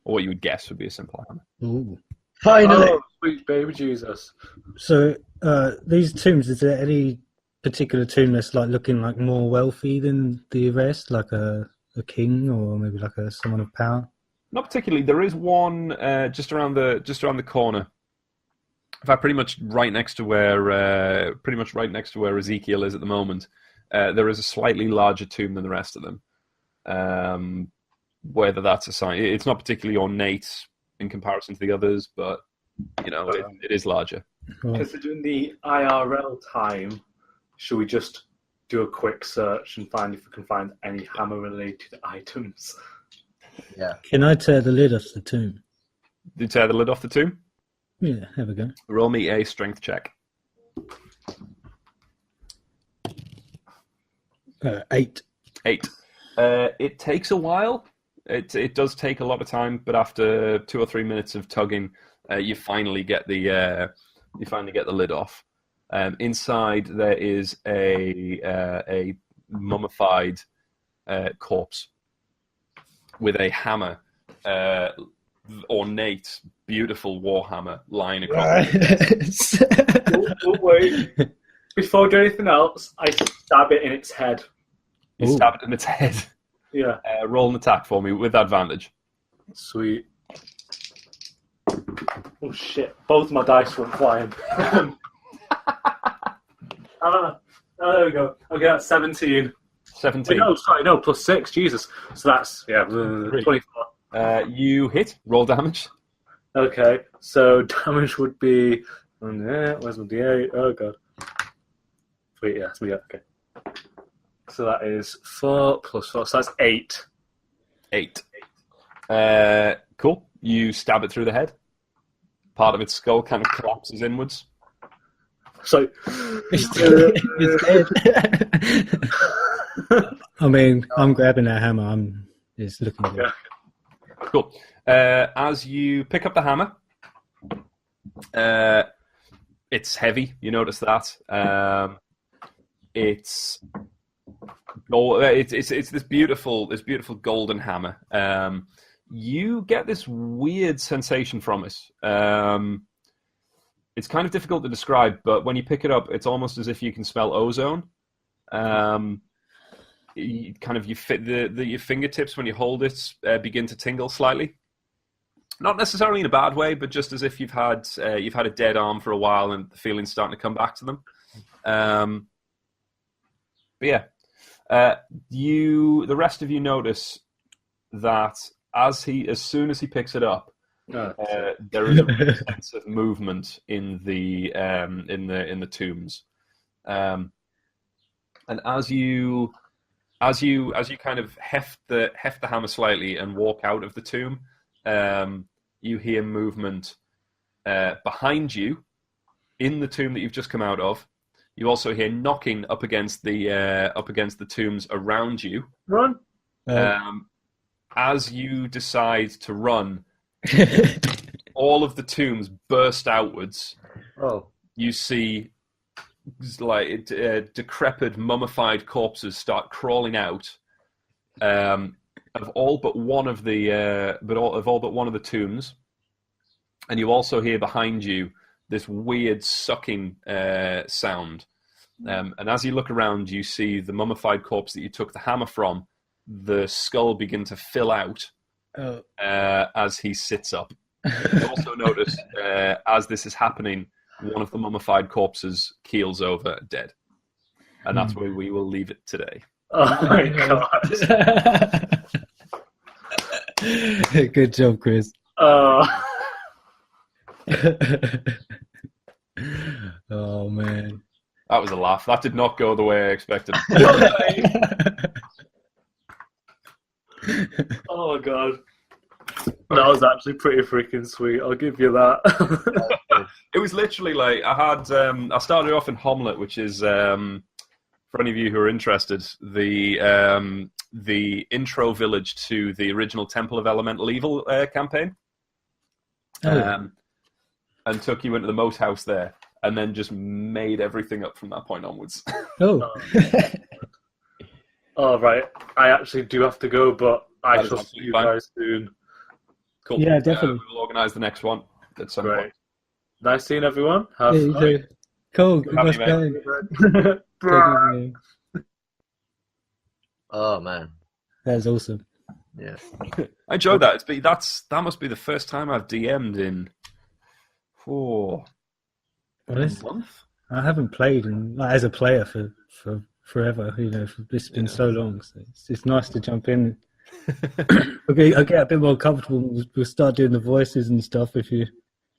or what you would guess would be a simple hammer. Ooh. Finally! Oh, sweet baby Jesus. So these tombs, is there any particular tomb that's like looking like more wealthy than the rest, like a king or maybe like someone of power? Not particularly. There is one just around the corner. In fact, pretty much right next to where Ezekiel is at the moment. There is a slightly larger tomb than the rest of them. Whether that's a sign, it's not particularly ornate in comparison to the others, but it is larger. Considering the IRL time, should we just do a quick search and find if we can find any hammer-related items? Yeah. Can I tear the lid off the tomb? Did you tear the lid off the tomb? Yeah, have a go. Roll me a strength check. 8. 8. It takes a while. It does take a lot of time, but after 2 or 3 minutes of tugging, you finally get the lid off. Inside there is a mummified corpse with a hammer, ornate, beautiful warhammer lying across. Oh, wait. Before we do anything else, I stab it in its head. You stab it in its head. Yeah. Roll an attack for me with advantage. Sweet. Oh shit! Both my dice went flying. There we go. Okay, that's 17. 17. Wait, no, plus 6. Jesus. So that's 24. You hit. Roll damage. Okay, so damage would be. Where's my D8? Oh god. Wait, yeah, okay. So that is 4 plus 4. So that's 8. 8. Cool. You stab it through the head. Part of its skull kind of collapses inwards. So It's dead. I mean, I'm grabbing that hammer. It's looking good. Cool. As you pick up the hammer, it's heavy. You notice that. It's this beautiful golden hammer. You get this weird sensation from it. It's kind of difficult to describe, but when you pick it up, it's almost as if you can smell ozone. Your fingertips when you hold it begin to tingle slightly. Not necessarily in a bad way, but just as if you've had a dead arm for a while and the feeling's starting to come back to them. But yeah, the rest of you notice that as soon as he picks it up, there is a sense of movement in the tombs, and as you kind of heft the hammer slightly and walk out of the tomb, you hear movement behind you in the tomb that you've just come out of. You also hear knocking up against the tombs around you. Run. As you decide to run, all of the tombs burst outwards. Oh. You see, decrepit, mummified corpses start crawling out of all but one of the tombs, and you also hear behind you this weird sucking sound. And as you look around, you see the mummified corpse that you took the hammer from. The skull begin to fill out as he sits up. You also notice, as this is happening, one of the mummified corpses keels over dead. And that's where we will leave it today. Oh my god. Good job, Chris. Oh man. That was a laugh. That did not go the way I expected. Oh god. That was actually pretty freaking sweet. I'll give you that. It was literally like I started off in Hommlet, which is for any of you who are interested, the intro village to the original Temple of Elemental Evil campaign. And took you into the moat house there, and then just made everything up from that point onwards. Oh. All right. I actually do have to go, but I That is shall see absolutely you fine. guys soon. Cool. Yeah, definitely. We'll organise the next one at some Great. point. Nice seeing everyone. Have Yeah, you fun. too. Cool. Good having Nice you, mate. going. Take it easy. Oh man, That was awesome. yeah. I enjoyed that. That must be the first time I've DM'd in Well, a month. I haven't played as a player for forever. It's been so long. So it's nice to jump in. I'll get a bit more comfortable. We'll start doing the voices and stuff if you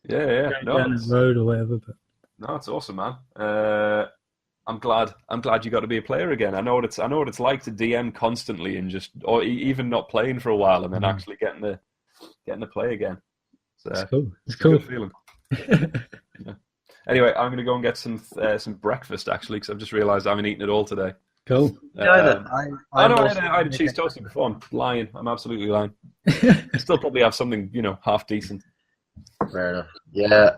Yeah. go down the road or whatever. But No, it's awesome, man. I'm glad you got to be a player again. I know what it's like to DM constantly and even not playing for a while and then actually getting to play again. So, it's cool. It's a cool. good feeling. Yeah. Anyway, I'm going to go and get some breakfast actually because I've just realised I haven't eaten it all today. Cool. I had a cheese toasty before. I'm lying. I'm absolutely lying. I still probably have something half decent. Fair enough. Yeah,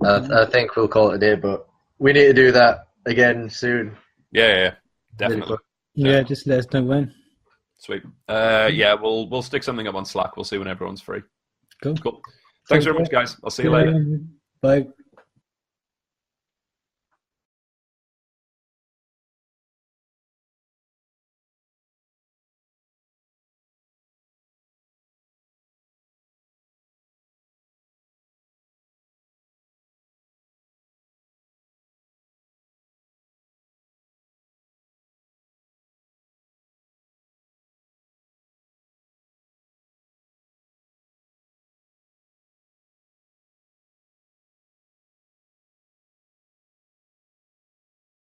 I think we'll call it a day, but we need to do that again soon. Yeah, definitely. Yeah, just let us know when. Sweet. Yeah, we'll stick something up on Slack. We'll see when everyone's free. Cool. Thanks very much, guys. I'll see you later. Bye.